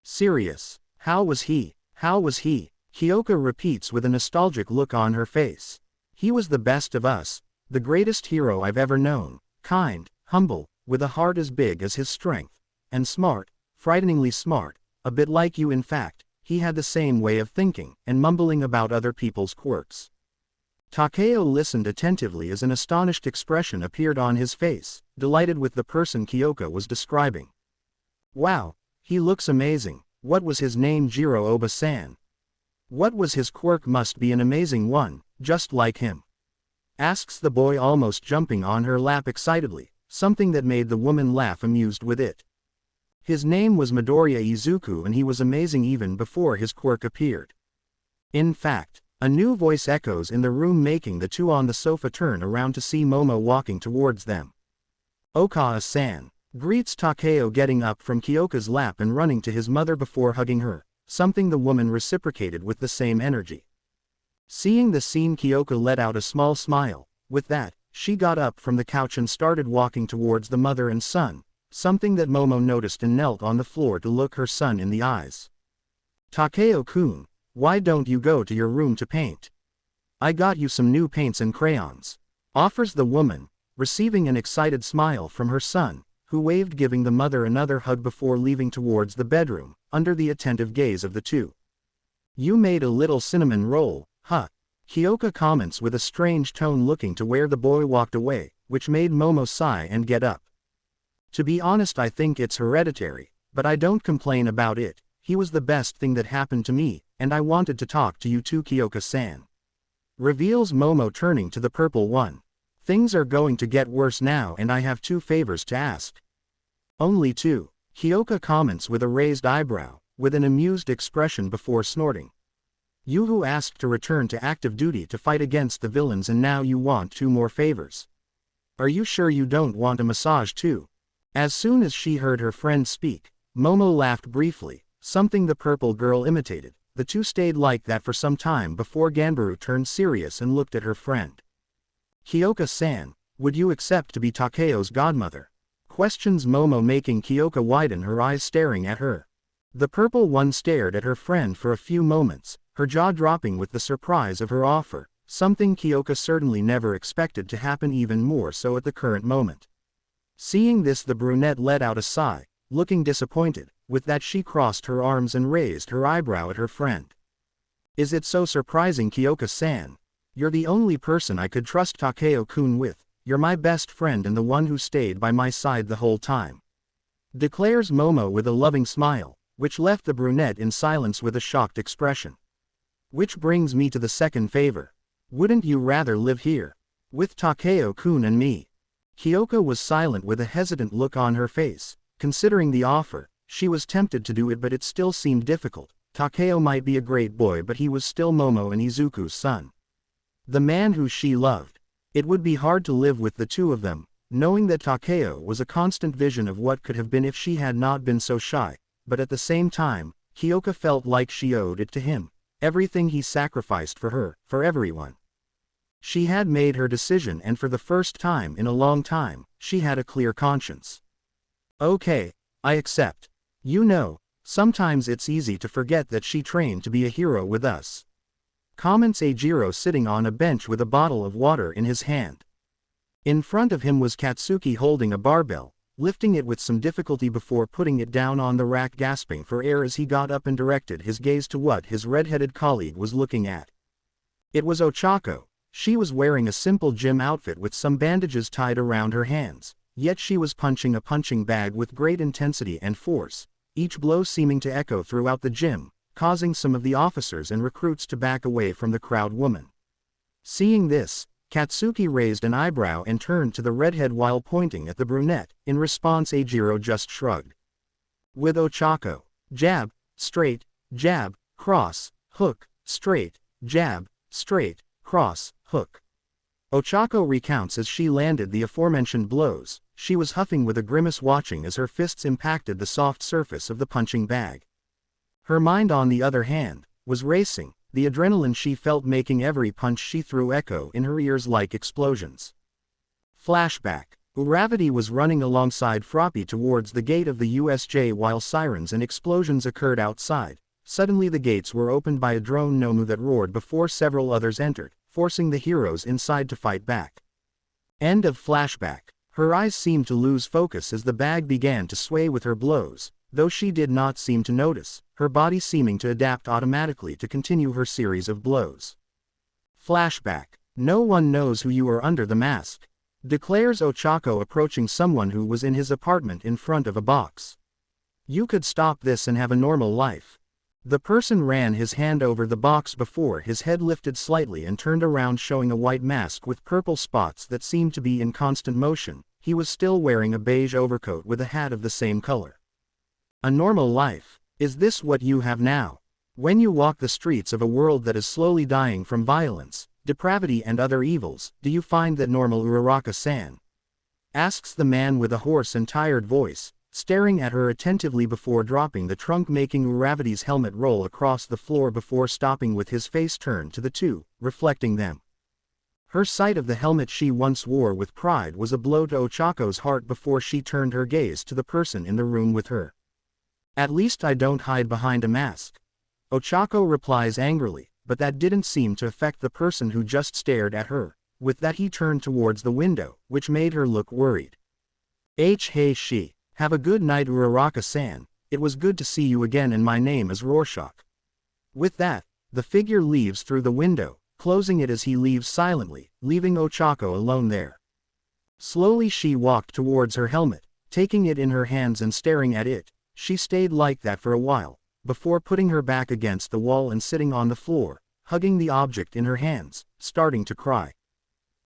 A: Serious, how was he? Kyoko repeats with a nostalgic look on her face. He was the best of us, the greatest hero I've ever known, kind, humble, with a heart as big as his strength, and smart, frighteningly smart, a bit like you. In fact, he had the same way of thinking and mumbling about other people's quirks. Takeo listened attentively as an astonished expression appeared on his face, delighted with the person Kyoko was describing. Wow, he looks amazing. What was his name? Jiro Oba-san. What was his quirk? Must be an amazing one, just like him. Asks the boy, almost jumping on her lap excitedly, something that made the woman laugh, amused with it. His name was Midoriya Izuku, and he was amazing even before his quirk appeared. In fact, a new voice echoes in the room, making the two on the sofa turn around to see Momo walking towards them. Okawa-san, greets Takeo, getting up from Kyoko's lap and running to his mother before hugging her, something the woman reciprocated with the same energy. Seeing the scene, Kyoko let out a small smile. With that, she got up from the couch and started walking towards the mother and son, something that Momo noticed and knelt on the floor to look her son in the eyes. Takeo-kun, why don't you go to your room to paint? I got you some new paints and crayons, offers the woman, receiving an excited smile from her son, who waved, giving the mother another hug before leaving towards the bedroom, under the attentive gaze of the two. You made a little cinnamon roll, huh? Kyoko comments with a strange tone, looking to where the boy walked away, which made Momo sigh and get up. To be honest, I think it's hereditary, but I don't complain about it. He was the best thing that happened to me, and I wanted to talk to you too, Kyoko-san. Reveals Momo, turning to the purple one. Things are going to get worse now, and I have 2 favors to ask. Only 2? Kyoko comments with a raised eyebrow, with an amused expression before snorting. You who asked to return to active duty to fight against the villains, and now you want 2 more favors. Are you sure you don't want a massage too? As soon as she heard her friend speak, Momo laughed briefly, something the purple girl imitated. The two stayed like that for some time before Ganbaru turned serious and looked at her friend. Kyoko-san, would you accept to be Takeo's godmother? Questions Momo, making Kyoko widen her eyes, staring at her. The purple one stared at her friend for a few moments, her jaw dropping with the surprise of her offer, something Kyoko certainly never expected to happen, even more so at the current moment. Seeing this, the brunette let out a sigh, looking disappointed. With that, she crossed her arms and raised her eyebrow at her friend. Is it so surprising, Kyoko-san? You're the only person I could trust Takeo-kun with. You're my best friend and the one who stayed by my side the whole time. Declares Momo with a loving smile, which left the brunette in silence with a shocked expression. Which brings me to the second favor. Wouldn't you rather live here with Takeo-kun and me? Kyoko was silent with a hesitant look on her face. Considering the offer, she was tempted to do it, but it still seemed difficult. Takeo might be a great boy, but he was still Momo and Izuku's son. The man who she loved. It would be hard to live with the two of them, knowing that Takeo was a constant vision of what could have been if she had not been so shy, but at the same time, Kyoko felt like she owed it to him. Everything he sacrificed for her, for everyone. She had made her decision, and for the first time in a long time, she had a clear conscience. Okay, I accept. You know, sometimes it's easy to forget that she trained to be a hero with us. Comments Eijiro, sitting on a bench with a bottle of water in his hand. In front of him was Katsuki holding a barbell, lifting it with some difficulty before putting it down on the rack, gasping for air as he got up and directed his gaze to what his red-headed colleague was looking at. It was Ochako. She was wearing a simple gym outfit with some bandages tied around her hands, yet she was punching a punching bag with great intensity and force, each blow seeming to echo throughout the gym, causing some of the officers and recruits to back away from the crowd woman. Seeing this, Katsuki raised an eyebrow and turned to the redhead while pointing at the brunette. In response, Eijiro just shrugged. With Ochako, jab, straight, jab, cross, hook, straight, jab, straight, cross, hook. Ochako recounts as she landed the aforementioned blows. She was huffing with a grimace, watching as her fists impacted the soft surface of the punching bag. Her mind, on the other hand, was racing, the adrenaline she felt making every punch she threw echo in her ears like explosions. Flashback. Uravati was running alongside Froppy towards the gate of the USJ while sirens and explosions occurred outside. Suddenly the gates were opened by a drone Nomu that roared before several others entered, forcing the heroes inside to fight back. End of flashback. Her eyes seemed to lose focus as the bag began to sway with her blows, though she did not seem to notice, her body seeming to adapt automatically to continue her series of blows. Flashback. No one knows who you are under the mask, declares Ochako, approaching someone who was in his apartment in front of a box. You could stop this and have a normal life. The person ran his hand over the box before his head lifted slightly and turned around, showing a white mask with purple spots that seemed to be in constant motion. He was still wearing a beige overcoat with a hat of the same color. A normal life. Is this what you have now? When you walk the streets of a world that is slowly dying from violence, depravity and other evils, do you find that normal, Uraraka-san? Asks the man with a hoarse and tired voice, staring at her attentively before dropping the trunk, making Uravati's helmet roll across the floor before stopping with his face turned to the two, reflecting them. Her sight of the helmet she once wore with pride was a blow to Ochako's heart before she turned her gaze to the person in the room with her. At least I don't hide behind a mask. Ochako replies angrily, but that didn't seem to affect the person who just stared at her. With that he turned towards the window, which made her look worried. Hey she. Have a good night, Uraraka-san. It was good to see you again, and my name is Rorschach. With that, the figure leaves through the window, closing it as he leaves silently, leaving Ochako alone there. Slowly she walked towards her helmet, taking it in her hands and staring at it. She stayed like that for a while, before putting her back against the wall and sitting on the floor, hugging the object in her hands, starting to cry.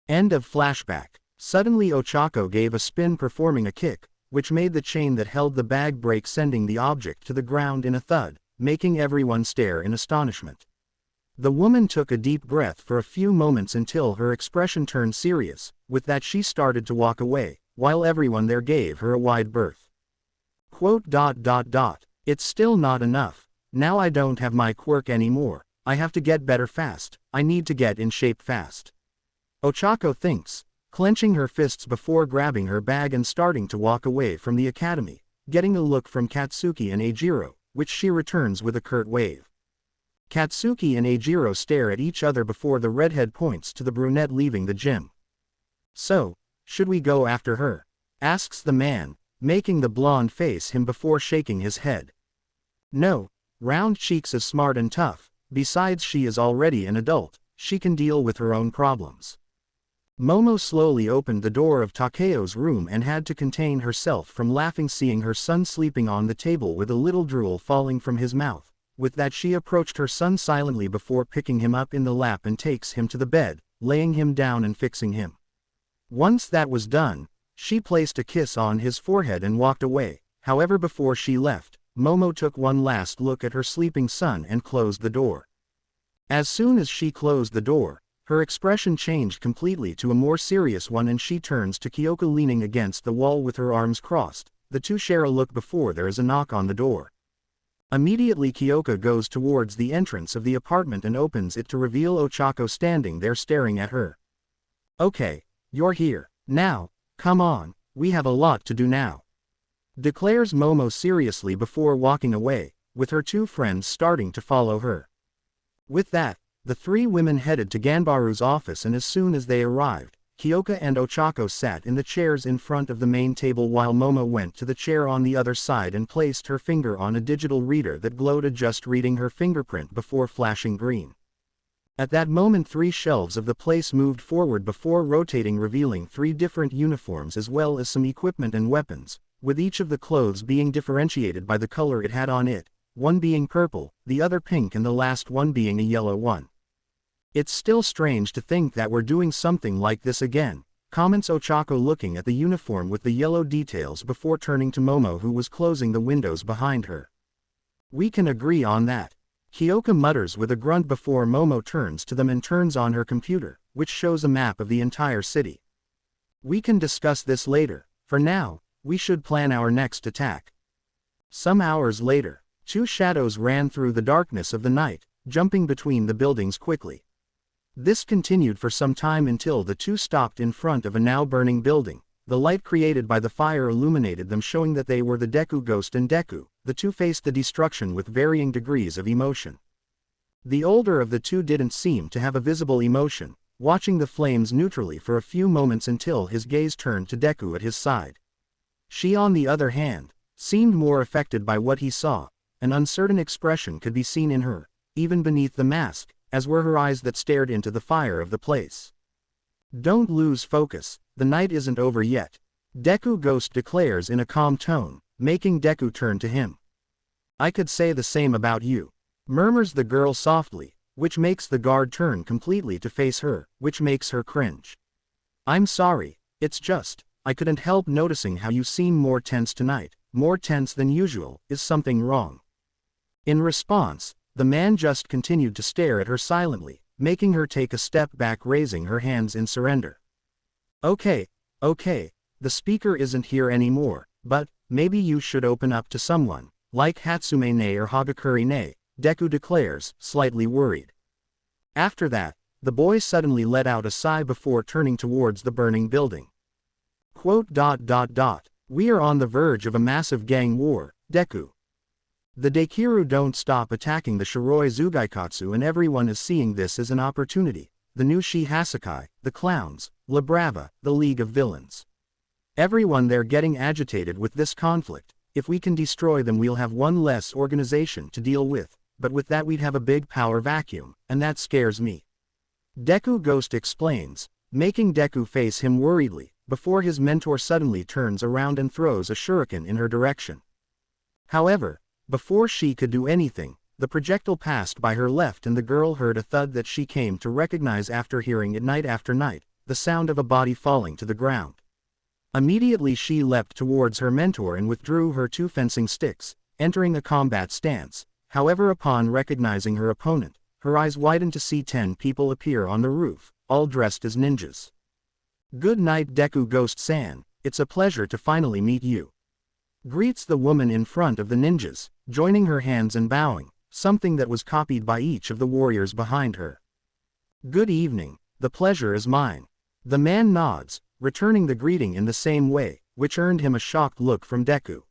A: End of flashback. Suddenly Ochako gave a spin, performing a kick, which made the chain that held the bag break, sending the object to the ground in a thud, making everyone stare in astonishment. The woman took a deep breath for a few moments until her expression turned serious. With that she started to walk away, while everyone there gave her a wide berth. Quote, It's still not enough. Now I don't have my quirk anymore. I have to get better fast. I need to get in shape fast. Ochako thinks, clenching her fists before grabbing her bag and starting to walk away from the academy, getting a look from Katsuki and Eijiro, which she returns with a curt wave. Katsuki and Eijiro stare at each other before the redhead points to the brunette leaving the gym. So, should we go after her? Asks the man, making the blonde face him before shaking his head. No, Round Cheeks is smart and tough, besides she is already an adult, she can deal with her own problems. Momo slowly opened the door of Takeo's room and had to contain herself from laughing, seeing her son sleeping on the table with a little drool falling from his mouth. With that she approached her son silently before picking him up in the lap and takes him to the bed, laying him down and fixing him. Once that was done, She placed a kiss on his forehead and walked away. However, before she left, Momo took one last look at her sleeping son and closed the door. As soon as she closed the door, her expression changed completely to a more serious one and she turns to Kyoka leaning against the wall with her arms crossed. The two share a look before there is a knock on the door. Immediately Kyoka goes towards the entrance of the apartment and opens it to reveal Ochako standing there staring at her. "Okay, you're here. Now, come on, we have a lot to do now," declares Momo seriously before walking away, with her two friends starting to follow her. With that, the three women headed to Ganbaru's office and as soon as they arrived, Kyoka and Ochako sat in the chairs in front of the main table while Momo went to the chair on the other side and placed her finger on a digital reader that glowed just reading her fingerprint before flashing green. At that moment 3 shelves of the place moved forward before rotating revealing 3 different uniforms as well as some equipment and weapons, with each of the clothes being differentiated by the color it had on it, one being purple, the other pink and the last one being a yellow one. "It's still strange to think that we're doing something like this again," comments Ochako looking at the uniform with the yellow details before turning to Momo who was closing the windows behind her. "We can agree on that," Kyoka mutters with a grunt before Momo turns to them and turns on her computer, which shows a map of the entire city. "We can discuss this later. For now, we should plan our next attack." Some hours later, 2 shadows ran through the darkness of the night, jumping between the buildings quickly. This continued for some time until the 2 stopped in front of a now burning building. The light created by the fire illuminated them, showing that they were the Deku-ghost and Deku. The 2 faced the destruction with varying degrees of emotion. The older of the 2 didn't seem to have a visible emotion, watching the flames neutrally for a few moments until his gaze turned to Deku at his side. She, on the other hand, seemed more affected by what he saw. An uncertain expression could be seen in her, even beneath the mask, as were her eyes that stared into the fire of the place. "Don't lose focus, the night isn't over yet," Deku-ghost declares in a calm tone, making Deku turn to him. "I could say the same about you," murmurs the girl softly, which makes the guard turn completely to face her, which makes her cringe. "I'm sorry, it's just, I couldn't help noticing how you seem more tense tonight, more tense than usual. Is something wrong?" In response, the man just continued to stare at her silently, making her take a step back, raising her hands in surrender. Okay, the speaker isn't here anymore, but maybe you should open up to someone, like Hatsume-ne or Hagakure-ne, Deku declares, slightly worried. After that, the boy suddenly let out a sigh before turning towards the burning building. "We are on the verge of a massive gang war, Deku. The Deikiru don't stop attacking the Shiroi Zugaikatsu and everyone is seeing this as an opportunity. The new Shi Hasakai, the clowns, La Brava, the League of Villains. Everyone they're getting agitated with this conflict. If we can destroy them we'll have one less organization to deal with, but with that we'd have a big power vacuum, and that scares me," Deku-ghost explains, making Deku face him worriedly, before his mentor suddenly turns around and throws a shuriken in her direction. However, before she could do anything, the projectile passed by her left and the girl heard a thud that she came to recognize after hearing it night after night, the sound of a body falling to the ground. Immediately she leapt towards her mentor and withdrew her 2 fencing sticks, entering a combat stance. However, upon recognizing her opponent, her eyes widened to see 10 people appear on the roof, all dressed as ninjas. "Good night Deku-ghost-san, it's a pleasure to finally meet you," greets the woman in front of the ninjas, joining her hands and bowing, something that was copied by each of the warriors behind her. "Good evening, the pleasure is mine." The man nods, returning the greeting in the same way, which earned him a shocked look from Deku.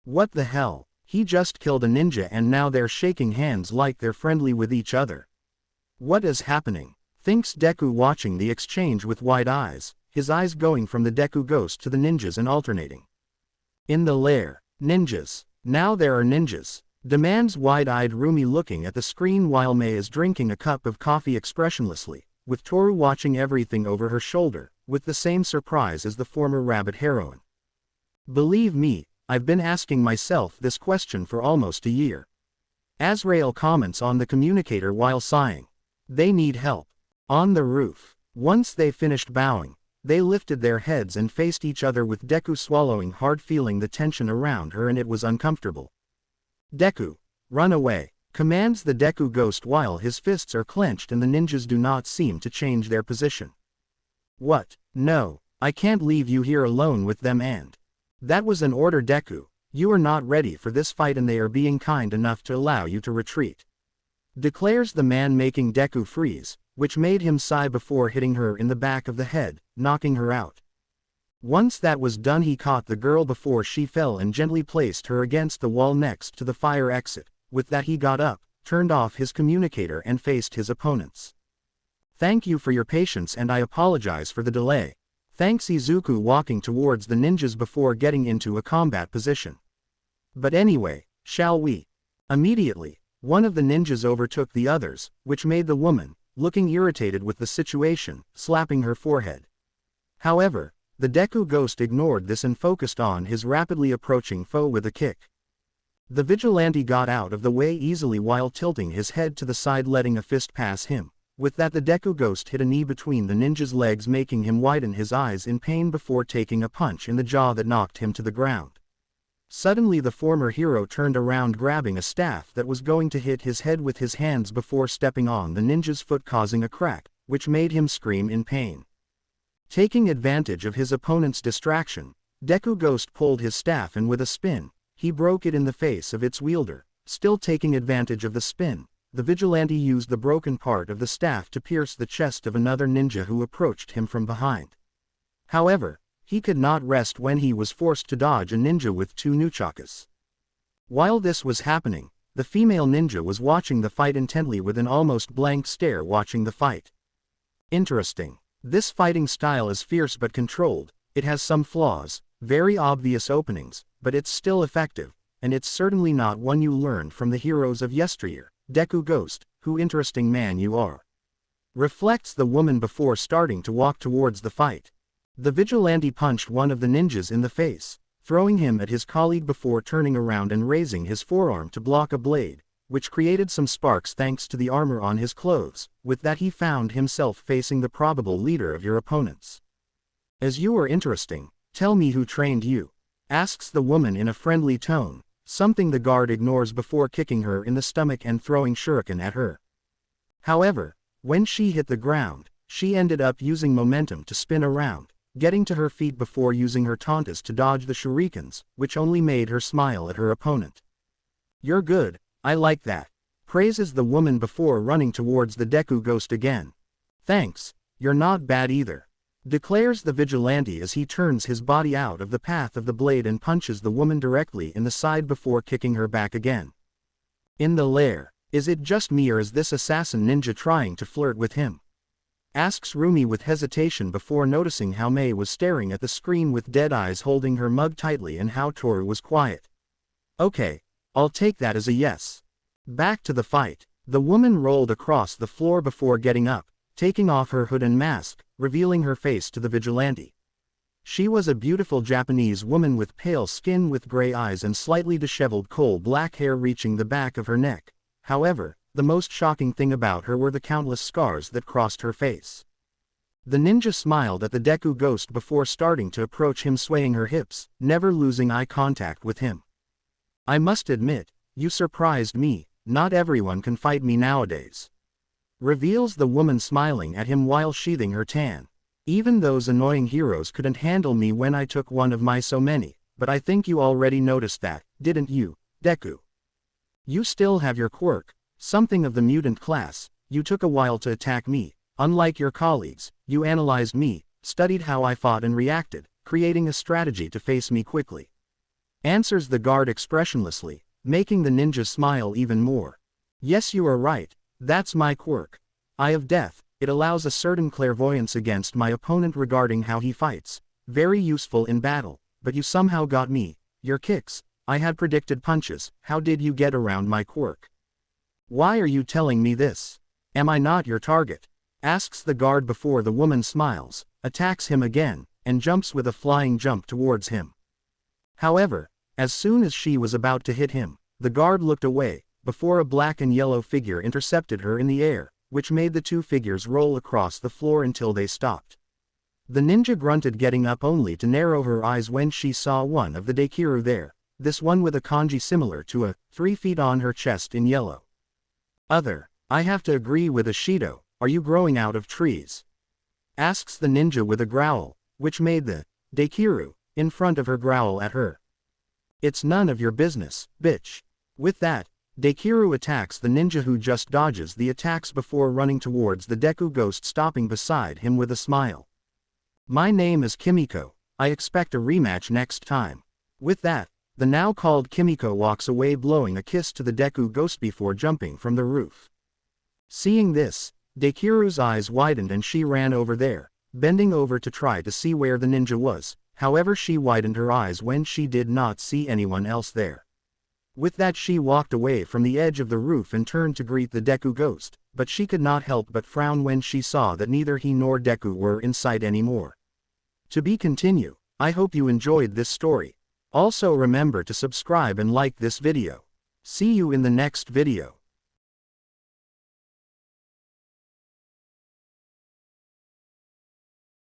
A: What the hell, he just killed a ninja and now they're shaking hands like they're friendly with each other. What is happening? Thinks Deku, watching the exchange with wide eyes, his eyes going from the Deku-ghost to the ninjas and alternating. "In the lair, ninjas, now there are ninjas," demands wide-eyed Rumi looking at the screen while Mei is drinking a cup of coffee expressionlessly, with Toru watching everything over her shoulder, with the same surprise as the former rabbit heroine. "Believe me, I've been asking myself this question for almost a year." Azrael comments on the communicator while sighing. They need help. On the roof. Once they finished bowing, They lifted their heads and faced each other with Deku swallowing hard, feeling the tension around her, and it was uncomfortable. Deku, run away, commands the Deku-ghost while his fists are clenched and the ninjas do not seem to change their position. What? No, I can't leave you here alone with them and... That was an order, Deku. You are not ready for this fight and they are being kind enough to allow you to retreat. Declares the man, making Deku freeze, which made him sigh before hitting her in the back of the head, knocking her out. Once that was done, he caught the girl before she fell and gently placed her against the wall next to the fire exit. With that he got up, turned off his communicator and faced his opponents. Thank you for your patience and I apologize for the delay. Thanks, Izuku, walking towards the ninjas before getting into a combat position. But anyway, shall we? Immediately, one of the ninjas overtook the others, which made the woman, looking irritated with the situation, slapping her forehead. However, the Deku-ghost ignored this and focused on his rapidly approaching foe with a kick. The vigilante got out of the way easily while tilting his head to the side, letting a fist pass him. With that, the Deku-ghost hit a knee between the ninja's legs, making him widen his eyes in pain before taking a punch in the jaw that knocked him to the ground. Suddenly the former hero turned around, grabbing a staff that was going to hit his head with his hands before stepping on the ninja's foot, causing a crack, which made him scream in pain. Taking advantage of his opponent's distraction, Deku-ghost pulled his staff and with a spin, he broke it in the face of its wielder. Still taking advantage of the spin, the vigilante used the broken part of the staff to pierce the chest of another ninja who approached him from behind. However, he could not rest when he was forced to dodge a ninja with two nunchakus. While this was happening, the female ninja was watching the fight intently with an almost blank stare, watching the fight. Interesting. This fighting style is fierce but controlled. It has some flaws, very obvious openings, but it's still effective, and it's certainly not one you learned from the heroes of yesteryear. Deku-ghost, who interesting man you are. Reflects the woman before starting to walk towards the fight. The vigilante punched one of the ninjas in the face, throwing him at his colleague before turning around and raising his forearm to block a blade, which created some sparks thanks to the armor on his clothes. With that he found himself facing the probable leader of your opponents. As you are interesting, tell me who trained you? Asks the woman in a friendly tone, something the guard ignores before kicking her in the stomach and throwing shuriken at her. However, when she hit the ground, she ended up using momentum to spin around, getting to her feet before using her tauntas to dodge the shurikens, which only made her smile at her opponent. You're good, I like that. Praises the woman before running towards the Deku-ghost again. Thanks, you're not bad either. Declares the vigilante as he turns his body out of the path of the blade and punches the woman directly in the side before kicking her back again. In the lair, is it just me or is this assassin ninja trying to flirt with him? Asks Rumi with hesitation before noticing how Mei was staring at the screen with dead eyes, holding her mug tightly, and how Toru was quiet. Okay, I'll take that as a yes. Back to the fight. The woman rolled across the floor before getting up, taking off her hood and mask, revealing her face to the vigilante. She was a beautiful Japanese woman with pale skin, with gray eyes and slightly disheveled coal-black hair reaching the back of her neck. However, the most shocking thing about her were the countless scars that crossed her face. The ninja smiled at the Deku-ghost before starting to approach him, swaying her hips, never losing eye contact with him. I must admit, you surprised me. Not everyone can fight me nowadays. Reveals the woman, smiling at him while sheathing her tan. Even those annoying heroes couldn't handle me when I took one of my so many, but I think you already noticed that, didn't you, Deku? You still have your quirk, something of the mutant class. You took a while to attack me. Unlike your colleagues, you analyzed me, studied how I fought and reacted, creating a strategy to face me quickly. Answers the guard expressionlessly, making the ninja smile even more. Yes, you are right, that's my quirk. Eye of Death. It allows a certain clairvoyance against my opponent regarding how he fights. Very useful in battle, but you somehow got me. Your kicks. I had predicted punches. How did you get around my quirk? Why are you telling me this? Am I not your target? Asks the guard before the woman smiles, attacks him again, and jumps with a flying jump towards him. However, as soon as she was about to hit him, the guard looked away, before a black and yellow figure intercepted her in the air, which made the two figures roll across the floor until they stopped. The ninja grunted, getting up only to narrow her eyes when she saw one of the Dekiru there, this one with a kanji similar to a 3 feet on her chest in yellow. I have to agree with Ashido, are you growing out of trees? Asks the ninja with a growl, which made the Dekiru in front of her growl at her. It's none of your business, bitch. With that, Dekiru attacks the ninja, who just dodges the attacks before running towards the Deku-ghost, stopping beside him with a smile. My name is Kimiko, I expect a rematch next time. With that, the now called Kimiko walks away, blowing a kiss to the Deku-ghost before jumping from the roof. Seeing this, Dekiru's eyes widened and she ran over there, bending over to try to see where the ninja was. However, she widened her eyes when she did not see anyone else there. With that, she walked away from the edge of the roof and turned to greet the Deku-ghost, but she could not help but frown when she saw that neither he nor Deku were in sight anymore. To be continued. I hope you enjoyed this story. Also remember to subscribe and like this video. See you in the next video.